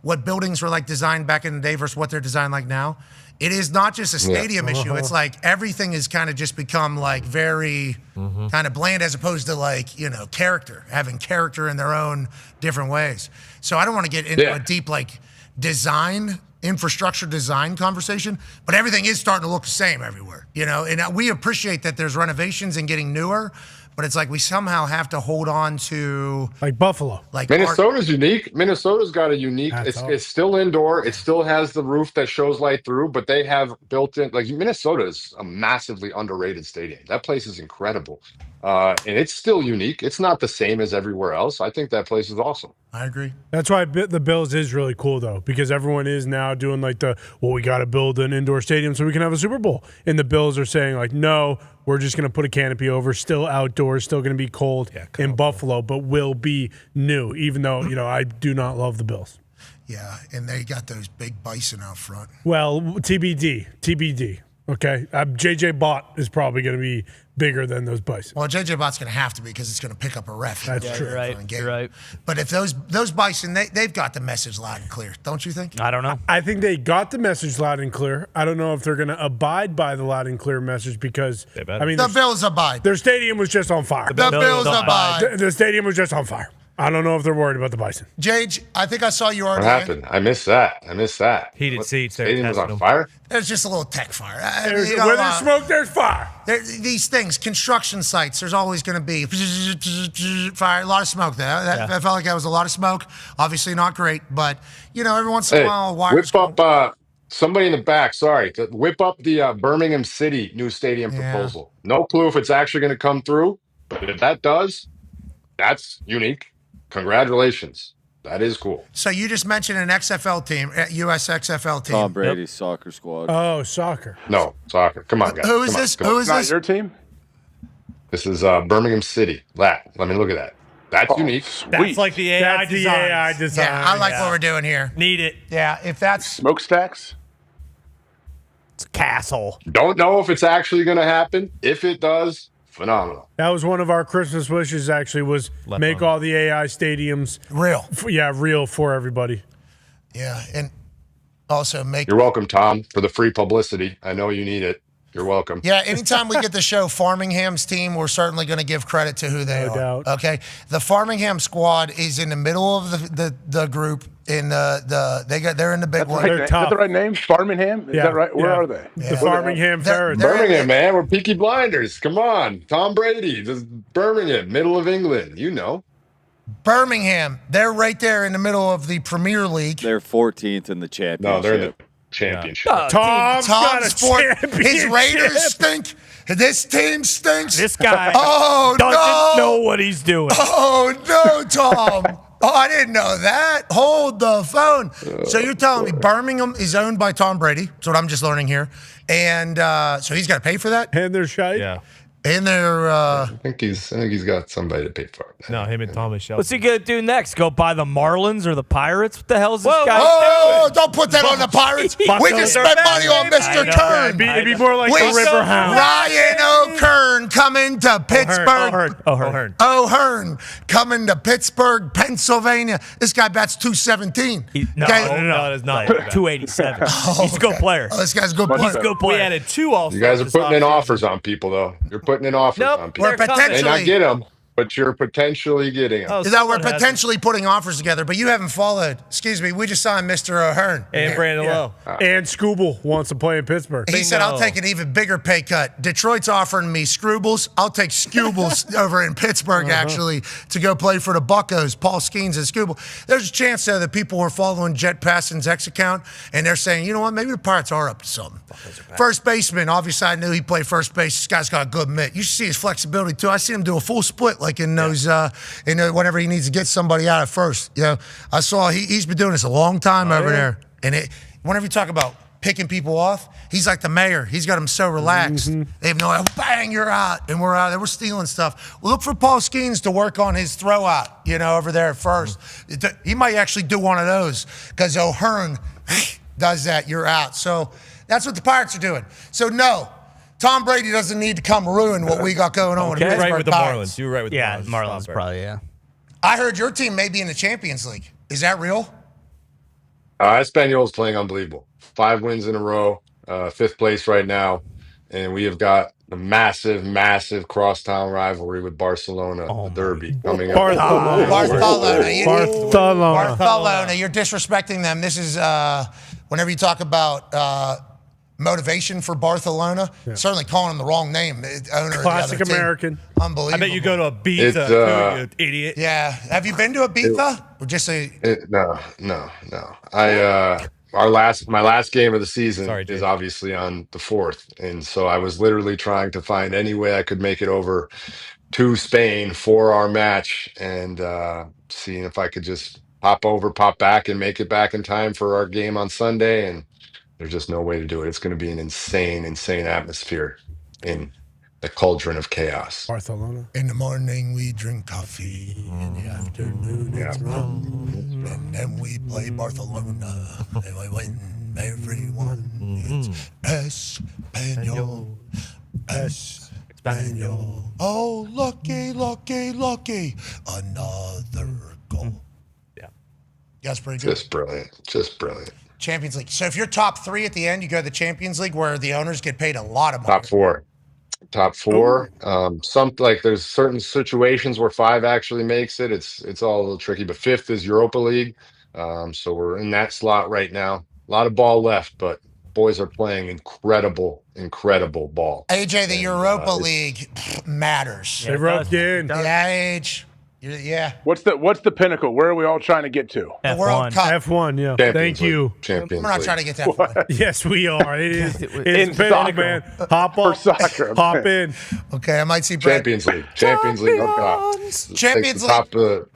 S5: what buildings were like designed back in the day versus what they're designed like now? It is not just a stadium issue. It's like everything has kind of just become very kind of bland as opposed to character, having character in their own different ways. So I don't want to get into a deep infrastructure design conversation, but everything is starting to look the same everywhere, and we appreciate that there's renovations and getting newer, but it's like we somehow have to hold on to
S7: Buffalo.
S18: Minnesota's unique. Minnesota's got a unique. It's still indoor. It still has the roof that shows light through, but they have built in. Minnesota is a massively underrated stadium. That place is incredible, and it's still unique. It's not the same as everywhere else. I think that place is awesome.
S5: I agree.
S7: That's why the Bills is really cool though, because everyone is now doing we got to build an indoor stadium so we can have a Super Bowl, and the Bills are saying no. We're just going to put a canopy over, still outdoors, still going to be cold in Buffalo, but will be new, even though, I do not love the Bills.
S5: Yeah, and they got those big bison out front.
S7: Well, TBD. Okay, JJ Bott is probably going to be bigger than those bison.
S5: Well, JJ Bott's going to have to be because it's going to pick up a ref.
S7: That's true.
S17: You're right.
S5: But if those bison, they've got the message loud and clear, don't you think?
S17: I don't know.
S7: I think they got the message loud and clear. I don't know if they're going to abide by the loud and clear message because
S5: the Bills abide.
S7: Their stadium was just on fire.
S5: The Bills abide.
S7: The stadium was just on fire. I don't know if they're worried about the bison.
S5: Jage, I think I saw you already.
S18: What happened? I missed that.
S8: Heated seats.
S18: Stadium was on fire?
S5: There's just a little tech fire.
S7: Where there's smoke, there's fire.
S5: These things, construction sites, there's always going to be fire. A lot of smoke there. I felt like that was a lot of smoke. Obviously not great, but, every once in a while, wires
S18: whip up somebody in the back, whip up the Birmingham City new stadium proposal. No clue if it's actually going to come through, but if that does, that's unique. Congratulations. That is cool.
S5: So you just mentioned an XFL team, US XFL team.
S19: Tom Brady's soccer squad.
S7: Oh, soccer.
S18: No, soccer. Come on, guys.
S5: Who is this? Who is this?
S10: Your team?
S18: This is Birmingham City. Let me look at that. That's unique.
S8: That's like the AI design.
S5: Yeah, I like what we're doing here.
S8: Need it.
S5: Yeah, if that's
S10: smokestacks.
S17: It's a castle.
S18: Don't know if it's actually going to happen. If it does, phenomenal.
S7: That was one of our Christmas wishes. Actually, was make all the AI stadiums
S5: real.
S7: Real for everybody.
S5: Yeah, and also make.
S18: You're welcome, Tom, for the free publicity. I know you need it. You're welcome.
S5: Yeah, anytime we get to show Farmingham's team, we're certainly going to give credit to who they are.
S7: doubt.
S5: Okay, the Farmingham squad is in the middle of the group. They're in the big one.
S10: Is that the right name? Farmingham? Is that right? Where are they?
S7: The Farmingham Ferrets.
S18: Birmingham, man. We're Peaky Blinders. Come on. Tom Brady. This is Birmingham, middle of England. You know.
S5: Birmingham, they're right there in the middle of the Premier League.
S19: They're 14th in the championship.
S18: No, they're in the championship.
S7: Tom's got a
S5: His Raiders stink. This team stinks.
S17: This guy
S5: doesn't
S17: know what he's doing.
S5: Oh, no, Tom. Oh, I didn't know that. Hold the phone. So you're telling me Birmingham is owned by Tom Brady? That's what I'm just learning here. And so he's got to pay for that?
S7: And they're shy?
S8: Yeah.
S5: And they're
S18: I think he's got somebody to pay for it.
S8: No, him and Thomas Shelby.
S17: What's he going to do next? Go buy the Marlins or the Pirates? What the hell is this guy
S5: Oh,
S17: doing?
S5: don't put that on the Pirates. We can spend money on Mr. Kern.
S7: It'd be more like the River Hound.
S5: Ryan O'Kern coming to Pittsburgh. O'Hearn coming to Pittsburgh, Pennsylvania. This guy bats 217.
S17: No, it's not. 287. He's a good player.
S5: Oh, this guy's a good player.
S17: He's a good player.
S8: We added 2 all-stars.
S18: You guys are putting in offers on people, though. You're putting in offers on people.
S5: We're potentially.
S18: May not get them, but you're potentially getting them.
S5: We're potentially putting offers together, but you haven't followed. Excuse me, we just signed Mr. O'Hearn.
S8: And Brandon Lowe.
S7: And Scooble wants to play in Pittsburgh.
S5: He said, I'll take an even bigger pay cut. Detroit's offering me Scroobles. I'll take Scoobles over in Pittsburgh, actually, to go play for the Buccos. Paul Skeens and Scooble. There's a chance, though, that people were following Jet Passan's X account, and they're saying, you know what, maybe the Pirates are up to something. First baseman, obviously, I knew he played first base. This guy's got a good mitt. You should see his flexibility, too. I see him do a full split, like in those, whenever he needs to get somebody out at first. You know, I saw he's been doing this a long time over there. And whenever you talk about picking people off, he's like the mayor. He's got them so relaxed. They have no idea. Bang, you're out. And we're out there. We're stealing stuff. Well, look for Paul Skeens to work on his throw out, over there at first. He might actually do one of those because O'Hearn does that. You're out. So that's what the Pirates are doing. So, no. Tom Brady doesn't need to come ruin what we got going on.
S8: Okay.
S5: With
S8: Right with the
S5: Pirates.
S8: Marlins. You were right with the Marlins.
S17: Yeah, Marlins probably, yeah.
S5: I heard your team may be in the Champions League. Is that real?
S18: Espanol's playing unbelievable. 5 wins in a row, 5th place right now. And we have got the massive crosstown rivalry with Barcelona, the derby coming up.
S5: Barcelona. You're disrespecting them. This is whenever you talk about motivation for Barcelona, certainly calling them the wrong name. Owner
S7: Classic
S5: of the other
S7: American.
S5: Team. Unbelievable.
S8: I bet you go to Ibiza, too, you idiot.
S5: Yeah. Have you been to Ibiza? Or just
S18: No. My last game of the season is obviously on the 4th, and so I was literally trying to find any way I could make it over to Spain for our match, and seeing if I could just pop back, and make it back in time for our game on Sunday. And there's just no way to do it. It's going to be an insane atmosphere in the cauldron of chaos.
S7: Barcelona.
S5: In the morning we drink coffee, in the afternoon it's rum, and then we play Barcelona, and we win everyone. It's Espanol, Espanol. Oh, lucky, another goal. Yeah, that's pretty good.
S18: Just brilliant.
S5: Champions League. So if you're top 3 at the end, you go to the Champions League where the owners get paid a lot of money.
S18: Top four. There's certain situations where 5 actually makes it. It's all a little tricky, but 5th is Europa League. So we're in that slot right now. A lot of ball left, but boys are playing incredible ball.
S5: AJ, the Europa League matters.
S7: They roped you in.
S5: Yeah, Age. Yeah.
S10: What's the pinnacle? Where are we all trying to get to?
S5: The World Cup.
S7: F1, yeah.
S18: Champions
S7: Thank you.
S18: League. Champions
S5: We're not
S18: League.
S5: trying to get that far.
S7: Yes, we are. It's
S10: In
S7: pinnacle,
S10: soccer.
S7: man. Hop on.
S10: Soccer.
S7: Hop in.
S5: Okay, I might see Brad.
S18: Champions League. Oh God.
S5: Champions
S18: Takes the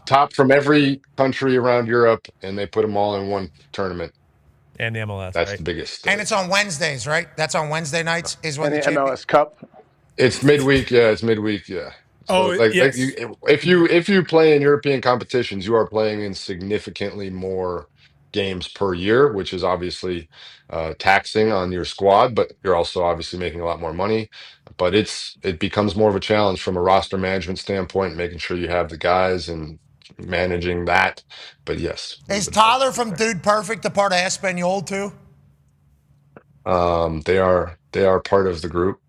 S18: top from every country around Europe, and they put them all in one tournament.
S8: And the MLS,
S18: That's
S8: right?
S18: the biggest.
S5: And it's on Wednesdays, right? That's on Wednesday nights is when
S10: And
S5: the
S10: the MLS Cup.
S18: It's midweek. Yeah, it's midweek. Yeah. So,
S7: yes.
S18: if you play in European competitions, you are playing in significantly more games per year, which is obviously taxing on your squad, but you're also obviously making a lot more money. But it becomes more of a challenge from a roster management standpoint, making sure you have the guys and managing that. But yes,
S5: Is Tyler from Dude Perfect a part of Espanol too?
S18: they are part of the group.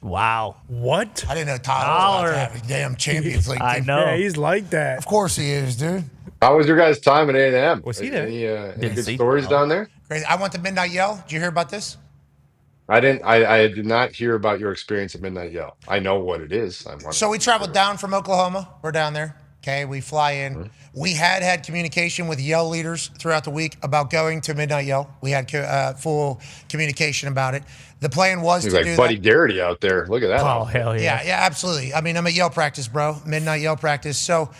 S17: Wow.
S7: What?
S5: I didn't know Tyler was about to have a damn Champions League
S17: I
S5: team.
S17: know.
S7: Yeah, he's like that.
S5: Of course he is, dude.
S18: How was your guys' time at A&M?
S8: Was he there?
S18: Any good stories down there?
S5: Crazy. I went to Midnight Yell. Did you hear about this?
S18: I didn't. I did not hear about your experience at Midnight Yell. I know what it is.
S5: So we traveled down from Oklahoma. We're down there. Okay, we fly in. We had communication with Yell leaders throughout the week about going to Midnight Yell. We had full communication about it. The plan was
S18: He's
S5: to
S18: like
S5: do
S18: Buddy
S5: that.
S18: Garrity out there. Look at that.
S17: Oh, hell yeah.
S5: Yeah, absolutely. I mean, I'm at Yell practice, bro. Midnight Yell practice. So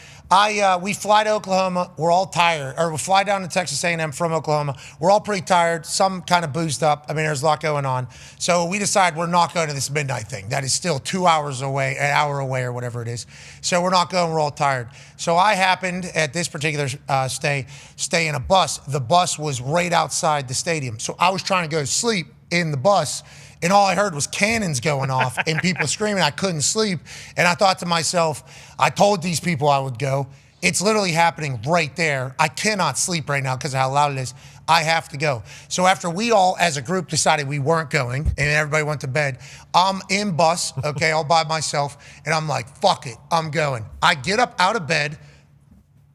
S5: we fly to Oklahoma. We're all tired. Or we fly down to Texas A&M from Oklahoma. We're all pretty tired. Some kind of boozed up. I mean, there's a lot going on. So we decide we're not going to this midnight thing. That is still 2 hours away, an hour away or whatever it is. So we're not going. We're all tired. So I happened at this particular stay in a bus. The bus was right outside the stadium. So I was trying to go to sleep in the bus, and all I heard was cannons going off and people screaming. I couldn't sleep. And I thought to myself, I told these people I would go. It's literally happening right there. I cannot sleep right now because of how loud it is. I have to go. So after we all, as a group, decided we weren't going and everybody went to bed, I'm in bus, okay, all by myself, and I'm like, fuck it, I'm going. I get up out of bed,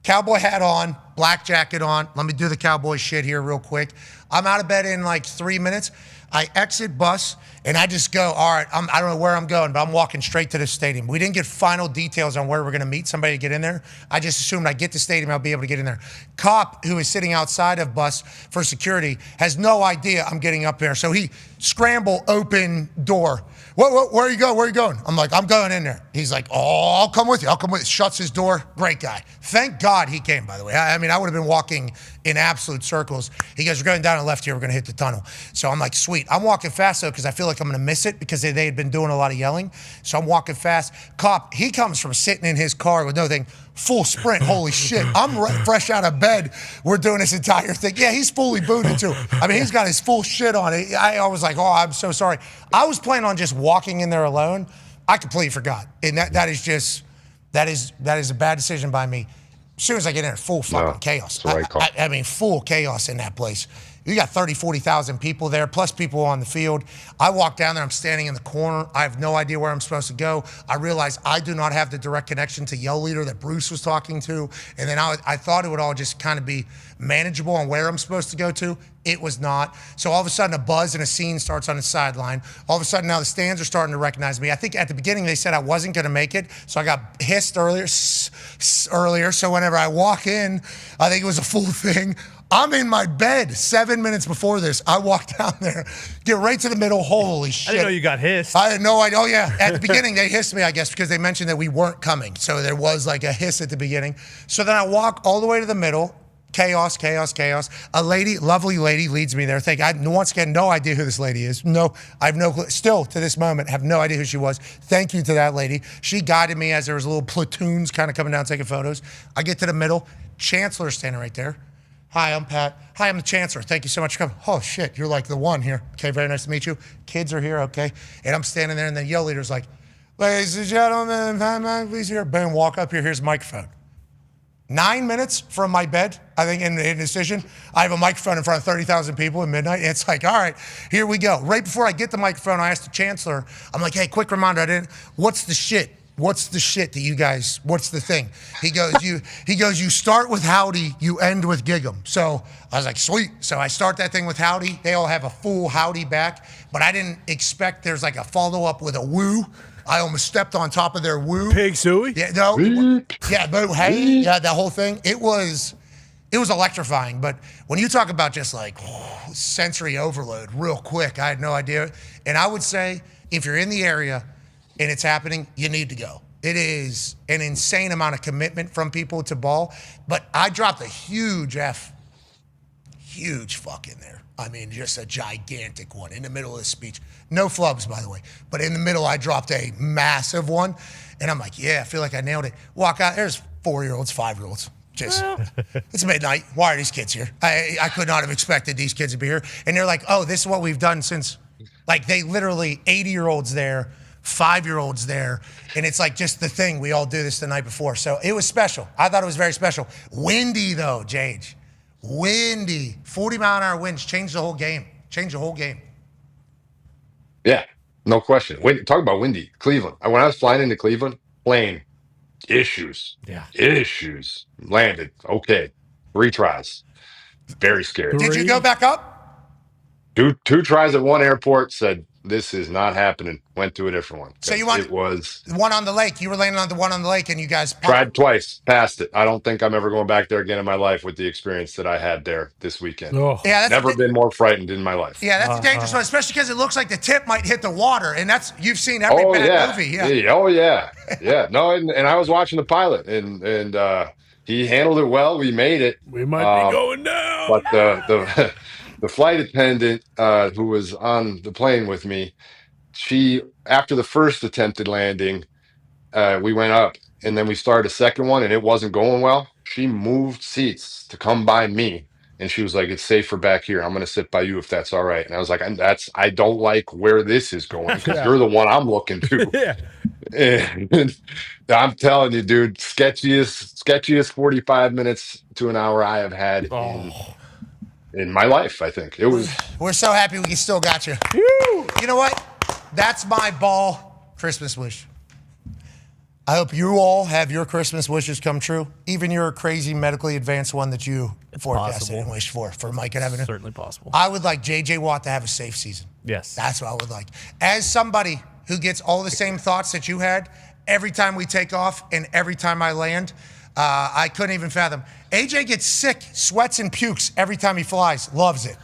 S5: cowboy hat on, black jacket on. Let me do the cowboy shit here real quick. I'm out of bed in like 3 minutes. I exit bus, and I just go, all right, I don't know where I'm going, but I'm walking straight to the stadium. We didn't get final details on where we're going to meet somebody to get in there. I just assumed I'd get to the stadium, I'll be able to get in there. Cop, who is sitting outside of bus for security, has no idea I'm getting up there. So he scramble, open door. Where are you going? Where are you going? I'm like, I'm going in there. He's like, oh, I'll come with you. I'll come with you. Shuts his door. Great guy. Thank God he came, by the way. I mean, I would have been walking in absolute circles. He goes, we're going down and left here. We're going to hit the tunnel. So I'm like, sweet. I'm walking fast, though, because I feel like I'm going to miss it because they had been doing a lot of yelling. So I'm walking fast. Cop, he comes from sitting in his car with no thing. Full sprint. Holy shit. I'm fresh out of bed. We're doing this entire thing. Yeah, he's fully booted, too. I mean, he's got his full shit on it. I was like, oh, I'm so sorry. I was planning on just walking in there alone. I completely forgot. And that is a bad decision by me. As soon as I get in there, full fucking chaos.
S18: Right call.
S5: I mean, full chaos in that place. You got 30, 40,000 people there, plus people on the field. I walk down there. I'm standing in the corner. I have no idea where I'm supposed to go. I realize I do not have the direct connection to Yell leader that Bruce was talking to. And then I thought it would all just kind of be manageable on where I'm supposed to go to. It was not. So all of a sudden, a buzz and a scene starts on the sideline. All of a sudden, now the stands are starting to recognize me. I think at the beginning, they said I wasn't going to make it. So I got hissed earlier. So whenever I walk in, I think it was a full thing. I'm in my bed 7 minutes before this. I walk down there, get right to the middle. Holy shit.
S8: I didn't know you got hissed.
S5: I had no idea. Oh, yeah. At the beginning, they hissed me, I guess, because they mentioned that we weren't coming. So there was like a hiss at the beginning. So then I walk all the way to the middle. Chaos, chaos, chaos. A lady, lovely lady, leads me there. I once again, no idea who this lady is. No, I have no clue. Still, to this moment, have no idea who she was. Thank you to that lady. She guided me as there was little platoons kind of coming down taking photos. I get to the middle. Chancellor standing right there. Hi, I'm Pat. Hi, I'm the Chancellor. Thank you so much for coming. Oh, shit, you're like the one here. Okay, very nice to meet you. Kids are here, okay. And I'm standing there, and the Yell leader's like, ladies and gentlemen, please here. Boom, walk up here. Here's the microphone. 9 minutes from my bed, I think, in decision, I have a microphone in front of 30,000 people at midnight. It's like, all right, here we go. Right before I get the microphone, I asked the Chancellor, I'm like, hey, quick reminder, what's the shit? What's the shit that you guys, what's the thing? He goes, you start with howdy, you end with gig 'em. So I was like, sweet. So I start that thing with howdy. They all have a full howdy back, but I didn't expect there's like a follow-up with a woo. I almost stepped on top of their woo.
S7: Pig suey?
S5: Yeah, no. Yeah, but hey, yeah, that whole thing. It was electrifying. But when you talk about just like sensory overload real quick, I had no idea. And I would say if you're in the area and it's happening, you need to go. It is an insane amount of commitment from people to ball. But I dropped a huge fuck in there. I mean, just a gigantic one in the middle of the speech. No flubs, by the way. But in the middle, I dropped a massive one. And I'm like, yeah, I feel like I nailed it. Walk out, there's 4-year-olds, 5-year-olds. Just, it's midnight. Why are these kids here? I could not have expected these kids to be here. And they're like, oh, this is what we've done since, like, they literally 80-year-olds there, 5-year-olds there. And it's like just the thing. We all do this the night before. So it was special. I thought it was very special. Windy, though, Jage. Windy. 40-mile-an-hour winds changed the whole game.
S18: Yeah, no question. Talk about windy. Cleveland. When I was flying into Cleveland, plane issues.
S8: Yeah.
S18: Issues. Landed. Okay. 3 tries. Very scary.
S5: Did you go back up?
S18: Two tries at one airport, said, this is not happening. Went to a different one.
S5: So
S18: It was
S5: one on the lake. You were landing on the one on the lake, and you guys
S18: tried twice, passed it. I don't think I'm ever going back there again in my life with the experience that I had there this weekend.
S7: Oh.
S5: Yeah, that's
S18: never been more frightened in my life.
S5: Yeah, that's a dangerous one, especially because it looks like the tip might hit the water, and you've seen every bad movie. Yeah.
S18: Oh yeah, yeah. No, and I was watching the pilot, and he handled it well. We made it.
S7: We might be going down.
S18: But the flight attendant who was on the plane with me, she, after the first attempted landing, we went up, and then we started a second one, and it wasn't going well. She moved seats to come by me, and she was like, "It's safer back here. I'm going to sit by you if that's all right." And I was like, I don't like where this is going because you're the one I'm looking to.
S7: Yeah.
S18: And I'm telling you, dude, sketchiest 45 minutes to an hour I have had in my life. I think it was.
S5: We're so happy we still got you. You know what? That's my ball Christmas wish. I hope you all have your Christmas wishes come true, even your crazy medically advanced one that you forecasted and wished for Mike and Evan.
S17: Certainly possible.
S5: I would like J.J. Watt to have a safe season.
S17: Yes.
S5: That's what I would like. As somebody who gets all the same thoughts that you had every time we take off and every time I land, I couldn't even fathom. AJ gets sick, sweats and pukes every time he flies. Loves it.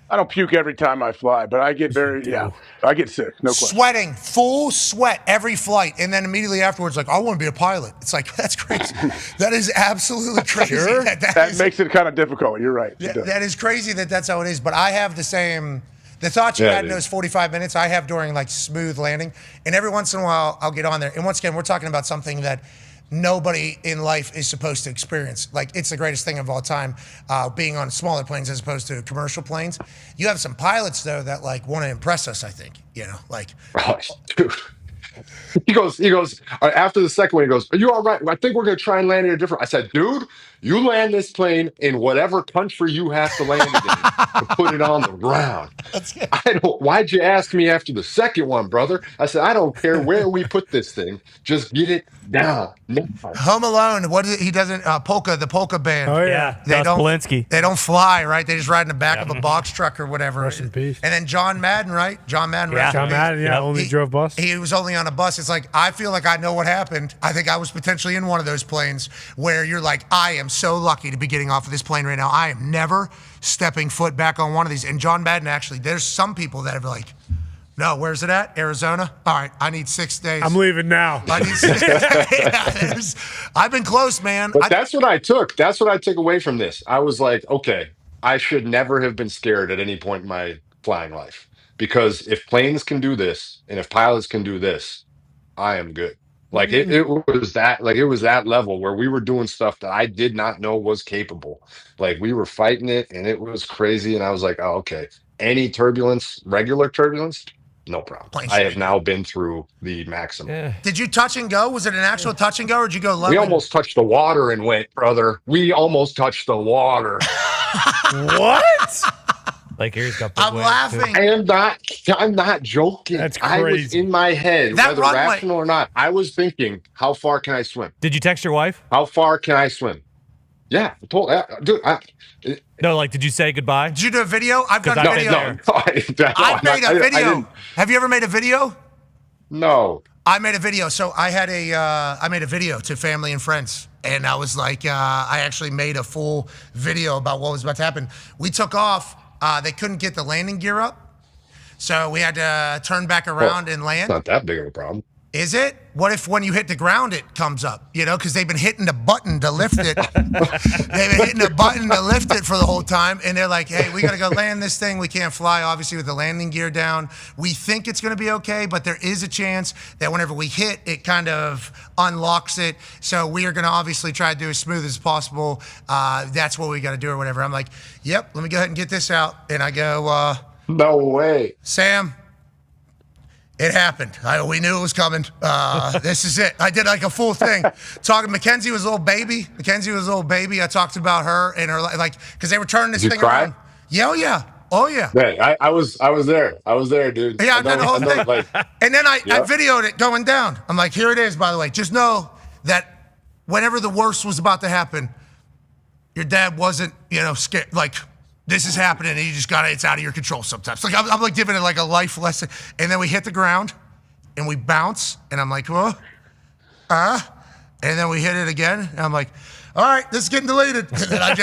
S10: I don't puke every time I fly, but I get I get sick. No question.
S5: Sweating, full sweat every flight, and then immediately afterwards, like, I want to be a pilot. It's like, that's crazy. That is absolutely crazy.
S10: Sure. That makes it kind of difficult. You're right.
S5: That is crazy that's how it is. But I have the same. The thoughts you had in those 45 minutes, I have during like smooth landing, and every once in a while I'll get on there. And once again, we're talking about something that nobody in life is supposed to experience. Like, it's the greatest thing of all time, being on smaller planes as opposed to commercial planes. You have some pilots though that like want to impress us. I think like.
S18: Oh, dude. He goes after the second one. He goes, "Are you all right? I think we're gonna try and land in a different." I said, "Dude, you land this plane in whatever country you have to land it in to put it on the ground." Why'd you ask me after the second one, brother? I said, "I don't care where we put this thing. Just get it down." No.
S5: Home Alone. What is it? He doesn't the polka band.
S7: Oh yeah,
S5: They don't.
S17: Polanski.
S5: They don't fly, right? They just ride in the back of a box truck or whatever.
S7: Rest in peace.
S5: And then John Madden, right? John Madden.
S7: Yeah, John Madden. Yeah, only drove bus.
S5: He was only on a bus. It's like, I feel like I know what happened. I think I was potentially in one of those planes where you're like, I am so lucky to be getting off of this plane right now. I am never stepping foot back on one of these. And John Madden, actually, there's some people that are like, no, where's it at? Arizona? All right, I need 6 days.
S7: I'm leaving now.
S5: I need 6 days. I've been close, man.
S18: But that's what I took. That's what I took away from this. I was like, okay, I should never have been scared at any point in my flying life. Because if planes can do this, and if pilots can do this, I am good. Like it was that level where we were doing stuff that I did not know was capable. Like we were fighting it, and it was crazy. And I was like, oh, okay. Any turbulence, regular turbulence, no problem. I have now been through the maximum.
S5: Yeah. Did you touch and go? Was it an actual touch and go, or did you go low?
S18: We almost touched the water and went, brother. We almost touched the water.
S17: What? Like, here's got
S5: I'm laughing.
S18: I'm not joking.
S7: That's
S18: I was
S7: crazy.
S18: in my head,
S5: That
S18: whether
S5: runway-
S18: rational or not. I was thinking, how far can I swim?
S8: Did you text your wife?
S18: How far can I swim? Yeah, I told dude.
S8: No, like, did you say goodbye?
S5: Did you do a video? I've done a video. I've made a video. Have you ever made a video?
S18: No.
S5: I made a video. So I made a video to family and friends. And I was like, I actually made a full video about what was about to happen. We took off. They couldn't get the landing gear up. So we had to turn back around and land.
S18: It's not that big of a problem.
S5: Is it? What if when you hit the ground it comes up? You know, because they've been hitting the button to lift it. They've been hitting the button to lift it for the whole time, and they're like, "Hey, we got to go land this thing. We can't fly, obviously, with the landing gear down. We think it's going to be okay, but there is a chance that whenever we hit, it kind of unlocks it. So we are going to obviously try to do as smooth as possible. That's what we got to do or whatever." I'm like, "Yep, let me go ahead and get this out." And I go,
S18: "No way,
S5: Sam." It happened. We knew it was coming. This is it. I did like a full thing. Talking, Mackenzie was a little baby. I talked about her and her, like, because they were turning this
S18: Did you
S5: thing
S18: cry?
S5: around. Yeah, oh yeah. Oh yeah.
S18: Man, I was there. I was there, dude.
S5: Yeah, I did the whole thing.
S18: Like,
S5: and then I
S18: Yep.
S5: videoed it going down. I'm like, here it is, by the way. Just know that whenever the worst was about to happen, your dad wasn't, scared. Like, this is happening, and you just it's out of your control sometimes. Like, I'm like giving it like a life lesson. And then we hit the ground, and we bounce, and I'm like, and then we hit it again, and I'm like, all right, this is getting deleted. And then I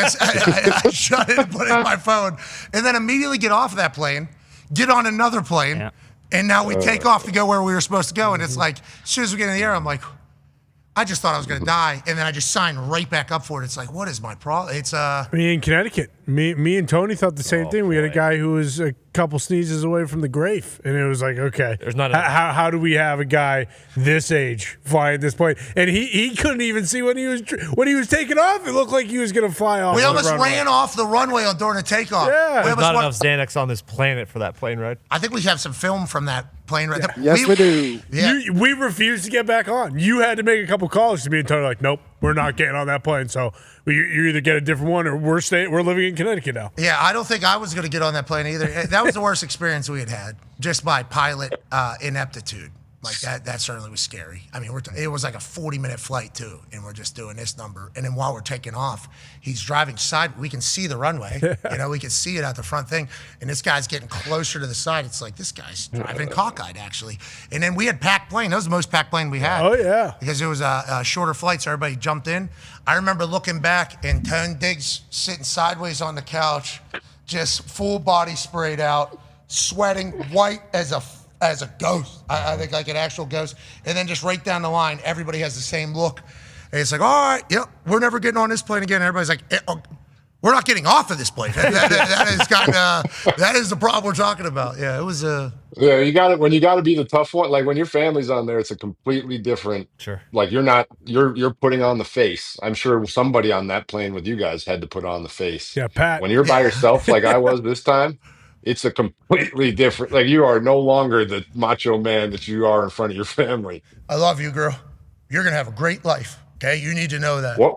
S5: shut it and put it in my phone. And then immediately get off of that plane, get on another plane, and now we take off to go where we were supposed to go. And it's like, as soon as we get in the air, I'm like, I just thought I was going to die, and then I just signed right back up for it. It's like, what is my problem? It's
S7: Me in Connecticut. Me and Tony thought the same thing. We had a guy who was a couple sneezes away from the grave, and it was like, okay,
S8: there's not
S7: how do we have a guy this age flying this plane? And he couldn't even see when he was taking off. It looked like he was going to fly off.
S5: We almost ran off the runway during the takeoff.
S8: Yeah, there's not enough Xanax on this planet for that plane ride.
S5: I think we have some film from that plane ride.
S15: Yes, we do.
S5: Yeah.
S7: We refused to get back on. You had to make a couple calls to me and Tony, like, nope, we're not getting on that plane. So you either get a different one or we're living in Connecticut now.
S5: Yeah, I don't think I was going to get on that plane either. That was the worst experience we had just by pilot ineptitude. Like that certainly was scary. I mean, it was like a 40-minute flight too, and we're just doing this number. And then while we're taking off, he's driving side. We can see the runway. We can see it out the front thing. And this guy's getting closer to the side. It's like this guy's driving cockeyed actually. And then we had packed plane. That was the most packed plane we had.
S7: Oh yeah,
S5: because it was a shorter flight, so everybody jumped in. I remember looking back and Tone Diggs sitting sideways on the couch, just full body sprayed out, sweating, white as a ghost. I think like an actual ghost. And then just right down the line, everybody has the same look. And it's like, all right, yep, we're never getting on this plane again. Everybody's like, we're not getting off of this plane. That is the problem we're talking about. Yeah, it was
S18: Yeah, you got it. When you got to be the tough one, like when your family's on there, it's a completely different.
S8: Sure.
S18: Like you're putting on the face. I'm sure somebody on that plane with you guys had to put on the face.
S7: Yeah, Pat.
S18: When you're by yourself, like I was this time, it's a completely different. Like you are no longer the macho man that you are in front of your family.
S5: I love you, girl. You're gonna have a great life. Okay, you need to know that.
S18: What?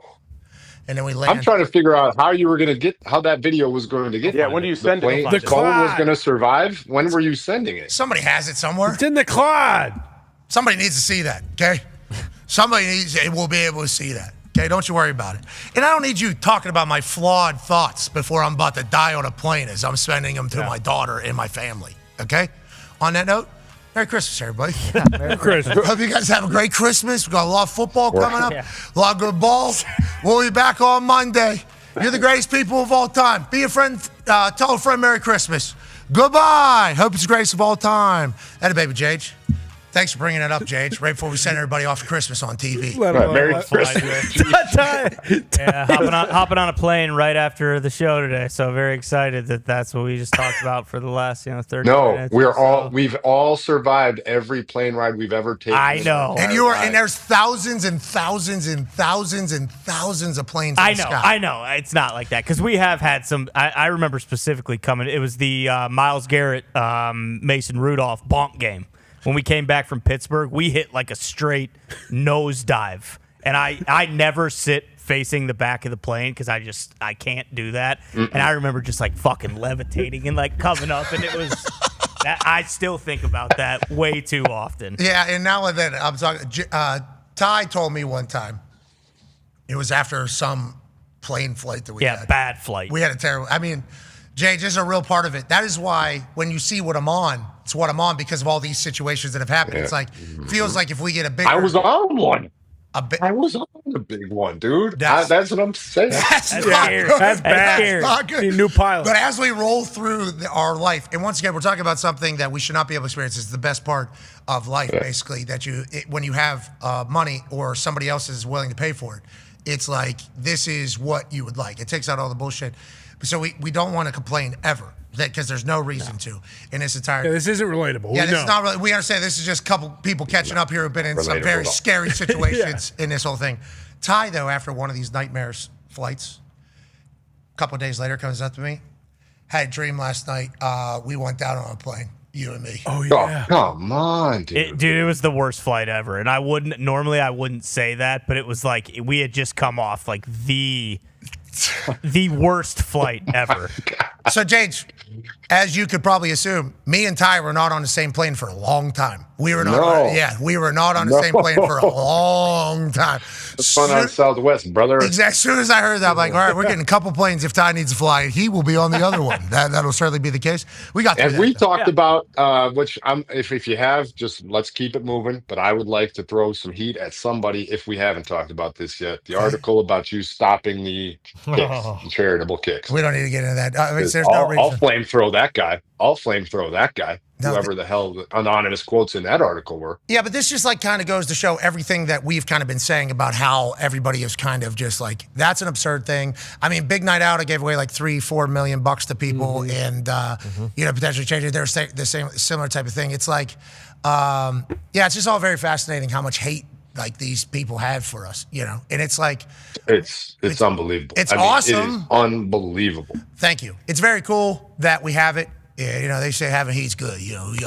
S5: And then we land.
S18: I'm trying to figure out how that video was going to get.
S10: Yeah, when do you send it?
S18: The phone was going to survive. When were you sending it?
S5: Somebody has it somewhere.
S7: It's in the cloud.
S5: Somebody needs to see that. Okay, will be able to see that. Okay, don't you worry about it. And I don't need you talking about my flawed thoughts before I'm about to die on a plane as I'm sending them to my daughter and my family. Okay. On that note, Merry Christmas, everybody.
S7: Merry Christmas.
S5: Hope you guys have a great Christmas. We've got a lot of football coming up, a lot of good balls. We'll be back on Monday. You're the greatest people of all time. Be a friend. Tell a friend Merry Christmas. Goodbye. Hope it's the greatest of all time. That a baby, Jage. Thanks for bringing it up, Jage, right before we send everybody off to Christmas on TV.
S18: Merry Christmas.
S17: Yeah, hopping on a plane right after the show today. So very excited that's what we just talked about for the last 30 minutes.
S18: No, we've all survived every plane ride we've ever taken.
S17: I know.
S5: And there's thousands and thousands and thousands and thousands of planes in the sky.
S17: I know. It's not like that because we have had some. I remember specifically coming. It was the Myles Garrett, Mason Rudolph bonk game. When we came back from Pittsburgh, we hit like a straight nosedive. And I never sit facing the back of the plane because I can't do that. And I remember just like fucking levitating and like coming up. And it was, I still think about that way too often.
S5: Yeah, and now and then, I'm talking, Ty told me one time, it was after some plane flight that we had.
S17: Yeah, bad flight.
S5: We had a terrible, Jay, this is a real part of it. That is why when you see what I'm on, it's what I'm on because of all these situations that have happened.
S18: Yeah.
S5: It's like, feels like if we get a bigger...
S18: I was on one. I was on the big one, dude. That's what I'm saying.
S5: That's
S7: That's
S5: not
S7: scary.
S5: good.
S7: That's bad.
S5: That's not good.
S7: Need a new pilot.
S5: But as we roll through our life, and once again, we're talking about something that we should not be able to experience. It's the best part of life, basically, that when you have money or somebody else is willing to pay for it, it's like, this is what you would like. It takes out all the bullshit. So we don't want to complain ever. Because there's no reason to in this entire.
S7: Yeah, this isn't relatable.
S5: Yeah, this is not really. We understand this is just a couple people catching up here who've been in some very scary situations in this whole thing. Ty, though, after one of these nightmares flights, a couple of days later comes up to me. Had a dream last night. We went down on a plane, you and me.
S7: Oh yeah.
S18: Oh, come on, dude.
S17: It was the worst flight ever, and I wouldn't say that, but it was like we had just come off like the worst flight ever.
S5: So, James, as you could probably assume, me and Ty were not on the same plane for a long time. We were not. We were not on the same plane for a long time.
S18: It's fun on Southwest, brother.
S5: Exactly. As soon as I heard that, I'm like, all right, we're getting a couple planes. If Ty needs to fly, he will be on the other one. That'll certainly be the case. We got.
S18: And we talked about which if you have, just let's keep it moving. But I would like to throw some heat at somebody if we haven't talked about this yet. The article about you stopping the kicks, the charitable kicks.
S5: We don't need to get into that. There's no reason.
S18: I'll flamethrow that guy. Whoever the hell the anonymous quotes in that article were.
S5: Yeah, but this just like kind of goes to show everything that we've kind of been saying about how everybody is kind of just like, that's an absurd thing. I mean, big night out, I gave away like $3-4 million to people and, potentially changing the same similar type of thing. It's like, it's just all very fascinating how much hate like these people have for us, and it's like.
S18: It's unbelievable.
S5: It's awesome.
S18: It is unbelievable.
S5: Thank you. It's very cool that we have it. Yeah, they say having heat's good. We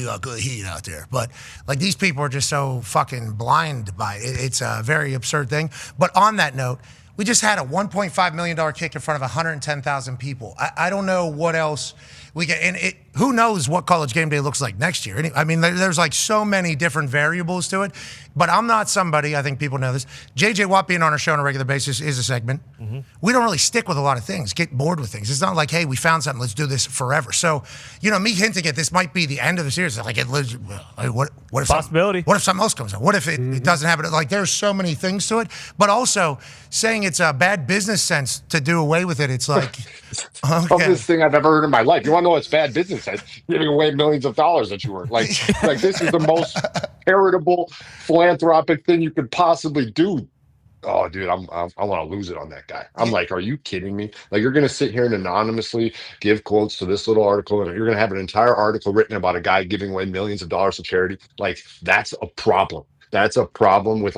S5: got good heat out there. But like these people are just so fucking blind by it. It's a very absurd thing. But on that note, we just had a $1.5 million kick in front of 110,000 people. I don't know what else we get. And who knows what College Game Day looks like next year. I mean, there's like so many different variables to it. But I'm not somebody, I think people know this. JJ Watt being on our show on a regular basis is a segment. We don't really stick with a lot of things, get bored with things. It's not like, hey, we found something, let's do this forever. So, me hinting at this might be the end of the series. Like, what if
S17: possibility?
S5: What if something else comes out? What if it doesn't happen? Like, there's so many things to it. But also, saying it's a bad business sense to do away with it, it's like,
S18: Toughest thing I've ever heard in my life. You want to know what's bad business? Giving away millions of dollars that you were like this is the most charitable, philanthropic thing you could possibly do. Oh, dude, I want to lose it on that guy. I'm like, are you kidding me? Like, you're going to sit here and anonymously give quotes to this little article, and you're going to have an entire article written about a guy giving away millions of dollars to charity. Like, that's a problem. That's a problem with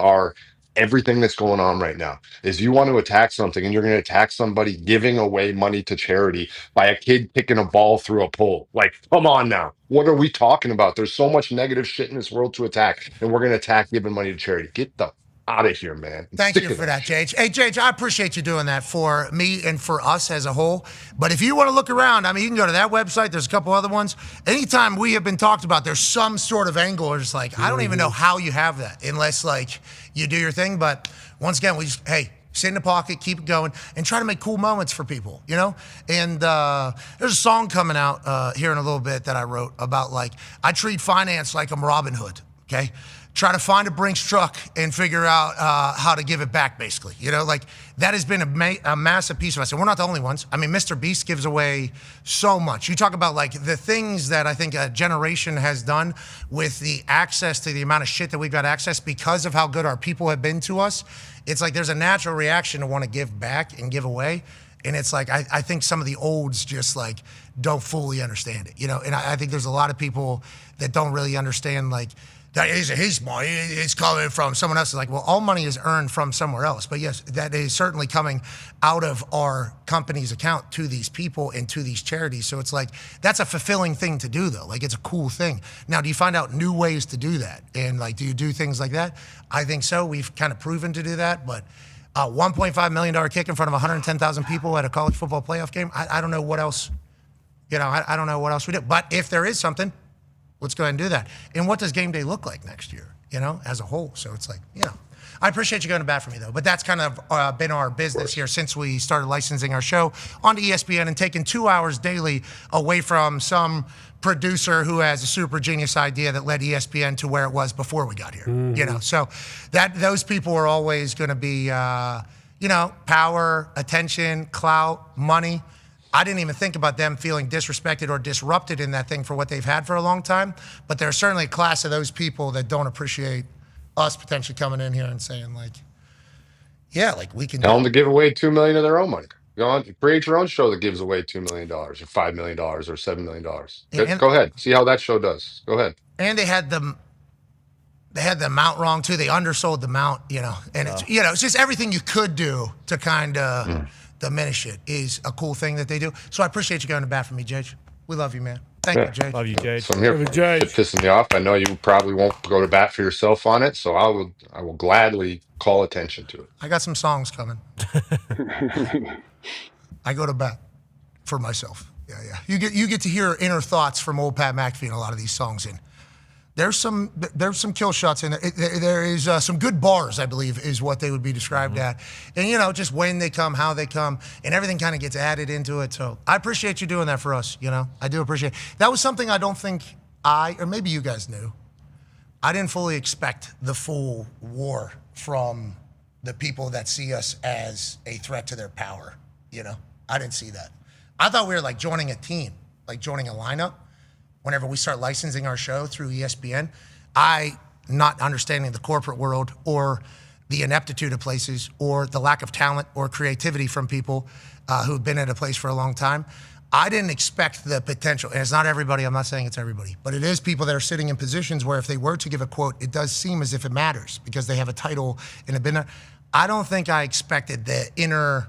S18: everything that's going on right now. Is you want to attack something, and you're going to attack somebody giving away money to charity by a kid kicking a ball through a pole. Like, come on now. What are we talking about? There's so much negative shit in this world to attack, and we're going to attack giving money to charity. Get the out of here, man.
S5: Thank you for that, JH. Hey, JH, I appreciate you doing that for me and for us as a whole. But if you want to look around, I mean, you can go to that website. There's a couple other ones. Anytime we have been talked about, there's some sort of angle. Or just like, I don't even know how you have that unless, like, you do your thing. But once again, we just, hey, sit in the pocket, keep it going, and try to make cool moments for people, And there's a song coming out here in a little bit that I wrote about, like, I treat finance like I'm Robin Hood, okay? Try to find a Brinks truck and figure out how to give it back, basically. Like, that has been a massive piece of us. And we're not the only ones. I mean, Mr. Beast gives away so much. You talk about, like, the things that I think a generation has done with the access to the amount of shit that we've got access because of how good our people have been to us. It's like there's a natural reaction to want to give back and give away. And it's like, I think some of the olds just, like, don't fully understand it, And I think there's a lot of people that don't really understand, like, that isn't his money, it's coming from someone else. It's like, well, all money is earned from somewhere else. But yes, that is certainly coming out of our company's account to these people and to these charities. So it's like, that's a fulfilling thing to do, though. Like, it's a cool thing. Now, do you find out new ways to do that? And, like, do you do things like that? I think so. We've kind of proven to do that. But a $1.5 million kick in front of 110,000 people at a college football playoff game, I don't know what else, I don't know what else we do. But if there is something, let's go ahead and do that. And what does game day look like next year, as a whole? So it's like, I appreciate you going to bat for me, though. But that's kind of been our business here since we started licensing our show onto ESPN and taking 2 hours daily away from some producer who has a super genius idea that led ESPN to where it was before we got here. You know, so that those people are always going to be, you know, power, attention, clout, money. I didn't even think about them feeling disrespected or disrupted in that thing for what they've had for a long time. But there's certainly a class of those people that don't appreciate us potentially coming in here and saying, like, yeah, like we can
S18: Tell them to give away $2 million of their own money. Go on, create your own show that gives away $2 million or $5 million or $7 million. Go ahead. See how that show does. Go ahead.
S5: And they had the amount wrong too. They undersold the mount, you know. And it's, you know, it's just everything you could do to kind of diminish it is a cool thing that they do. So I appreciate you going to bat for me, Jage. We love you, man. Thank you, Jage.
S8: Love you, Jage.
S18: So I'm here. If it's pissing me off, I know you probably won't go to bat for yourself on it, so I will gladly call attention to it.
S5: I got some songs coming. I go to bat for myself. Yeah. You get to hear inner thoughts from old Pat McAfee in a lot of these songs, and there's some kill shots in there. There is some good bars, I believe, is what they would be described at. And, you know, just when they come, how they come, and everything kind of gets added into it. So I appreciate you doing that for us, you know. I do appreciate it. That was something I don't think or maybe you guys knew. I didn't fully expect the full war from the people that see us as a threat to their power, you know. I didn't see that. I thought we were like joining a team, like joining a lineup. Whenever we start licensing our show through ESPN, not understanding the corporate world or the ineptitude of places or the lack of talent or creativity from people who've been at a place for a long time, I didn't expect the potential. And it's not everybody, I'm not saying it's everybody, but it is people that are sitting in positions where if they were to give a quote, it does seem as if it matters because they have a title and have been there. I don't think I expected the inner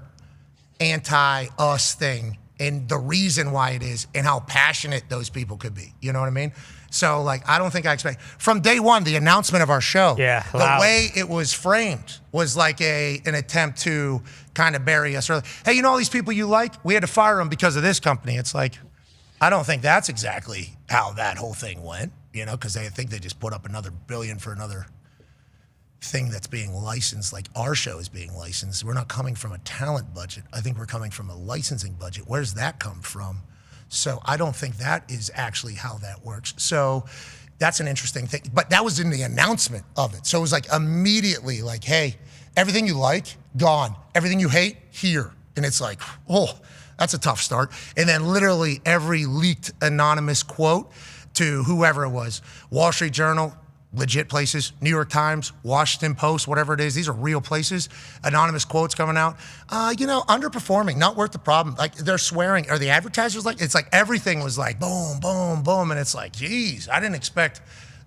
S5: anti-us thing and the reason why it is and how passionate those people could be. You know what I mean? So, like, I don't think I expect from day one, the announcement of our show, the way it was framed was like an attempt to kind of bury us. Or, hey, you know all these people you like? We had to fire them because of this company. It's like, I don't think that's exactly how that whole thing went, you know, because they think they just put up another $1 billion for another thing that's being licensed, like our show is being licensed. We're not coming from a talent budget. I think we're coming from a licensing budget. Where's that come from? So I don't think that is actually how that works. So that's an interesting thing. But that was in the announcement of it. So it was like immediately like, hey, everything you like, gone. Everything you hate, here. And it's like, oh, that's a tough start. And then literally every leaked anonymous quote to whoever it was, Wall Street Journal, legit places, New York Times, Washington Post, whatever it is. These are real places. Anonymous quotes coming out. You know, underperforming, not worth the problem. Like they're swearing. Are the advertisers like, it's like everything was like boom, boom, boom. And it's like, geez, I didn't expect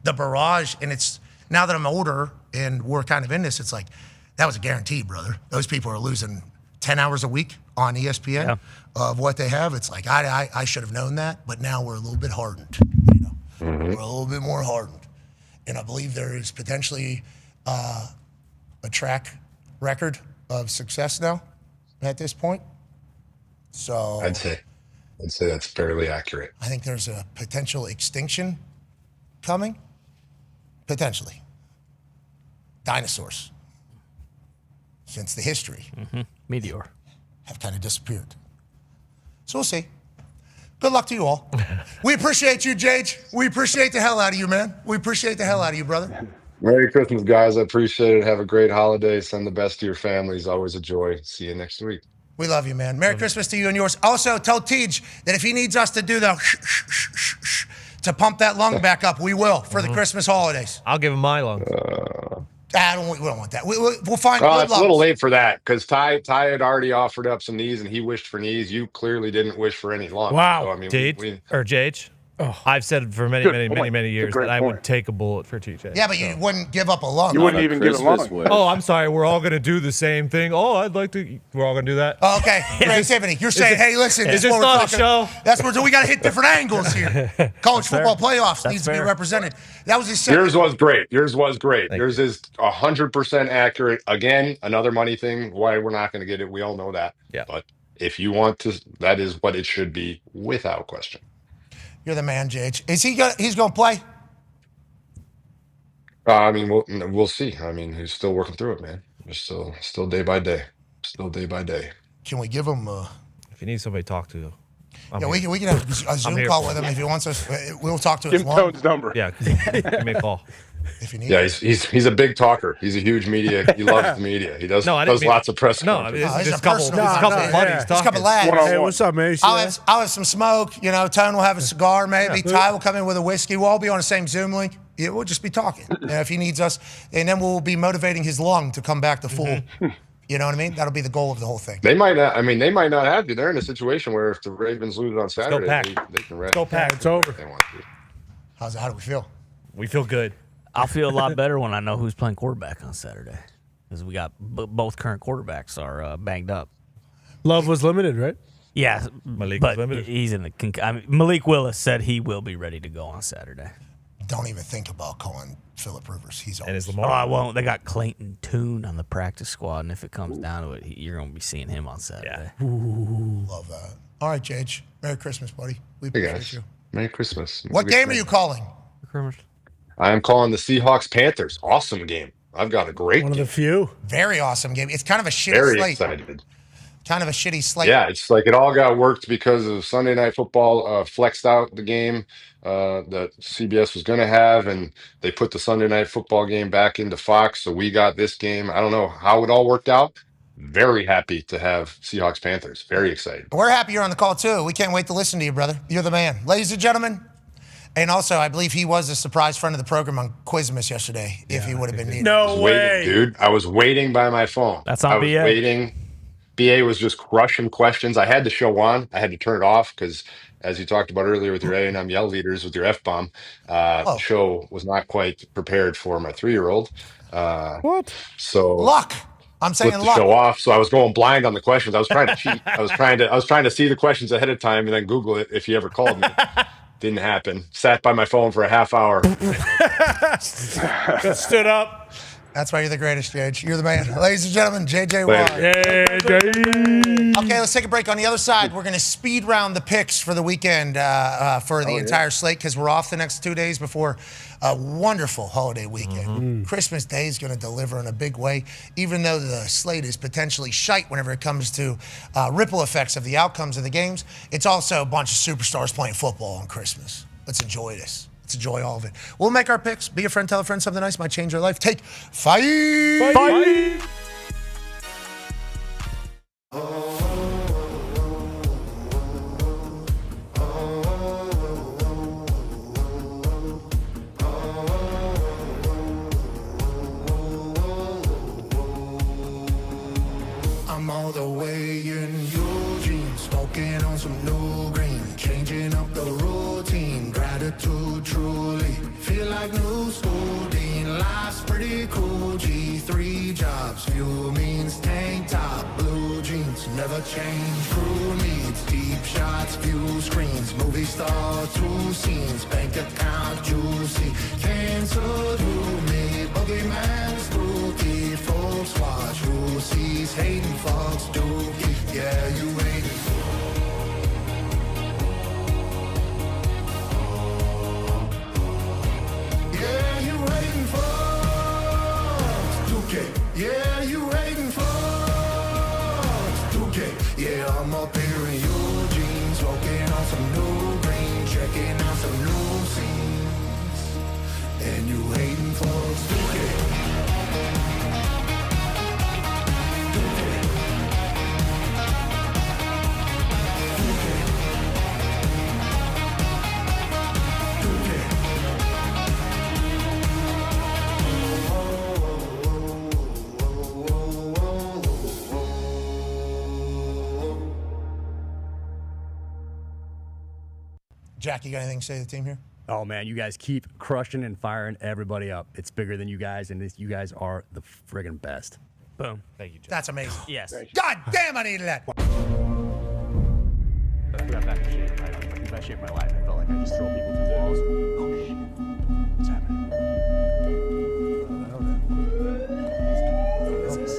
S5: the barrage. And it's, now that I'm older and we're kind of in this, it's like, that was a guarantee, brother. Those people are losing 10 hours a week on ESPN of what they have. It's like, I should have known that, but now we're a little bit hardened. You know, we're a little bit more hardened. And I believe there is potentially a track record of success now at this point. So
S18: I'd say that's fairly accurate.
S5: I think there's a potential extinction coming. Potentially. Dinosaurs, since the history,
S17: meteor,
S5: have kind of disappeared. So we'll see. Good luck to you all. We appreciate you, Jage. We appreciate the hell out of you, man. We appreciate the hell out of you, brother.
S18: Merry Christmas, guys. I appreciate it. Have a great holiday. Send the best to your families. Always a joy. See you next week.
S5: We love you, man. Merry Christmas to you and yours. Also, tell Tej that if he needs us to do the to pump that lung back up, we will for the Christmas holidays.
S8: I'll give him my lung.
S5: We don't want that. We'll find
S18: Well,
S5: good
S18: it's a little late for that because Ty had already offered up some knees and he wished for knees. You clearly didn't wish for any lungs.
S8: Wow.
S18: So, I mean,
S8: Jage. I've said for many years that I would take a bullet for TJ.
S5: Yeah, but you wouldn't give up a lung.
S10: You wouldn't even give a lung.
S8: Oh, I'm sorry. We're all going to do the same thing. Oh, I'd like to. We're all going to do that.
S5: Oh, okay. Creativity. You're saying, hey, listen,
S8: is
S5: this is
S8: this
S5: what we're
S8: not a
S5: talking.
S8: show?
S5: That's what we got to hit different angles here. College football playoffs needs to be represented. That was his.
S18: Yours was great. Yours is 100% accurate. Again, another money thing. Why we're not going to get it. We all know that.
S8: Yeah.
S18: But if you want to, that is what it should be without question.
S5: You're the man, Jage. Is he gonna? He's gonna play.
S18: I mean, we'll see. I mean, he's still working through it, man. There's still day by day. Still day by day.
S5: Can we give him?
S8: If you need somebody to talk to,
S5: we can have a Zoom call with him if he wants us. We'll talk to his
S10: Jim
S5: mom.
S10: Tone's number.
S8: Yeah, give me a call.
S5: If you need.
S18: Yeah, he's a big talker. He's a huge media. He loves the media. He does lots of press.
S8: No, I mean,
S18: conferences.
S8: it's just a couple buddies
S5: Just a couple
S8: talking.
S5: lads.
S7: Hey, what's up, man?
S5: I'll have some smoke. You know, Tone will have a cigar, maybe.
S7: Yeah.
S5: Ty will come in with a whiskey. We'll all be on the same Zoom link. Yeah, we'll just be talking if he needs us, and then we'll be motivating his lung to come back to full. You know what I mean? That'll be the goal of the whole thing.
S18: They might not. I mean, they might not have to. They're in a situation where if the Ravens lose on Saturday,
S8: Pack.
S18: they can rest.
S8: Go Pack.
S7: It's over.
S18: If they want to.
S5: How do we feel?
S8: We feel good.
S17: I'll feel a lot better when I know who's playing quarterback on Saturday, because we got both current quarterbacks are banged up.
S7: Love was limited, right?
S17: Yeah,
S8: Malik
S17: but
S8: was limited.
S17: he's in the. Malik Willis said he will be ready to go on Saturday.
S5: Don't even think about calling Phillip Rivers. He's
S8: And it's
S17: Oh,
S8: Lamar.
S17: I won't. They got Clayton Tune on the practice squad, and if it comes down to it, you're going to be seeing him on Saturday.
S5: Love that. All right, Jage. Merry Christmas, buddy. We
S18: Hey
S5: appreciate
S18: guys,
S5: you.
S18: Merry Christmas.
S5: What game are you calling?
S18: I am calling the Seahawks Panthers. Awesome game. I've got a great
S7: One of
S18: game.
S7: the few.
S5: Very awesome game. It's kind of a shitty
S18: Very
S5: slate.
S18: excited.
S5: Kind of a shitty slate.
S18: Yeah, it's like it all got worked because of Sunday Night Football flexed out the game that CBS was going to have, and they put the Sunday Night Football game back into Fox. So we got this game. I don't know how it all worked out. Very happy to have Seahawks Panthers. Very excited.
S5: We're happy you're on the call, too. We can't wait to listen to you, brother. You're the man. Ladies and gentlemen, and also, I believe he was a surprise friend of the program on Quizmas yesterday, if he would have been needed.
S18: I was waiting, dude. I was waiting by my phone.
S17: That's on
S18: I was
S17: BA.
S18: waiting. BA was just crushing questions. I had the show on. I had to turn it off because, as you talked about earlier with your A&M Yell leaders, with your F-bomb, the show was not quite prepared for my 3-year-old.
S7: What?
S18: So
S5: luck. I'm saying
S18: flipped the
S5: luck.
S18: show off. So I was going blind on the questions. I was trying to cheat. I was trying to see the questions ahead of time and then Google it if you ever called me. Didn't happen. Sat by my phone for a half hour.
S7: Stood up.
S5: That's why you're the greatest, Jage. You're the man. Ladies and gentlemen, JJ Watt. Okay, let's take a break. On the other side, we're going to speed round the picks for the weekend for the entire slate because we're off the next 2 days before a wonderful holiday weekend. Christmas Day is going to deliver in a big way, even though the slate is potentially shite whenever it comes to ripple effects of the outcomes of the games. It's also a bunch of superstars playing football on Christmas. Let's enjoy this. Let's enjoy all of it. We'll make our picks. Be a friend, tell a friend something nice might change your life. Take 5.
S4: I'm all the way in Eugene, smoking on some new green, changing up the routine, gratitude truly, feel like new school dean, life's pretty cool, G3 jobs, fuel means tank top, blue jeans, never change, crew needs, deep shots, view screens, movie star, 2 scenes, bank account juicy, cancel to me, boogeyman spooky, folks watch, who sees hating folks dookie, yeah, you waiting yeah, you waiting folks dookie, yeah, you waiting folks dookie, yeah, I'm up here in Eugene, smoking on some new green, checking out some new scenes, and you hating folks dookie.
S5: Jack, you got anything to say to the team here?
S19: Oh, man, you guys keep crushing and firing everybody up. It's bigger than you guys, and you guys are the friggin' best.
S17: Boom.
S8: Thank you, Jack.
S5: That's amazing.
S17: Yes.
S5: God damn, I needed that.
S19: I got back in shape. I got the best shape of my life. I felt like I just throw people through walls. Oh, shit. What's happening? What is this?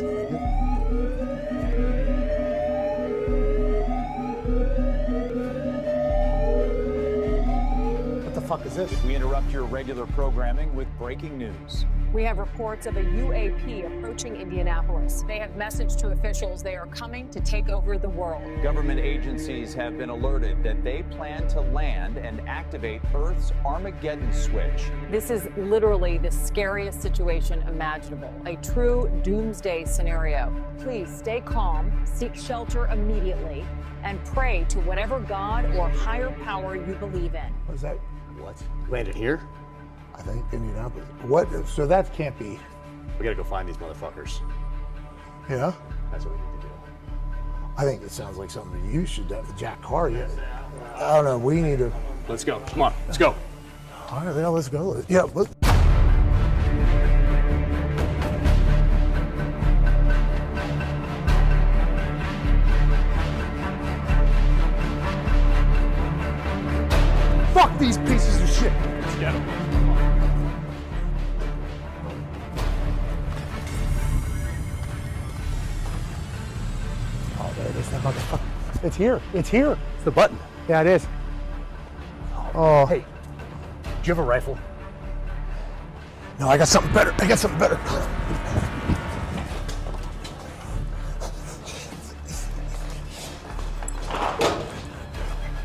S20: What the fuck is this? We interrupt your regular programming with breaking news. We have reports of a UAP approaching Indianapolis. They have messaged to officials they are coming to take over the world.
S21: Government agencies have been alerted that they plan to land and activate Earth's Armageddon switch.
S20: This is literally the scariest situation imaginable, a true doomsday scenario. Please stay calm, seek shelter immediately, and pray to whatever God or higher power you believe in.
S13: What is that?
S22: What? Landed here?
S13: I think Indianapolis. What? So that can't be.
S22: We gotta go find these motherfuckers.
S13: Yeah?
S22: That's what we need to do.
S13: I think it sounds like something you should do. Jack Carr. Yeah. I don't know. We need to.
S22: Let's go. Come on. Let's go.
S13: All right, then let's go. Yeah. Let's... Fuck these pieces of shit.
S22: Let's get them.
S13: Oh, there it is. That motherfucker. It's here. It's here.
S22: It's the button.
S13: Yeah, it is. Oh.
S22: Hey, do you have a rifle?
S13: No, I got something better. I got something better.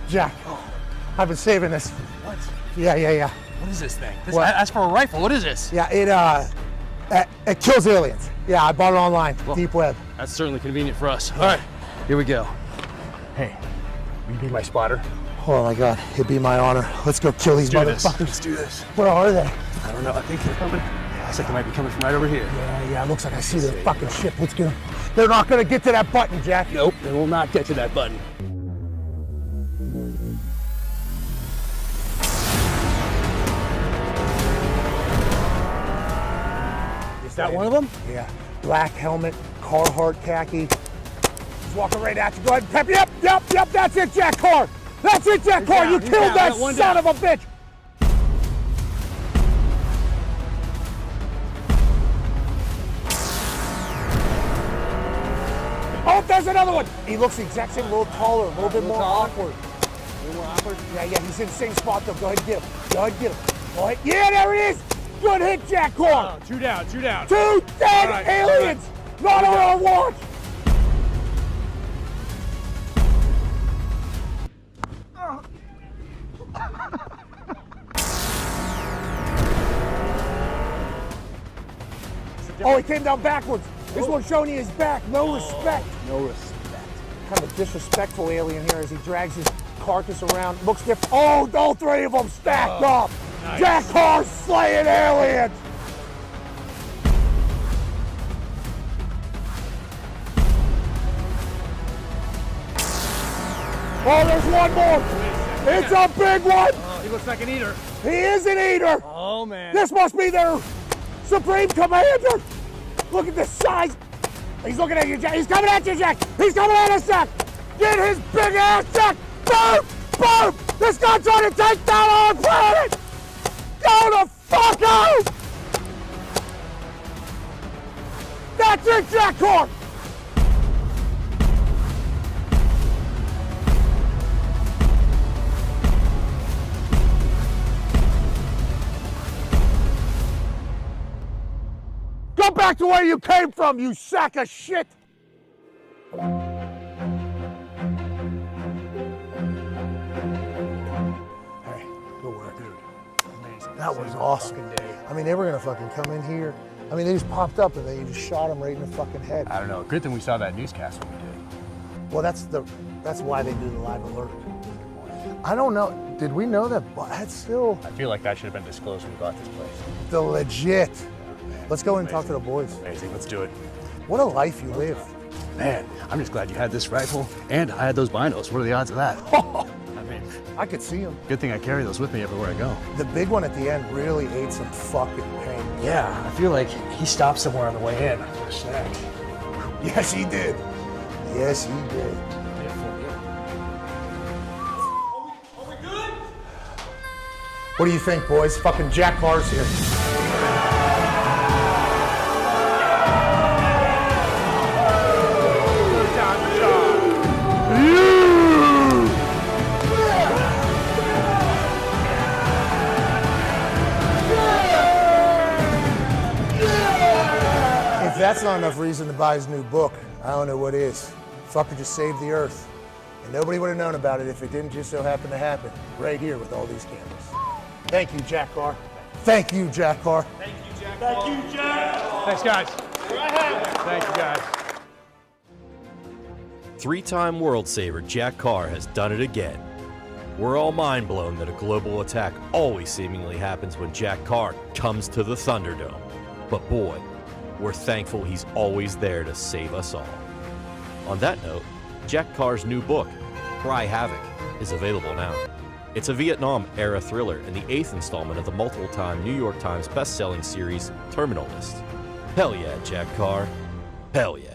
S13: Jack, I've been saving this.
S22: What?
S13: Yeah.
S22: What is this thing?
S13: What?
S22: Ask for a rifle. What is this?
S13: Yeah, it kills aliens. Yeah, I bought it online.
S22: Well,
S13: Deep web.
S22: That's certainly convenient for us. All right, here we go. Hey, will you be my spotter?
S13: Oh my God, it'd be my honor. Let's go kill these motherfuckers.
S22: Let's do this.
S13: Where are they?
S22: I don't know. I think they're coming. Looks like they might be coming from right over here.
S13: Yeah, looks like I see their fucking ship. Let's get them. They're not gonna get to that button, Jack.
S22: Nope, they will not get to that button.
S13: Is that one of them? Yeah. Black helmet, Carhartt khaki. He's walking right at you. Go ahead and pep. Yep. That's it, Jack Carr. That's it, Jack Carr. You killed that son of a bitch. Oh, there's another one. He looks the exact same, a little taller, a little bit more awkward. A little more awkward? Yeah, he's in the same spot though. Go ahead and get him. Go ahead. Yeah, there he is. Good hit, Jack Carr.
S22: Two down.
S13: 2 dead aliens. Not on our watch. Oh, he came down backwards. This one's showing you his back. No respect.
S22: No respect.
S13: Kind of a disrespectful alien here as he drags his carcass around. Looks different. Oh, all three of them stacked up. Nice. Jack Carr slaying aliens. Oh, there's one more. It's a big one.
S22: Oh, he looks like an eater.
S13: He is an eater.
S22: Oh, man.
S13: This must be their supreme commander. Look at the size. He's looking at you, Jack. He's coming at you, Jack. He's coming at us, Jack. Get his big ass, Jack. Boom. This guy's trying to take down our planet. Go the fuck out. That's it, Jack Carr. Go back to where you came from, you sack of shit! Hey, good work, dude. Amazing. That was awesome. I mean, they were gonna fucking come in here. I mean, they just popped up and they just shot him right in the fucking head.
S22: I don't know. Good thing we saw that newscast when we did.
S13: Well, that's why they do the live alert. I don't know. Did we know that? That's still.
S22: I feel like that should have been disclosed when we got this place.
S13: The legit. Let's go in and talk to the boys.
S22: Amazing, let's do it.
S13: What a life you live.
S22: Man, I'm just glad you had this rifle and I had those binos. What are the odds of that? I mean,
S13: I could see them.
S22: Good thing I carry those with me everywhere I go.
S13: The big one at the end really ate some fucking pain.
S22: Yeah, I feel like he stopped somewhere on the way in for a snack.
S13: Yes, he did. Yes, he did. What do you think, boys? Fucking Jack Carr's here.
S4: that's not enough reason to buy his new book. I don't know what is. Fucker just saved the earth. And nobody would have known about it if it didn't just so happen to happen right here with all these cameras. Thank you, Jack Carr. Thank you, Jack Carr.
S1: Thank you, Jack. Thank you, Jack.
S10: Thanks, guys.
S1: Thank
S10: you, guys.
S16: Three-time World Saver Jack Carr has done it again. We're all mind blown that a global attack always seemingly happens when Jack Carr comes to the Thunderdome. But boy, we're thankful he's always there to save us all. On that note, Jack Carr's new book, Cry Havoc, is available now. It's a Vietnam-era thriller and the 8th installment of the multiple-time New York Times best-selling series Terminal List. Hell yeah, Jack Carr. Hell yeah.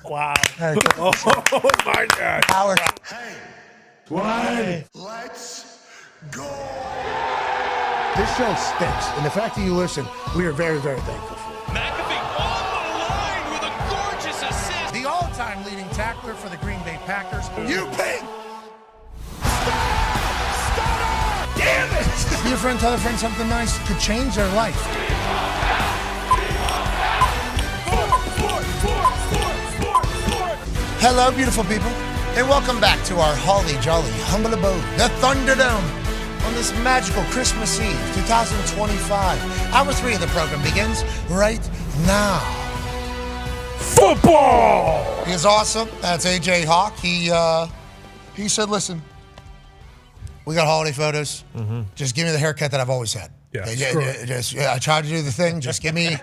S17: Wow.
S7: Oh, my God.
S4: Howard. Why? Let's go. This show stinks, and the fact that you listen, we are very, very thankful for it.
S14: McAfee on the line with a gorgeous assist.
S5: The all-time leading tackler for the Green Bay Packers, you pig!
S4: Damn it! Be a friend, tell a friend something nice could change their life. Hello, beautiful people, and welcome back to our holly jolly humble abode, the Thunderdome, on this magical Christmas Eve, 2025. Hour 3 of the program begins right now.
S7: Football!
S4: He is awesome. That's AJ Hawk. He said, listen, we got holiday photos. Just give me the haircut that I've always had. I tried to do the thing. Just give me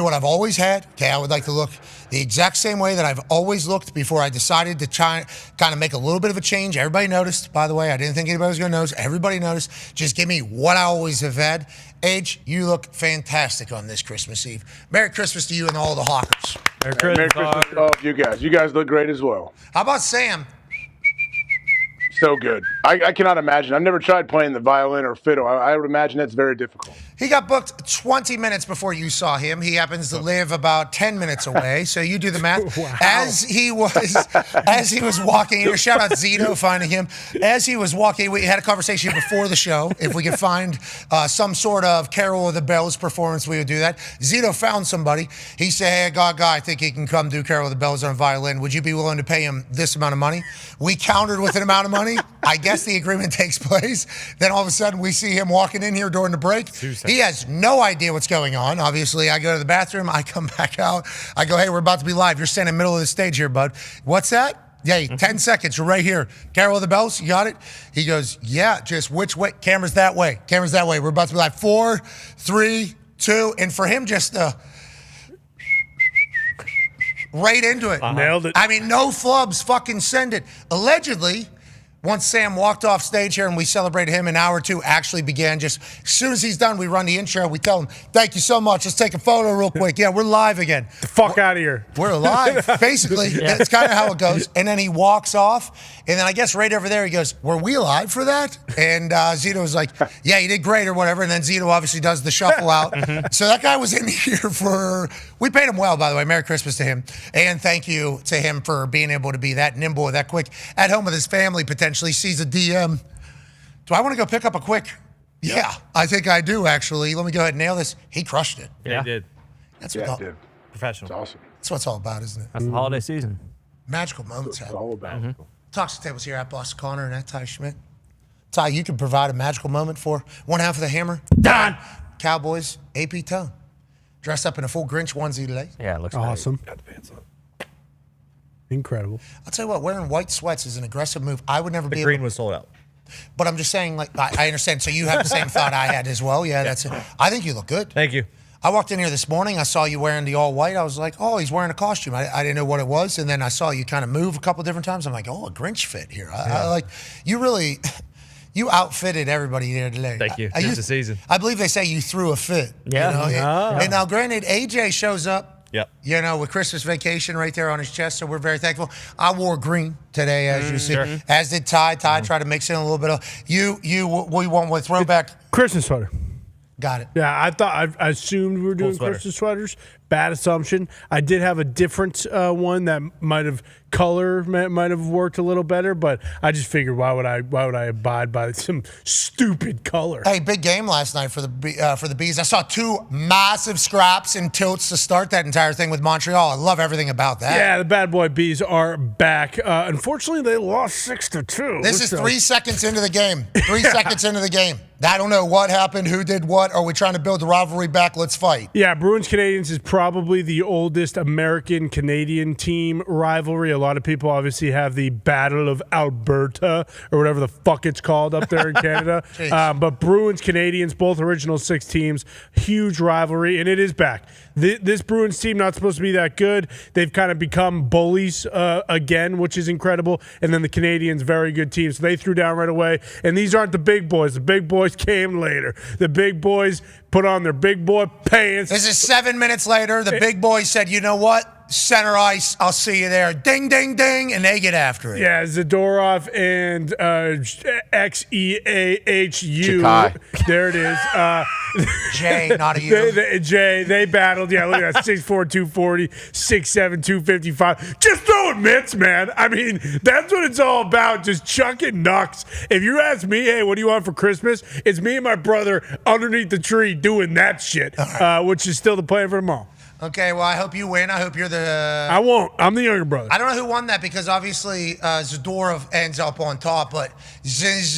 S4: what I've always had. Okay, I would like to look the exact same way that I've always looked before I decided to try kind of make a little bit of a change. Everybody noticed, by the way. I didn't think anybody was going to notice. Everybody noticed. Just give me what I always have had. Age, you look fantastic on this Christmas Eve. Merry Christmas to you and all the Hawkers.
S10: Merry Christmas to all of you guys. You guys look great as well.
S4: How about Sam?
S10: So good. I cannot imagine. I've never tried playing the violin or fiddle. I would imagine that's very difficult.
S4: He got booked 20 minutes before you saw him. He happens to live about 10 minutes away, so you do the math.
S7: Wow.
S4: As he was walking, here, shout out Zito finding him. As he was walking, we had a conversation before the show. If we could find some sort of Carol of the Bells performance, we would do that. Zito found somebody. He said, hey, I got a guy, I think he can come do Carol of the Bells on violin. Would you be willing to pay him this amount of money? We countered with an amount of money. I guess the agreement takes place. Then all of a sudden we see him walking in here during the break. He has no idea what's going on. Obviously, I go to the bathroom. I come back out. I go, hey, we're about to be live. You're standing in the middle of the stage here, bud. What's that? Yeah, 10 seconds. You're right here. Carol of the Bells, you got it? He goes, yeah, just which way? Camera's that way. Camera's that way. We're about to be live. 4, 3, 2. And for him just right into it.
S7: Nailed it.
S4: I mean, no flubs, fucking send it. Allegedly, once Sam walked off stage here and we celebrated him, an hour or two actually began. Just as soon as he's done, we run the intro. We tell him, thank you so much. Let's take a photo real quick. Yeah, we're live again.
S7: The fuck out of here.
S4: We're live, basically. That's kind of how it goes. And then he walks off. And then I guess right over there, he goes, were we live for that? And Zito was like, yeah, you did great or whatever. And then Zito obviously does the shuffle out. So that guy was in here we paid him well, by the way. Merry Christmas to him. And thank you to him for being able to be that nimble, that quick, at home with his family, potentially sees a DM. Do I want to go pick up a quick? Yeah, I think I do, actually. Let me go ahead and nail this. He crushed it.
S8: Yeah, he did.
S4: That's
S10: Yeah,
S4: what
S10: dude.
S8: Professional.
S10: It's awesome.
S4: That's what it's all about, isn't it?
S17: That's the holiday season.
S4: Magical moments
S10: It's
S4: happen.
S10: all about.
S5: Talks tables here at Boston Connor and at Ty Schmidt. Ty, you can provide a magical moment for one half of the Hammer.
S17: Dahn.
S5: Cowboys, AP Tone. Dressed up in a full Grinch onesie today.
S17: Yeah, it looks
S7: awesome.
S17: Great.
S7: Got the pants on. Incredible.
S5: I'll tell you what, wearing white sweats is an aggressive move. I would never be
S8: green
S5: able
S8: was sold out.
S5: But I'm just saying, like, I understand. So you have the same thought I had as well. Yeah, that's it. I think you look good.
S8: Thank you.
S5: I walked in here this morning. I saw you wearing the all white. I was like, oh, he's wearing a costume. I didn't know what it was. And then I saw you kind of move a couple different times. I'm like, oh, a Grinch fit here. I like, you really, you outfitted everybody here today.
S8: Thank you. It's the season.
S5: I believe they say you threw a fit.
S17: Yeah.
S5: You know? And now, granted, AJ shows up.
S8: Yep.
S5: You know, with Christmas vacation right there on his chest, so we're very thankful. I wore green today, as you see, as did Ty. Ty tried to mix in a little bit of we went with throwback
S7: Christmas sweater.
S5: Got it.
S7: Yeah, I assumed we were doing Christmas sweaters. Bad assumption. I did have a different one that might have worked a little better, but I just figured why would I abide by some stupid color?
S5: Hey, big game last night for the Bees. I saw 2 massive scraps and tilts to start that entire thing with Montreal. I love everything about that.
S7: Yeah, the bad boy Bees are back. Unfortunately, they lost 6-2.
S5: This is 3 seconds into the game. 3 seconds into the game. I don't know what happened, who did what. Are we trying to build the rivalry back? Let's fight.
S7: Yeah, Bruins-Canadiens is probably the oldest American-Canadian team rivalry. A lot of people obviously have the Battle of Alberta or whatever the fuck it's called up there in Canada. But Bruins-Canadiens, both original 6 teams, huge rivalry, and it is back. This Bruins team not supposed to be that good. They've kind of become bullies again, which is incredible. And then the Canadiens, very good team. So they threw down right away. And these aren't the big boys. The big boys came later. The big boys put on their big boy pants.
S5: This is 7 minutes later. The big boys said, you know what? Center ice, I'll see you there. Ding, ding, ding, and they get after it.
S7: Yeah, Zadorov and Xeahu.
S16: Chikai.
S7: There it is.
S5: Jay, not a you.
S7: They battled. Yeah, look at that. 6'4", 240, 6'7", 255. Just throwing mitts, man. I mean, that's what it's all about. Just chucking knucks. If you ask me, hey, what do you want for Christmas? It's me and my brother underneath the tree doing that shit, which is still the plan for tomorrow.
S5: Okay, well, I hope you win. I hope you're the...
S7: I won't. I'm the younger brother.
S5: I don't know who won that because obviously Zadorov ends up on top, but...
S17: X-E-A-H.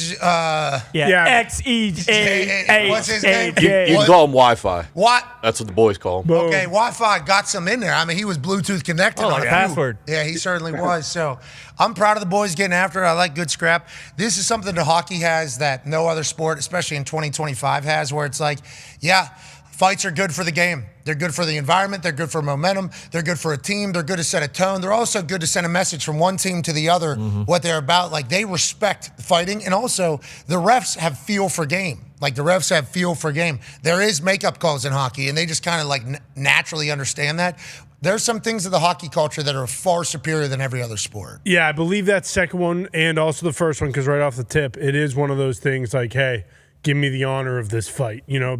S5: What's his name?
S16: You can call him Wi-Fi.
S5: What?
S16: That's what the boys call him.
S5: Okay, Wi-Fi got some in there. I mean, he was Bluetooth connected.
S8: Like a password.
S5: Yeah, he certainly was. So I'm proud of the boys getting after it. I like good scrap. This is something that hockey has that no other sport, especially in 2025, has, where it's like, yeah, fights are good for the game. They're good for the environment. They're good for momentum. They're good for a team. They're good to set a tone. They're also good to send a message from one team to the other, what they're about. Like, they respect fighting. And also, the refs have feel for game. Like, the refs have feel for game. There is makeup calls in hockey, and they just kind of, like, naturally understand that. There's some things of the hockey culture that are far superior than every other sport.
S7: Yeah, I believe that second one and also the first one, because right off the tip, it is one of those things like, hey, give me the honor of this fight. You know,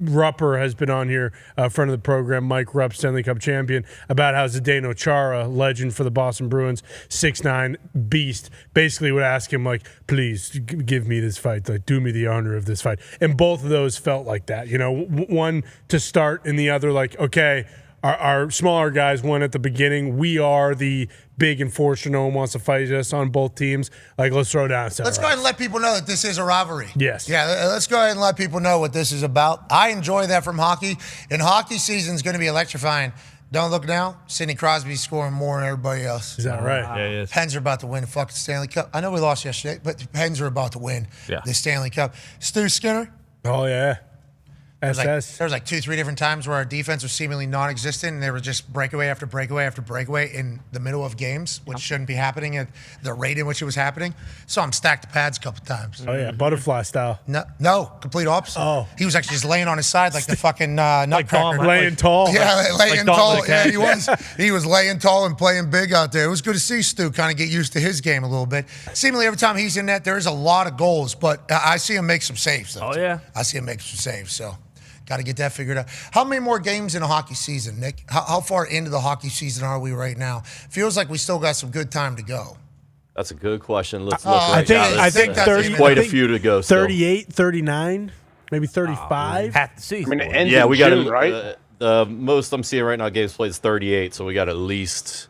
S7: Rupper has been on here, a friend of the program, Mike Rupp, Stanley Cup champion, about how Zdeno Chara, legend for the Boston Bruins, 6'9", beast, basically would ask him, like, please give me this fight. Like, do me the honor of this fight. And both of those felt like that. You know, one to start and the other like, okay, our smaller guys won at the beginning. We are the big enforcer. No one wants to fight us on both teams. Like, let's throw down.
S5: Let's go ahead and let people know that this is a rivalry.
S7: Yes.
S5: Yeah, let's go ahead and let people know what this is about. I enjoy that from hockey. And hockey season is going to be electrifying. Don't look now. Sidney Crosby's scoring more than everybody else.
S7: Is that right?
S8: Yeah, he is.
S5: Pens are about to win the fucking Stanley Cup. I know we lost yesterday, but the Pens are about to win the Stanley Cup. Stu Skinner.
S7: Oh, yeah.
S5: There was like 2-3 different times where our defense was seemingly non-existent, and they were just breakaway after breakaway after breakaway in the middle of games, which shouldn't be happening at the rate in which it was happening. Saw him stack the pads a couple times.
S7: Oh, yeah, butterfly style.
S5: No, complete opposite.
S7: Oh.
S5: He was actually just laying on his side like the fucking nutcracker.
S7: Laying tall.
S5: Yeah, laying tall. Yeah,
S8: Cat.
S5: he was. He was laying tall and playing big out there. It was good to see Stu kind of get used to his game a little bit. Seemingly every time he's in net, there's a lot of goals, but I see him make some saves, though.
S17: Oh, yeah.
S5: I see him make some saves, so... Got to get that figured out. How many more games in a hockey season, Nick? How far into the hockey season are we right now? Feels like we still got some good time to go.
S16: That's a good question. Let's look
S7: I think
S16: there's quite a few to go still.
S7: 38, 39, maybe 35.
S17: Half the season.
S10: I mean, it ends
S16: Yeah,
S10: in
S16: we got
S10: June, right?
S16: The most I'm seeing right now games played is 38, so we got at least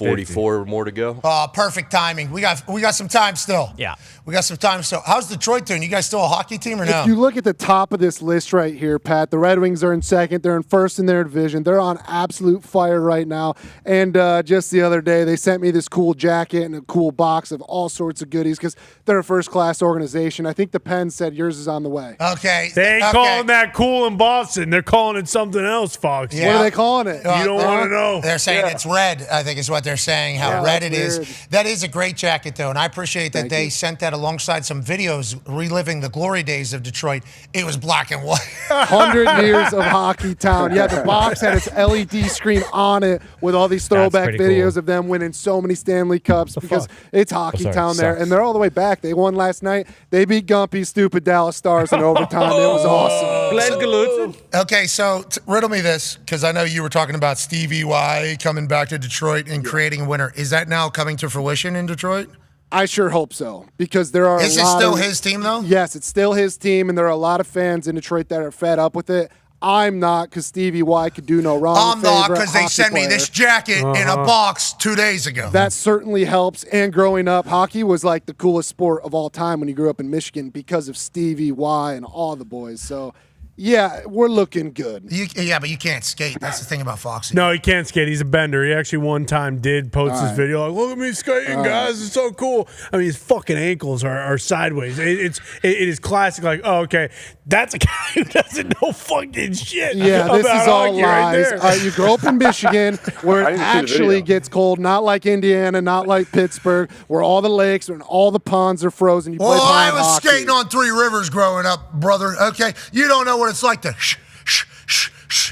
S16: 44 more to go.
S5: Perfect timing. We got some time still.
S17: Yeah.
S5: We got some time still. How's Detroit doing? You guys still a hockey team or no?
S15: If you look at the top of this list right here, Pat, the Red Wings are in second. They're in first in their division. They're on absolute fire right now. And just the other day, they sent me this cool jacket and a cool box of all sorts of goodies because they're a first-class organization. I think the Pen said yours is on the way.
S5: Okay.
S7: They ain't calling that cool in Boston. They're calling it something else, Fox.
S15: What are they calling it?
S7: You don't want to know.
S5: They're saying it's red, I think is what they're saying, how red it is. That is a great jacket, though, and I appreciate that they sent that alongside some videos reliving the glory days of Detroit. It was black and white.
S15: 100 years of Hockey Town. Yeah, the box had its LED screen on it with all these throwback videos of them winning so many Stanley Cups because it's Hockey Town there. And they're all the way back. They won last night. They beat Gumpy's stupid Dallas Stars in overtime. It was awesome.
S5: Okay, so riddle me this, because I know you were talking about Stevie Y coming back to Detroit and creating a winner. Is that now coming to fruition in Detroit?
S15: I sure hope so, because there are
S5: Is it still his team, though?
S15: Yes, it's still his team, and there are a lot of fans in Detroit that are fed up with it. I'm not, because Stevie Y could do no wrong.
S5: I'm not, because they sent me this jacket in a box 2 days ago.
S15: That certainly helps. And growing up, hockey was like the coolest sport of all time when you grew up in Michigan because of Stevie Y and all the boys. So, yeah, we're looking good.
S5: Yeah, but you can't skate. That's the thing about Foxy.
S7: No, he can't skate. He's a bender. He actually one time did post this video like, look at me skating, guys. It's so cool. I mean, his fucking ankles are sideways. It is classic. Like, oh, okay, that's a guy who doesn't know fucking shit.
S15: Yeah, this is all lies.
S7: Right
S15: You grow up in Michigan where it actually gets cold, not like Indiana, not like Pittsburgh, where all the lakes and all the ponds are frozen. You play
S5: Well, I
S15: pond
S5: was
S15: hockey.
S5: skating on Three Rivers growing up, brother. Okay, you don't know what it's like to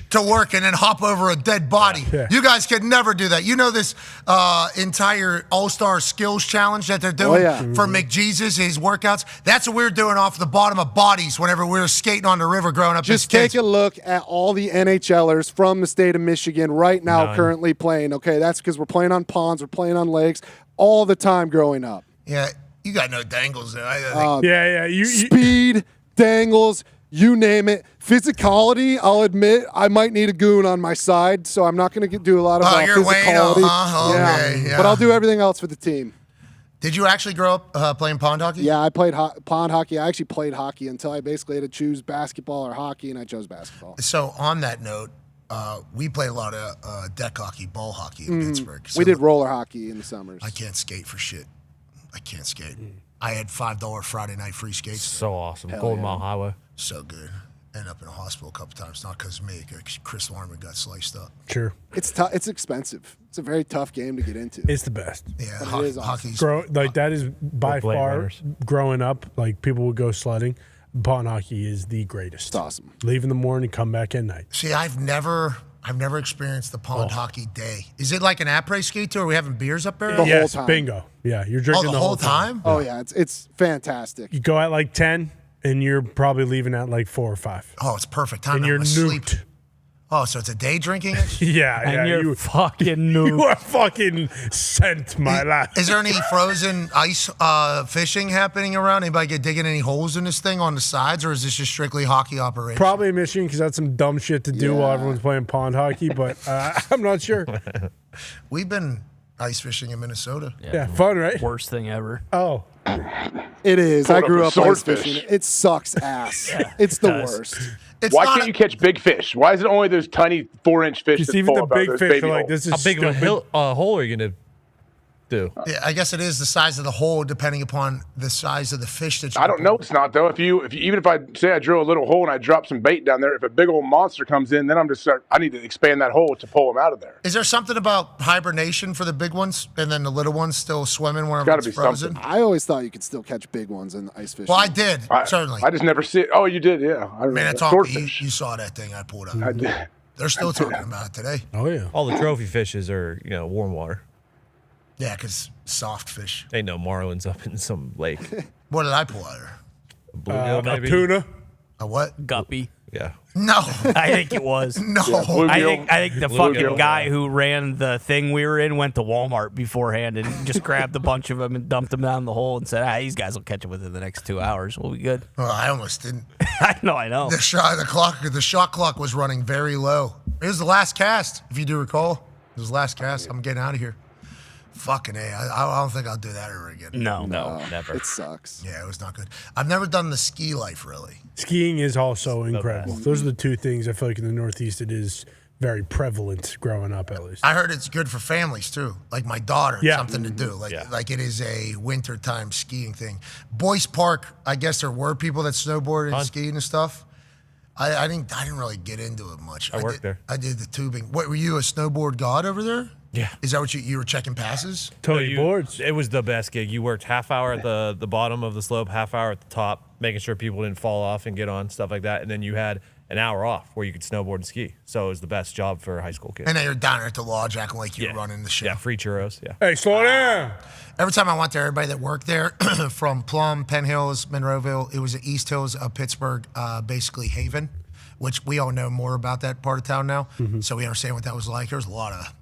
S5: to work and then hop over a dead body. You guys could never do that. You know this entire All-Star Skills Challenge that they're doing for McJesus, his workouts? That's what we were doing off the bottom of bodies whenever we were skating on the river growing up
S15: Just
S5: as kids.
S15: take a look at all the NHLers from the state of Michigan right now currently playing. Okay, that's because we're playing on ponds, we're playing on lakes all the time growing up.
S5: Yeah, you got no dangles there.
S15: Speed, dangles, you name it. Physicality, I'll admit, I might need a goon on my side, so I'm not going to do a lot of
S5: you're
S15: physicality.
S5: Okay,
S15: But I'll do everything else for the team.
S5: Did you actually grow up playing pond hockey?
S15: Yeah, I played pond hockey. I actually played hockey until I basically had to choose basketball or hockey, and I chose basketball.
S5: So on that note, we play a lot of deck hockey, ball hockey in Pittsburgh. So
S15: we did roller hockey in the summers.
S5: I can't skate for shit. I can't skate. I had $5 Friday night free skates.
S8: So awesome. Golden Mile Highway.
S5: So good. Ended up in a hospital a couple times, not because of me. Chris Larman got sliced up.
S7: Sure.
S15: It's tough. It's expensive. It's a very tough game to get into.
S7: It's the best.
S5: Yeah,
S15: But it is awesome.
S5: hockey's
S7: that is by
S8: Blade
S7: far
S8: Runners.
S7: growing up. Like people would go sledding. Pond hockey is the greatest.
S15: It's awesome.
S7: Leave in the morning, come back at night.
S5: See, I've never experienced the pond hockey day. Is it like an après ski tour? Are we having beers up there?
S15: The whole
S7: Yes,
S15: time.
S7: bingo. Yeah, you're drinking
S5: the whole time?
S15: Oh yeah, it's fantastic.
S7: You go at like 10, and you're probably leaving at like 4 or 5.
S5: Oh, it's perfect time.
S7: And
S5: I'm
S7: you're
S5: asleep.
S7: nuked.
S5: Oh, so it's a day drinking?
S7: Yeah,
S17: And
S7: yeah.
S17: you're fucking noob.
S7: You are fucking sent, my lad.
S5: Is there any frozen ice fishing happening around? Anybody digging any holes in this thing on the sides, or is this just strictly hockey operation?
S7: Probably in Michigan because that's some dumb shit to do while everyone's playing pond hockey, but I'm not sure.
S5: We've been ice fishing in Minnesota.
S7: Yeah, fun, right?
S17: Worst thing ever.
S7: Oh.
S15: It is.
S10: Pulled
S15: I
S10: up
S15: grew
S10: a
S15: up ice
S10: swordfish.
S15: fishing. It sucks ass. It's the worst.
S10: Why can't you catch big fish? Why is it only those tiny 4-inch fish
S7: Because
S10: that
S7: even
S10: fall
S7: the
S10: up out
S7: big
S10: of those
S7: fish
S10: baby
S7: are like,
S10: holes?
S7: this is
S8: How big of a hole are you going to do?
S5: Yeah, I guess it is the size of the hole, depending upon the size of the fish that you.
S10: I don't know. It's not though. If you even if I say I drill a little hole and I drop some bait down there, if a big old monster comes in, then I need to expand that hole to pull them out of there.
S5: Is there something about hibernation for the big ones, and then the little ones still swimming wherever
S10: Gotta
S5: it's
S10: be
S5: frozen?
S10: something.
S15: I always thought you could still catch big ones in ice fishing.
S5: Well, I did certainly.
S10: I just never see it. Oh, you did, yeah. I remember.
S5: Man, it's
S10: that.
S5: all you saw that thing I pulled up.
S10: I did.
S5: They're still talking about it today.
S7: Oh yeah.
S8: All the trophy fishes are, warm water.
S5: Yeah, because soft fish.
S8: Ain't no marlins up in some lake.
S5: What did I pull out of there?
S8: A bluegill, maybe?
S7: A tuna.
S5: A what?
S17: Guppy.
S8: Yeah.
S5: No.
S17: I think it was.
S5: No.
S17: I think the
S8: Bluegill.
S17: fucking guy who ran the thing we were in went to Walmart beforehand and just grabbed a bunch of them and dumped them down the hole and said, these guys will catch it within the next 2 hours. We'll be good.
S5: Well, I almost didn't.
S17: I know.
S5: The shot clock was running very low. It was the last cast, if you do recall. It was the last cast. I'm getting out of here. Fucking A. I don't think I'll do that ever again.
S17: No,
S15: never. It sucks.
S5: Yeah, it was not good. I've never done the ski life, really.
S7: Skiing is also incredible. Those are the two things I feel like in the Northeast it is very prevalent growing up, at least.
S5: I heard it's good for families, too. Like my daughter,
S7: Yeah.
S5: something to do. Like it is a wintertime skiing thing. Boyce Park, I guess there were people that snowboarded and skied and stuff. I didn't really get into it much.
S8: I worked there.
S5: I did the tubing. What, were you a snowboard god over there?
S8: Yeah.
S5: Is that what you were checking passes?
S8: Boards. It was the best gig. You worked half hour at the bottom of the slope, half hour at the top, making sure people didn't fall off and get on, stuff like that. And then you had an hour off where you could snowboard and ski. So it was the best job for high school kids.
S5: And then you're down at the lodge acting like you're running the show.
S8: Yeah, free churros. Yeah.
S7: Hey, slow down.
S5: Every time I went there, everybody that worked there, from Plum, Penn Hills, Monroeville, it was the East Hills of Pittsburgh, basically Haven, which we all know more about that part of town now. So we understand what that was like. There was a lot of,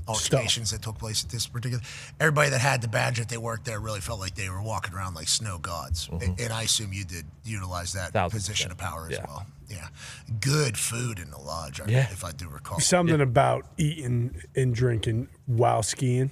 S5: altercations that took place at this particular. Everybody that had the badge that they worked there really felt like they were walking around like snow gods. And I assume you did utilize that position of power as well. Yeah. Good food in the lodge, if I do recall.
S7: Something about eating and drinking while skiing.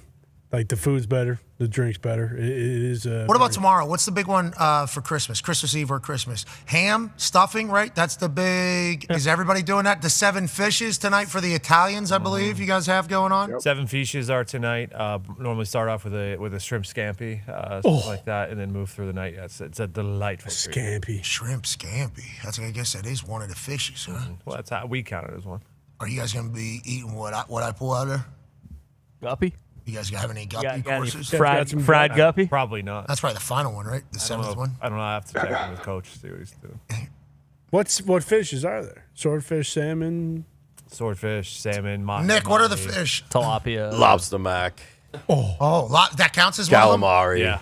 S7: Like the food's better, the drink's better. It is.
S5: What about tomorrow? What's the big one for Christmas? Christmas Eve or Christmas? Ham, stuffing, right? That's the big. Is everybody doing that? The 7 fishes tonight for the Italians, I believe you guys have going on.
S8: 7 fishes are tonight. Normally start off with a shrimp scampi, something like that, and then move through the night. It's a delightful
S7: scampi.
S5: Shrimp scampi. I guess that is one of the fishes, huh?
S8: Well, that's how we count it as one.
S5: Are you guys gonna be eating what I pull out there?
S17: Guppy.
S5: You guys have any guppy
S17: got any
S5: courses?
S17: fried guppy?
S8: Probably not.
S5: That's probably the final one, right? The 7th one.
S8: I don't know. I have to check in with Coach, see what he's doing.
S7: What fishes are there? Swordfish, salmon,
S8: salmon.
S5: Nick, what are the fish?
S17: Tilapia,
S16: lobster mac.
S5: That counts as one of them?
S16: Calamari.
S8: Yeah.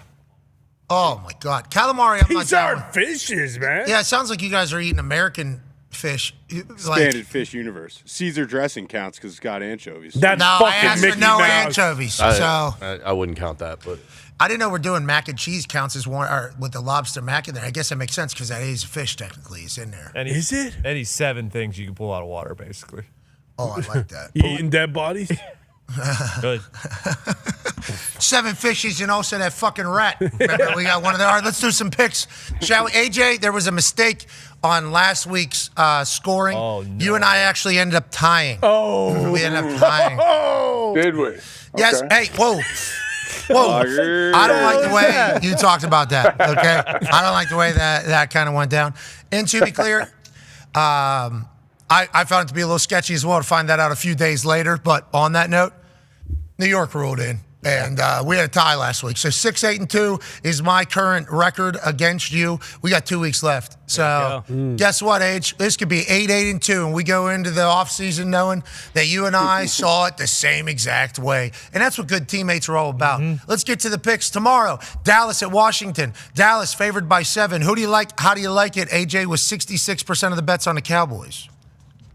S5: Oh my God, calamari! I'm
S7: These aren't fishes, man.
S5: Yeah, it sounds like you guys are eating American fish.
S2: Standard fish universe. Caesar dressing counts because it's got anchovies.
S7: That's
S5: I asked for no anchovies.
S16: I wouldn't count that, but
S5: I didn't know we're doing mac and cheese counts as one, or with the lobster mac in there. I guess that makes sense because that is fish technically. It's in there.
S7: Is it?
S8: Any 7 things you can pull out of water, basically.
S5: Oh, I like that.
S7: You eating dead bodies?
S8: Good.
S5: 7 fishes and also that fucking rat. Remember, we got one of them. All right, let's do some picks, shall we? AJ, there was a mistake on last week's scoring.
S8: Oh, no.
S5: You and I actually ended up tying.
S7: Oh.
S5: We ended up tying.
S10: Did we?
S5: Yes.
S10: Okay.
S5: Hey, whoa. I don't like the way you talked about that, okay? I don't like the way that kind of went down. And to be clear, I found it to be a little sketchy as well to find that out a few days later. But on that note, New York rolled in. And we had a tie last week. So 6-8-2 is my current record against you. We got 2 weeks left. So guess what, Age? This could be 8-8-2. And we go into the offseason knowing that you and I saw it the same exact way. And that's what good teammates are all about. Let's get to the picks tomorrow. Dallas at Washington. Dallas favored by 7. Who do you like? How do you like it? AJ was 66% of the bets on the Cowboys.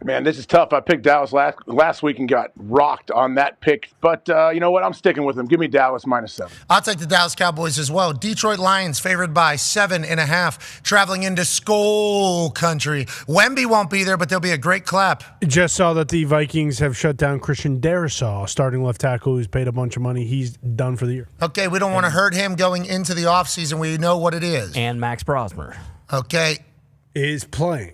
S10: Man, this is tough. I picked Dallas last week and got rocked on that pick. But you know what? I'm sticking with them. Give me Dallas -7.
S5: I'll take the Dallas Cowboys as well. Detroit Lions favored by 7.5. Traveling into Skull Country. Wemby won't be there, but there'll be a great clap.
S7: Just saw that the Vikings have shut down Christian Darrisaw, starting left tackle who's paid a bunch of money. He's done for the year.
S5: Okay, we don't want to hurt him going into the offseason. We know what it is.
S17: And Max Brosmer.
S5: Okay.
S7: Is playing.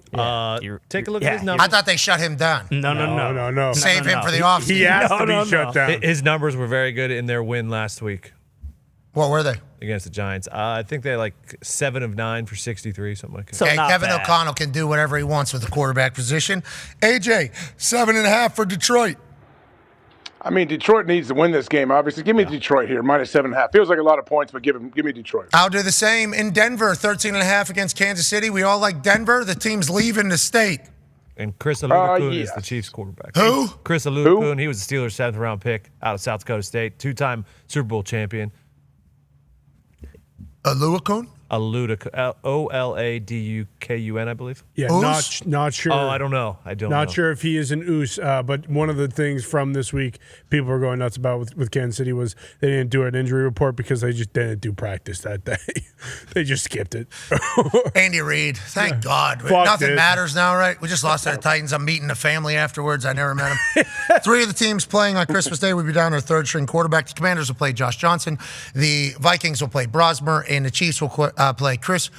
S8: Take a look at his numbers.
S5: I thought they shut him down.
S7: No.
S5: Save him for the offseason.
S7: He has to be shut down.
S8: His numbers were very good in their win last week.
S5: What were they?
S8: Against the Giants. I think they had 7 of 9 for 63, something like that.
S5: So Kevin O'Connell can do whatever he wants with the quarterback position. AJ, 7.5 for Detroit.
S10: I mean, Detroit needs to win this game, obviously. Give me Detroit here, -7.5. Feels like a lot of points, but give me Detroit.
S5: I'll do the same. In Denver, 13.5 against Kansas City. We all like Denver. The team's leaving the state.
S8: And Chris Aludakun is the Chiefs quarterback.
S5: Who?
S8: Chris Aludakun. He was the Steelers' 7th-round pick out of South Dakota State, 2-time Super Bowl champion.
S5: Aludakun?
S8: Oladukun, I believe.
S7: Yeah, not sure.
S8: Oh, I don't know.
S7: Not sure if he is an Oos, but one of the things from this week people were going nuts about with Kansas City was they didn't do an injury report because they just didn't do practice that day. They just skipped it.
S5: Andy Reid, thank God.
S7: Fuck
S5: Nothing
S7: this.
S5: matters now, right? We just lost to the Titans. I'm meeting the family afterwards. I never met them. 3 of the teams playing on Christmas Day will be down their third-string quarterback. The Commanders will play Josh Johnson. The Vikings will play Brosmer, and the Chiefs will play Chris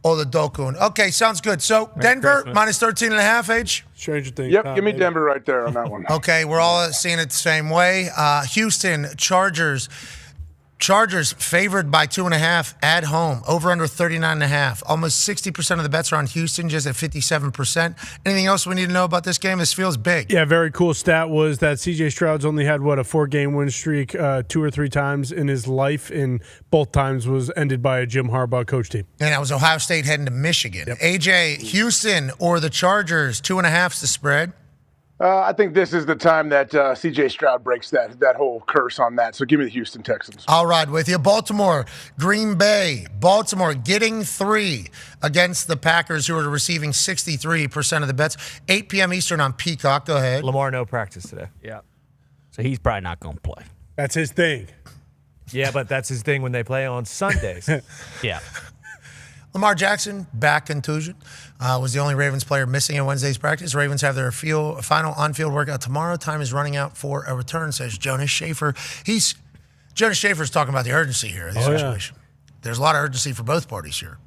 S5: Oladokun. Okay, sounds good. So Denver minus 13.5. Age.
S7: Stranger Things.
S10: Yep, give me Denver right there on that one.
S5: Okay, we're all seeing it the same way. Houston Chargers. Chargers favored by 2.5 at home. Over under 39.5. Almost 60% of the bets are on Houston, just at 57%. Anything else we need to know about this game? This feels big.
S7: Yeah, very cool stat was that C.J. Stroud's only had, a 4-game win streak 2 or 3 times in his life, and both times was ended by a Jim Harbaugh coach team.
S5: And that was Ohio State heading to Michigan. Yep. AJ, Houston or the Chargers, 2.5's the spread.
S10: I think this is the time that C.J. Stroud breaks that whole curse on that. So give me the Houston Texans.
S5: I'll ride with you. Baltimore, Green Bay. Baltimore getting 3 against the Packers, who are receiving 63% of the bets. 8 p.m. Eastern on Peacock. Go ahead.
S8: Lamar, no practice today.
S17: Yeah. So he's probably not going to play.
S7: That's his thing.
S8: Yeah, but that's his thing when they play on Sundays.
S17: Yeah.
S5: Lamar Jackson, back contusion, was the only Ravens player missing in Wednesday's practice. Ravens have their final on-field workout tomorrow. Time is running out for a return, says Jonas Schaefer. Jonas Schaefer's talking about the urgency here of the situation. Yeah. There's a lot of urgency for both parties here.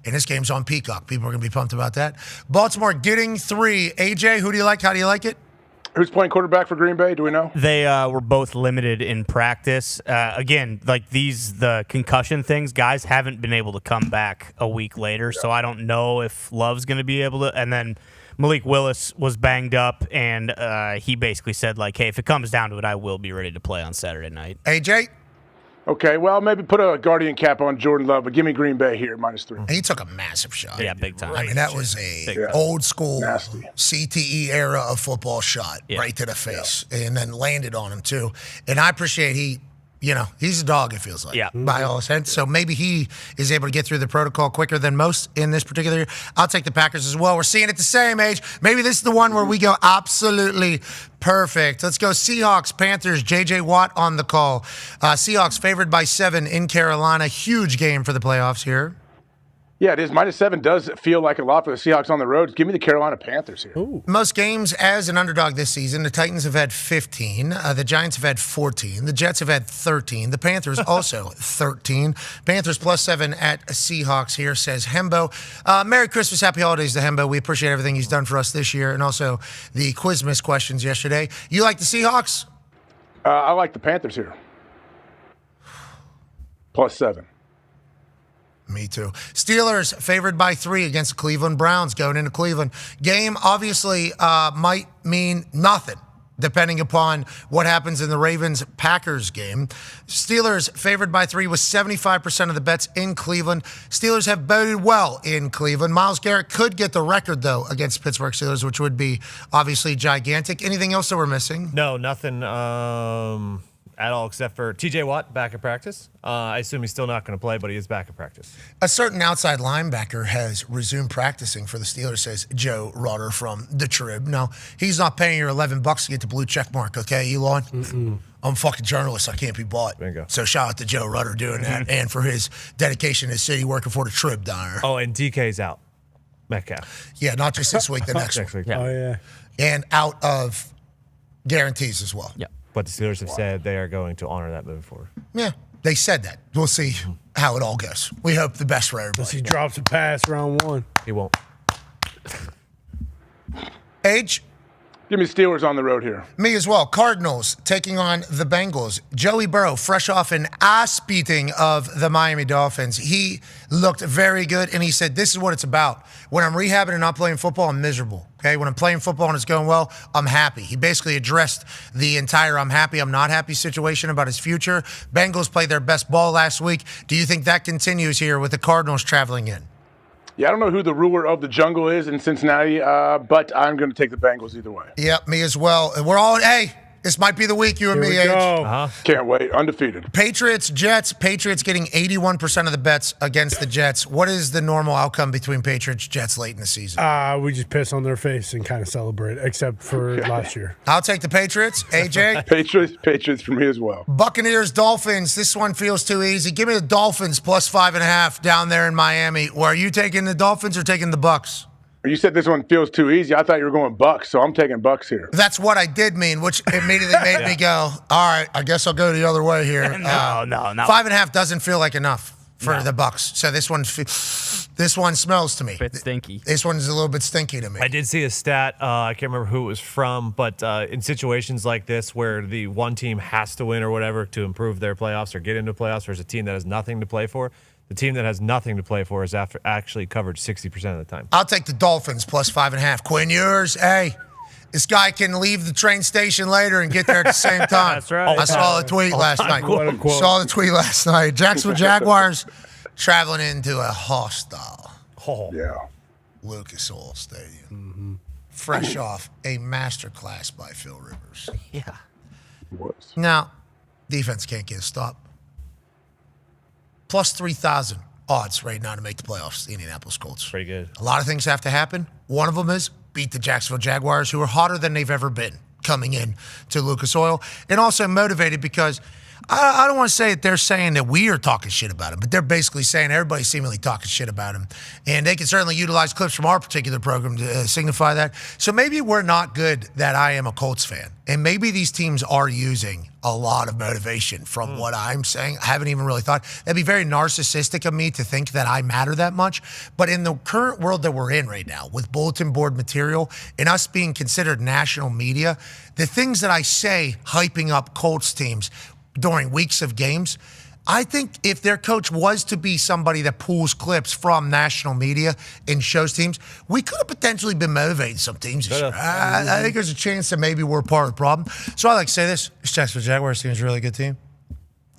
S5: And this game's on Peacock. People are going to be pumped about that. Baltimore getting 3. AJ, who do you like? How do you like it?
S10: Who's playing quarterback for Green Bay? Do we know?
S17: They were both limited in practice. Again, like the concussion things, guys haven't been able to come back a week later, so I don't know if Love's going to be able to. And then Malik Willis was banged up, and he basically said, like, hey, if it comes down to it, I will be ready to play on Saturday night.
S5: AJ?
S10: Okay, well, maybe put a guardian cap on Jordan Love, but give me Green Bay here, minus 3.
S5: He took a massive shot.
S17: Yeah, big time.
S5: I mean, that was a old school CTE era of football shot right to the face, and then landed on him too. And I appreciate he's a dog, it feels like, by all sense. So maybe he is able to get through the protocol quicker than most in this particular year. I'll take the Packers as well. We're seeing it the same age. Maybe this is the one where we go absolutely perfect. Let's go Seahawks, Panthers, J.J. Watt on the call. Seahawks favored by 7 in Carolina. Huge game for the playoffs here.
S10: Yeah, it is. Minus 7 does feel like a lot for the Seahawks on the road. Give me the Carolina Panthers here.
S5: Ooh. Most games as an underdog this season, the Titans have had 15. The Giants have had 14. The Jets have had 13. The Panthers also 13. Panthers plus 7 at Seahawks here, says Hembo. Merry Christmas, Happy Holidays to Hembo. We appreciate everything he's done for us this year, and also the Quizmas questions yesterday. You like the Seahawks?
S10: I like the Panthers here. Plus 7.
S5: Me too. Steelers favored by 3 against the Cleveland Browns going into Cleveland. Game obviously might mean nothing depending upon what happens in the Ravens-Packers game. Steelers favored by 3 with 75% of the bets in Cleveland. Steelers have boded well in Cleveland. Myles Garrett could get the record, though, against Pittsburgh Steelers, which would be obviously gigantic. Anything else that we're missing?
S8: No, nothing at all except for TJ Watt back at practice. I assume he's still not going to play, but he is back at practice.
S5: A certain outside linebacker has resumed practicing for the Steelers, says Joe Rutter from the Trib. No, he's not paying your $11 to get the blue check mark, okay, Elon? Mm-mm. I'm a fucking journalist. I can't be bought.
S8: Bingo.
S5: So shout out to Joe Rutter doing that and for his dedication to his city working for the Trib Dahn.
S8: Oh, and DK's out. Metcalf.
S5: Yeah, not just this week, the next
S8: week.
S5: one.
S8: Yeah.
S7: Oh, yeah.
S5: And out of guarantees as well.
S8: Yeah. But the Steelers have said they are going to honor that moving forward.
S5: Yeah, they said that. We'll see how it all goes. We hope the best for everybody.
S7: Unless he drops a pass round 1.
S8: He won't.
S5: Age?
S10: Give me Steelers on the road here.
S5: Me as well. Cardinals taking on the Bengals. Joey Burrow, fresh off an ass-beating of the Miami Dolphins. He looked very good, and he said, this is what it's about. When I'm rehabbing and not playing football, I'm miserable. Okay, when I'm playing football and it's going well, I'm happy. He basically addressed the entire I'm happy, I'm not happy situation about his future. Bengals played their best ball last week. Do you think that continues here with the Cardinals traveling in?
S10: Yeah, I don't know who the ruler of the jungle is in Cincinnati, but I'm going to take the Bengals either way.
S5: Yep, me as well. We're all, hey, This might be the week, you and me, Age.
S10: Can't wait. Undefeated.
S5: Patriots, Jets. Patriots getting 81% of the bets against the Jets. What is the normal outcome between Patriots, Jets late in the season?
S7: We just piss on their face and kind of celebrate, except for last year.
S5: I'll take the Patriots. AJ?
S10: Patriots for me as well.
S5: Buccaneers, Dolphins. This one feels too easy. Give me the Dolphins plus 5.5 down there in Miami. Well, are you taking the Dolphins or taking the Bucks?
S10: You said this one feels too easy. I thought you were going Bucks, so I'm taking Bucks here.
S5: That's what I did mean, which immediately made me go, all right, I guess I'll go the other way here.
S17: No.
S5: 5.5 doesn't feel like enough for the Bucks. So this one smells to me.
S17: Bit stinky.
S5: This one's a little bit stinky to me.
S8: I did see a stat. I can't remember who it was from, but in situations like this where the one team has to win or whatever to improve their playoffs or get into playoffs versus a team that has nothing to play for, the team that has nothing to play for is actually covered 60% of the time.
S5: I'll take the Dolphins plus 5.5. Quinn, yours? Hey, this guy can leave the train station later and get there at the same time.
S17: That's right.
S5: I saw the tweet last night. Saw the tweet last night. Jacksonville Jaguars traveling into a hostile Lucas Oil Stadium. Fresh off a masterclass by Phil Rivers.
S17: Yeah.
S5: Now, defense can't get a stop. Plus 3,000 odds right now to make the playoffs, the Indianapolis Colts.
S8: Pretty good.
S5: A lot of things have to happen. One of them is beat the Jacksonville Jaguars, who are hotter than they've ever been coming in to Lucas Oil. And also motivated because I don't want to say that they're saying that we are talking shit about him, but they're basically saying everybody's seemingly talking shit about him. And they can certainly utilize clips from our particular program to signify that. So maybe we're not good that I am a Colts fan. And maybe these teams are using a lot of motivation from what I'm saying. I haven't even really thought. That'd be very narcissistic of me to think that I matter that much. But in the current world that we're in right now, with bulletin board material and us being considered national media, the things that I say hyping up Colts teams during weeks of games, I think if their coach was to be somebody that pulls clips from national media and shows teams, we could have potentially been motivating some teams this year. I think there's a chance that maybe we're part of the problem. So I like to say this Jacksonville Jaguars team is a really good team.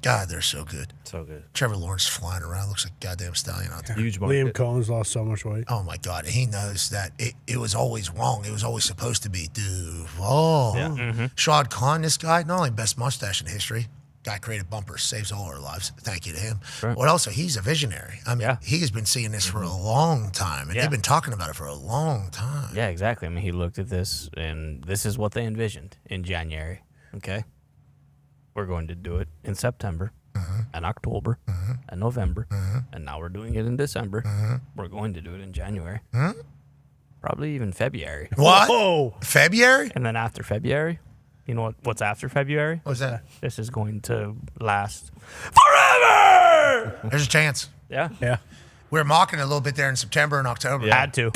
S5: God, they're so good.
S8: So good.
S5: Trevor Lawrence flying around. Looks like a goddamn stallion out there.
S8: Huge
S7: Liam Cohen's lost so much weight.
S5: Oh, my God. He knows that it was always wrong. It was always supposed to be Duval.
S8: Yeah.
S5: Shad Khan, this guy, not only best mustache in history, guy created bumpers, saves all our lives. Thank you to him.
S17: Right.
S5: But also, he's a visionary. I mean, he has been seeing this for a long time, and they've been talking about it for a long time.
S17: Yeah, exactly. I mean, he looked at this, and this is what they envisioned in January. Okay? We're going to do it in September, and October, and November, and now we're doing it in December. We're going to do it in January. Probably even February.
S5: What? Whoa. February?
S17: And then after February, you know what's after February?
S5: What's that?
S17: This is going to last forever!
S5: There's a chance.
S17: Yeah.
S7: Yeah.
S5: We were mocking it a little bit there in September and October.
S17: Had to.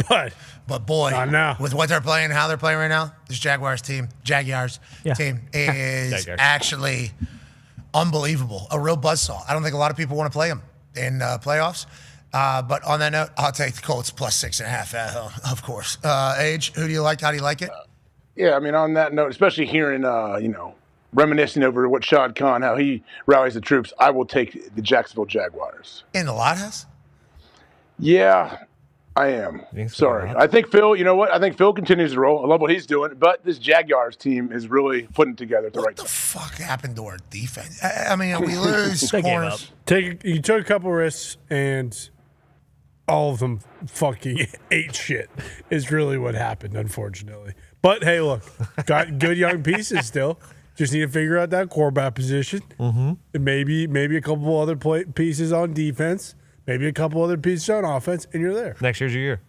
S5: But boy,
S7: Not now.
S5: with what they're playing, how they're playing right now, this Jaguars team is actually unbelievable. A real buzzsaw. I don't think a lot of people want to play them in playoffs. But on that note, I'll take the Colts plus 6.5, of course. Age, who do you like? How do you like it?
S10: Yeah, I mean, on that note, especially hearing, reminiscing over what Shad Khan, how he rallies the troops, I will take the Jacksonville Jaguars.
S5: In the Lighthouse?
S10: Yeah, I am. Sorry. I think Phil, you know what? I think Phil continues to roll. I love what he's doing, but this Jaguars team is really putting it together at the right time.
S5: What the fuck happened to our defense? I mean, we lose corners.
S7: You took a couple risks, and all of them fucking ate shit is really what happened, unfortunately. But, hey, look, got good young pieces still. Just need to figure out that quarterback position. And maybe a couple other pieces on defense. Maybe a couple other pieces on offense, and you're there.
S8: Next year's your year.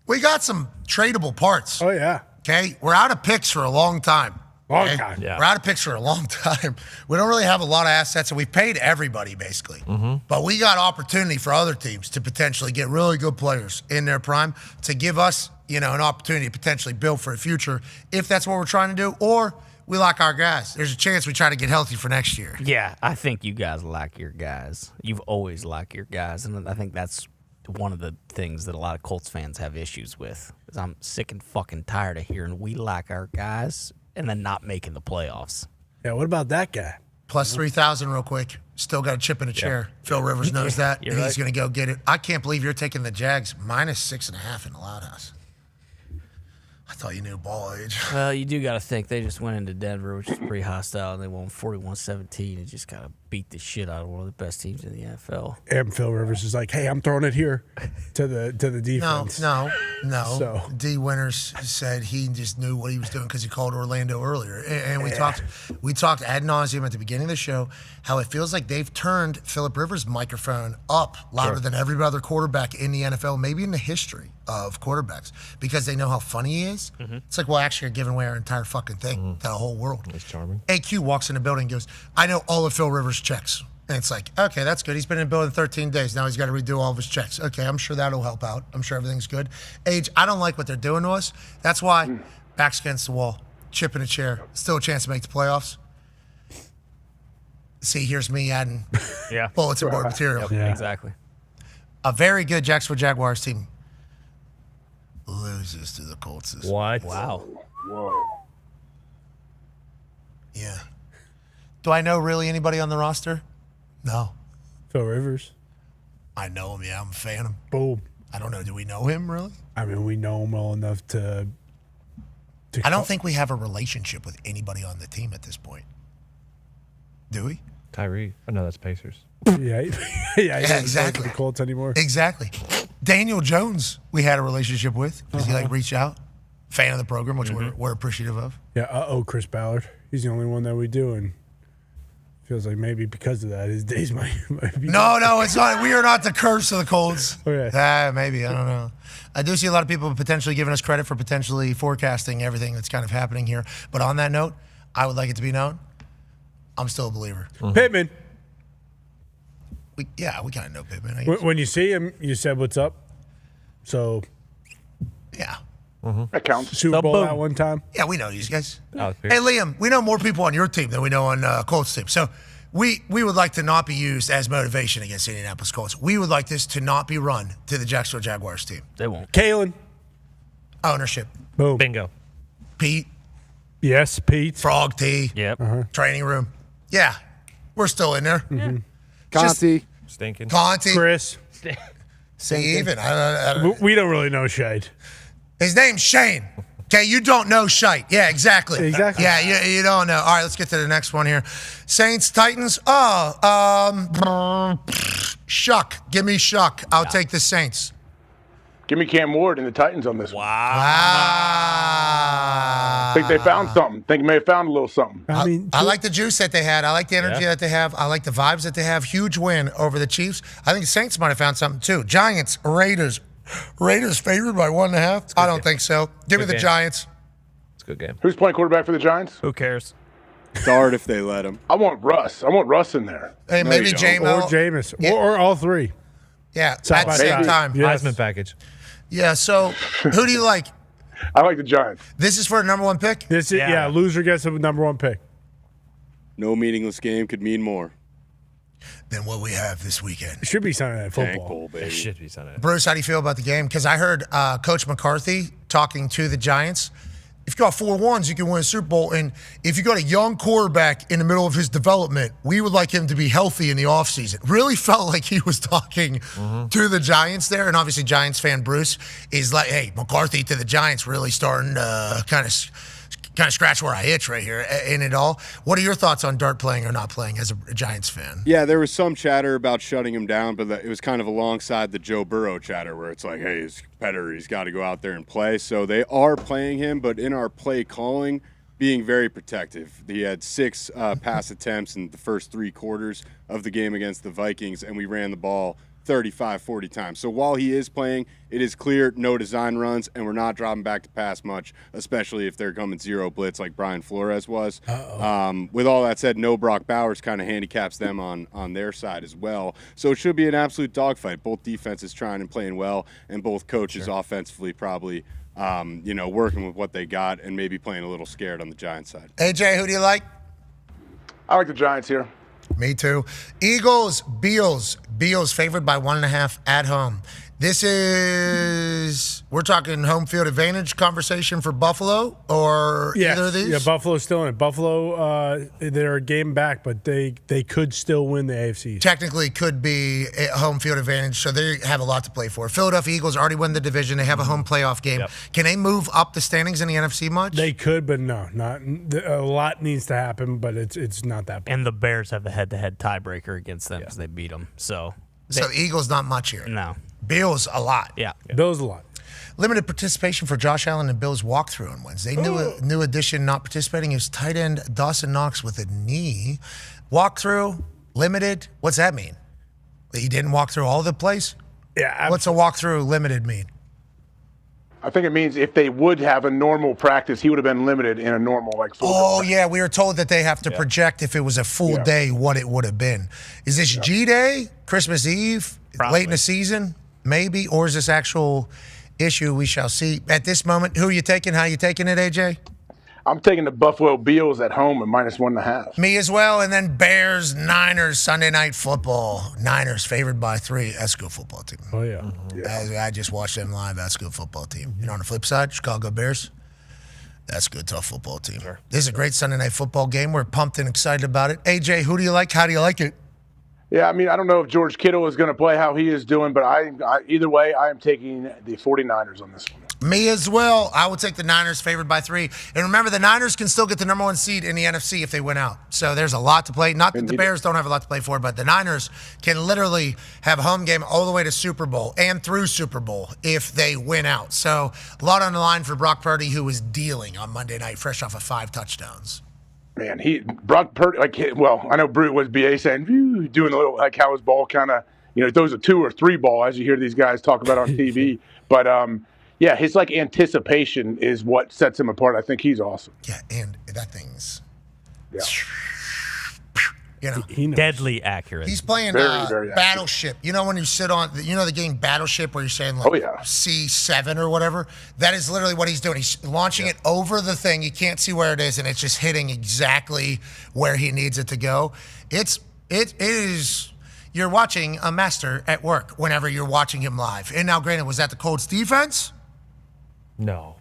S5: We got some tradable parts.
S7: Oh, yeah.
S5: Okay? We're out of picks for a long time.
S7: Long time.
S8: Yeah.
S5: We're out of picks for a long time. We don't really have a lot of assets, and we've paid everybody, basically. But we got opportunity for other teams to potentially get really good players in their prime to give us, an opportunity to potentially build for the future if that's what we're trying to do, or we like our guys. There's a chance we try to get healthy for next year.
S17: Yeah, I think you guys like your guys. You've always liked your guys, and I think that's one of the things that a lot of Colts fans have issues with. Is I'm sick and fucking tired of hearing we like our guys and then not making the playoffs.
S7: Yeah, what about that guy?
S5: Plus 3,000 real quick. Still got a chip in a chair. Phil Rivers knows that, and he's going to go get it. I can't believe you're taking the Jags minus 6.5 in the Loud House. I thought you knew ball age.
S17: Well, you do got to think they just went into Denver, which is pretty hostile, and they won 41-17 and just got to beat the shit out of one of the best teams in the NFL.
S7: And Phil Rivers is like, "Hey, I'm throwing it here to the defense."
S5: No.
S7: So.
S5: D. Winters said he just knew what he was doing because he called Orlando earlier, and we talked ad nauseum at the beginning of the show how it feels like they've turned Phillip Rivers' microphone up louder than every other quarterback in the NFL, maybe in the history of quarterbacks, because they know how funny he is. It's like, well, actually, you're giving away our entire fucking thing to the whole world.
S8: That's charming.
S5: AQ walks in the building and goes, "I know all of Phil Rivers' checks." And it's like, okay, that's good. He's been in the building 13 days. Now he's got to redo all of his checks. Okay, I'm sure that'll help out. I'm sure everything's good. Age, I don't like what they're doing to us. That's why backs against the wall, chip in a chair, still a chance to make the playoffs. See, here's me adding bulletin board material.
S17: Yep, exactly.
S5: A very good Jacksonville Jaguars team loses to the Colts.
S8: What?
S17: Wow.
S10: Whoa.
S5: Yeah. Do I know really anybody on the roster? No.
S7: Phil Rivers.
S5: I know him, yeah. I'm a fan of him.
S7: Boom.
S5: I don't know. Do we know him, really?
S7: I mean, we know him well enough to
S5: I don't think we have a relationship with anybody on the team at this point. Do we?
S8: Tyree. Oh, no, that's Pacers.
S7: Yeah, he doesn't
S5: exactly.
S7: play for the Colts anymore.
S5: Exactly. Daniel Jones, we had a relationship with because he reached out. Fan of the program, which we're appreciative of.
S7: Yeah, Chris Ballard. He's the only one that we do, and feels like maybe because of that, his days might be.
S5: No, it's not. We are not the curse of the Colts.
S7: Okay.
S5: Maybe. I don't know. I do see a lot of people potentially giving us credit for potentially forecasting everything that's kind of happening here. But on that note, I would like it to be known, I'm still a believer.
S7: Pittman.
S5: We kind of know Pittman. I guess.
S7: When you see him, you said, "What's up?" So.
S5: Yeah.
S10: That counts.
S7: Super Bowl that one time.
S5: Yeah, we know these guys. Hey, Liam, we know more people on your team than we know on Colts team. So we would like to not be used as motivation against Indianapolis Colts. We would like this to not be run to the Jacksonville Jaguars team.
S17: They won't.
S7: Kalen.
S5: Ownership.
S7: Boom.
S8: Bingo.
S5: Pete.
S7: Yes, Pete.
S5: Frog T.
S17: Yep.
S5: Training room. Yeah, we're still in there.
S15: Conti.
S8: Stinking.
S5: Conti.
S7: Chris.
S5: See, even. I don't,
S7: We don't really know Shade.
S5: his name's Shane. Okay, you don't know Shite. Yeah, exactly.
S7: Exactly.
S5: Yeah, you don't know. All right, let's get to the next one here. Saints, Titans. Shuck. Give me Shuck. I'll take the Saints.
S10: Give me Cam Ward and the Titans on this one.
S5: Wow.
S10: Think they found something. Think they may have found a little something.
S5: I like the juice that they had. I like the energy that they have. I like the vibes that they have. Huge win over the Chiefs. I think the Saints might have found something too. Giants, Raiders. Raiders favored by 1.5. I don't think so. Give me the Giants.
S8: It's a good game.
S10: Who's playing quarterback for the Giants?
S17: Who cares?
S2: Start if they let him.
S10: I want Russ. I want Russ in there.
S5: Hey, maybe J-Mo.
S7: Or Jameis. Or all three.
S5: Yeah,
S7: Side
S5: at
S7: by
S5: the same
S7: side.
S5: time.
S7: Yes.
S8: Heisman package.
S5: Yeah, so who do you like?
S10: I like the Giants.
S5: This is for a number one pick?
S7: This is, loser gets the number one pick.
S2: No meaningless game could mean more.
S5: Than what we have this weekend.
S7: It should be Sunday Night Football.
S2: Tank Bowl, baby.
S8: It should be Sunday.
S5: Bruce, how do you feel about the game? Because I heard Coach McCarthy talking to the Giants. If you got 4 ones, you can win a Super Bowl. And if you got a young quarterback in the middle of his development, we would like him to be healthy in the offseason. Really felt like he was talking to the Giants there. And obviously, Giants fan Bruce is like, hey, McCarthy to the Giants really starting to kind of scratch where I itch right here in it all. What are your thoughts on Dart playing or not playing as a Giants fan?
S2: Yeah, there was some chatter about shutting him down, but it was kind of alongside the Joe Burrow chatter where it's like, hey, his competitor, he's got to go out there and play. So they are playing him, but in our play calling, being very protective. He had 6 pass attempts in the first 3 quarters of the game against the Vikings, and we ran the ball 35, 40 times. So while he is playing, it is clear no design runs, and we're not dropping back to pass much, especially if they're coming 0 blitz like Brian Flores was. With all that said, no Brock Bowers kind of handicaps them on their side as well. So it should be an absolute dogfight. Both defenses trying and playing well, and both coaches offensively probably working with what they got and maybe playing a little scared on the Giants side.
S5: AJ, who do you like?
S10: I like the Giants here.
S5: Me too. Eagles, Beals. Beals favored by 1.5 at home. This is We're talking home field advantage conversation for Buffalo or either of these?
S7: Yeah, Buffalo's still in it. Buffalo, they're a game back, but they could still win the AFC.
S5: Technically could be a home field advantage, so they have a lot to play for. Philadelphia Eagles already won the division. They have a home playoff game. Yep. Can they move up the standings in the NFC much?
S7: They could, but no. Not a lot needs to happen, but it's not that bad.
S17: And the Bears have a head-to-head tiebreaker against them because they beat them. So
S5: the Eagles not much here.
S17: No.
S5: Bills a lot.
S17: Yeah.
S7: Bills a lot.
S5: Limited participation for Josh Allen and Bills walkthrough on Wednesday. New addition not participating is tight end Dawson Knox with a knee. Walkthrough, limited. What's that mean? That he didn't walk through all the plays?
S7: Yeah.
S5: What's a walkthrough limited mean?
S10: I think it means if they would have a normal practice, he would have been limited in a normal full.
S5: Yeah, we were told that they have to project if it was a full day what it would have been. Is this G-Day, Christmas Eve, late in the season, maybe, or is this actual issue? We shall see. At this moment, who are you taking? How are you taking it, AJ?
S10: I'm taking the Buffalo Bills at home at -1.5.
S5: Me as well. And then Bears, Niners, Sunday Night Football. Niners favored by 3. That's a good football team.
S7: Oh, yeah.
S5: I just watched them live. That's a good football team. And on the flip side, Chicago Bears. That's a good, tough football team. Sure. This is a great Sunday Night Football game. We're pumped and excited about it. AJ, who do you like? How do you like it?
S10: Yeah, I mean, I don't know if George Kittle is going to play how he is doing, but either way, I am taking the 49ers on this one.
S5: Me as well. I will take the Niners favored by 3. And remember, the Niners can still get the number 1 seed in the NFC if they win out. So there's a lot to play. Not that the Bears don't have a lot to play for, but the Niners can literally have a home game all the way to Super Bowl and through Super Bowl if they win out. So a lot on the line for Brock Purdy, who was dealing on Monday night, fresh off of 5 touchdowns.
S10: Man, Brock Purdy, I know Brute was BA saying, doing a little how his ball kind of, throws a 2 or 3 ball, as you hear these guys talk about on TV. But, yeah, his anticipation is what sets him apart. I think he's awesome.
S5: Yeah, and that thing's
S17: deadly accurate.
S5: He's playing
S10: very
S5: Battleship. You know when you sit on the game Battleship where you're saying C7 or whatever? That is literally what he's doing. He's launching it over the thing. You can't see where it is, and it's just hitting exactly where he needs it to go. It is. You're watching a master at work whenever you're watching him live. And now, granted, was that the Colts defense?
S17: No.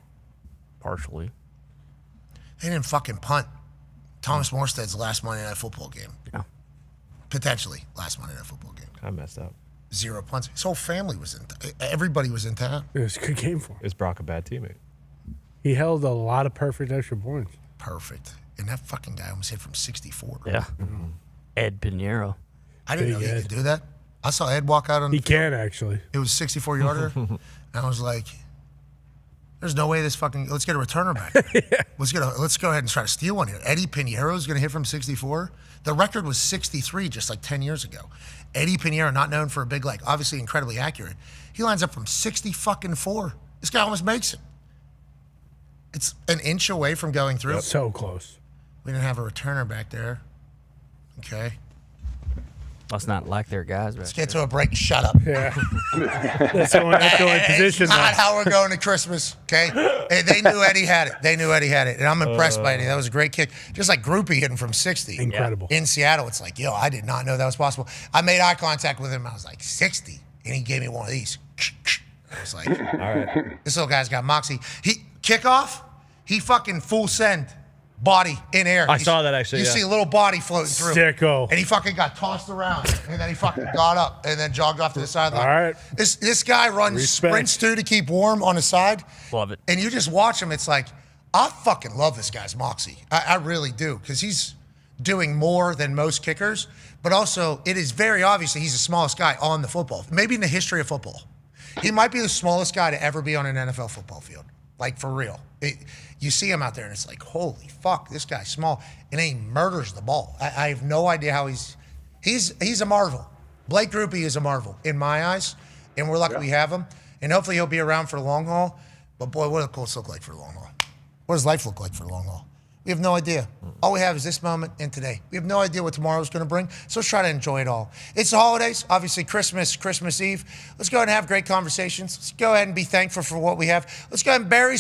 S17: Partially.
S5: They didn't fucking punt Thomas Morstead's last Monday Night Football game.
S17: Yeah.
S5: Potentially last Monday Night Football game.
S8: I messed up.
S5: 0 punts. His whole family was in everybody was in town.
S7: It was a good game for him.
S8: Is Brock a bad teammate?
S7: He held a lot of perfect extra points.
S5: Perfect. And that fucking guy almost hit from 64.
S17: Yeah.
S7: Mm-hmm.
S17: Ed Pinheiro.
S5: I didn't know he could do that. I saw Ed walk out on the
S7: field. He can, actually.
S5: It was 64-yarder. And I was like, there's no way let's get a returner back. Let's go ahead and try to steal one here. Eddie Pinheiro is going to hit from 64. The record was 63 just like 10 years ago. Eddie Pinheiro, not known for a big leg, obviously incredibly accurate. He lines up from 64. This guy almost makes it. It's an inch away from going through.
S7: So close.
S5: We didn't have a returner back there. Okay.
S17: Must not like their guys.
S5: Let's get to a break. Shut up.
S7: Yeah. That's the only position.
S5: It's not how we're going to Christmas, okay? They knew Eddie had it. And I'm impressed by Eddie. That was a great kick. Just like Groupie hitting from 60.
S7: Incredible.
S5: In Seattle, it's like, I did not know that was possible. I made eye contact with him. I was like, 60. And he gave me one of these. I was like, all right. This little guy's got moxie. Kickoff, he fucking full send. Body in air.
S8: I saw that actually.
S5: You see a little body floating through.
S7: Sicko.
S5: And he fucking got tossed around. And then he fucking got up and then jogged off to the sideline.
S7: All right.
S5: This guy runs sprints too to keep warm on the side.
S17: Love it.
S5: And you just watch him. It's like, I fucking love this guy's moxie. I really do. Because he's doing more than most kickers. But also, it is very obvious that he's the smallest guy on the football. Maybe in the history of football. He might be the smallest guy to ever be on an NFL football field. Like, for real. You see him out there, and it's like, holy fuck, this guy's small. And then he murders the ball. I have no idea how he's a marvel. Blake Groupie is a marvel in my eyes, and we're lucky we have him. And hopefully he'll be around for the long haul. But, boy, what does the Colts look like for the long haul? What does life look like for the long haul? We have no idea. All we have is this moment and today. We have no idea what tomorrow's going to bring, so let's try to enjoy it all. It's the holidays, obviously Christmas Eve. Let's go ahead and have great conversations. Let's go ahead and be thankful for what we have. Let's go ahead and bury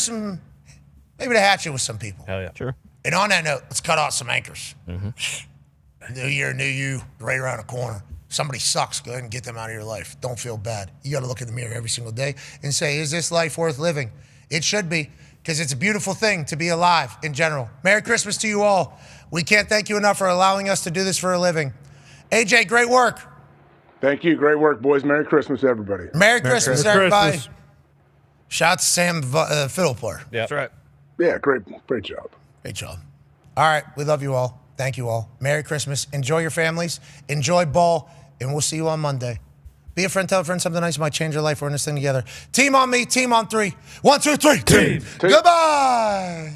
S5: maybe the hatchet with some people.
S8: Hell yeah.
S17: Sure.
S5: And on that note, let's cut out some anchors.
S17: Mm-hmm.
S5: New year, new you, right around the corner. somebody sucks, go ahead and get them out of your life. Don't feel bad. You got to look in the mirror every single day and say, is this life worth living? It should be, because it's a beautiful thing to be alive in general. Merry Christmas to you all. We can't thank you enough for allowing us to do this for a living. AJ, great work.
S10: Thank you. Great work, boys. Merry Christmas, everybody.
S5: Merry Christmas, everybody. Shout out to Sam Fiddle Player.
S8: Yeah, that's right.
S10: Yeah, great job.
S5: Great job. All right, we love you all. Thank you all. Merry Christmas. Enjoy your families. Enjoy ball, and we'll see you on Monday. Be a friend, tell a friend something nice might change your life. We're in this thing together. Team on me, team on three. 1, 2, 3. Team.
S10: Team.
S5: Goodbye.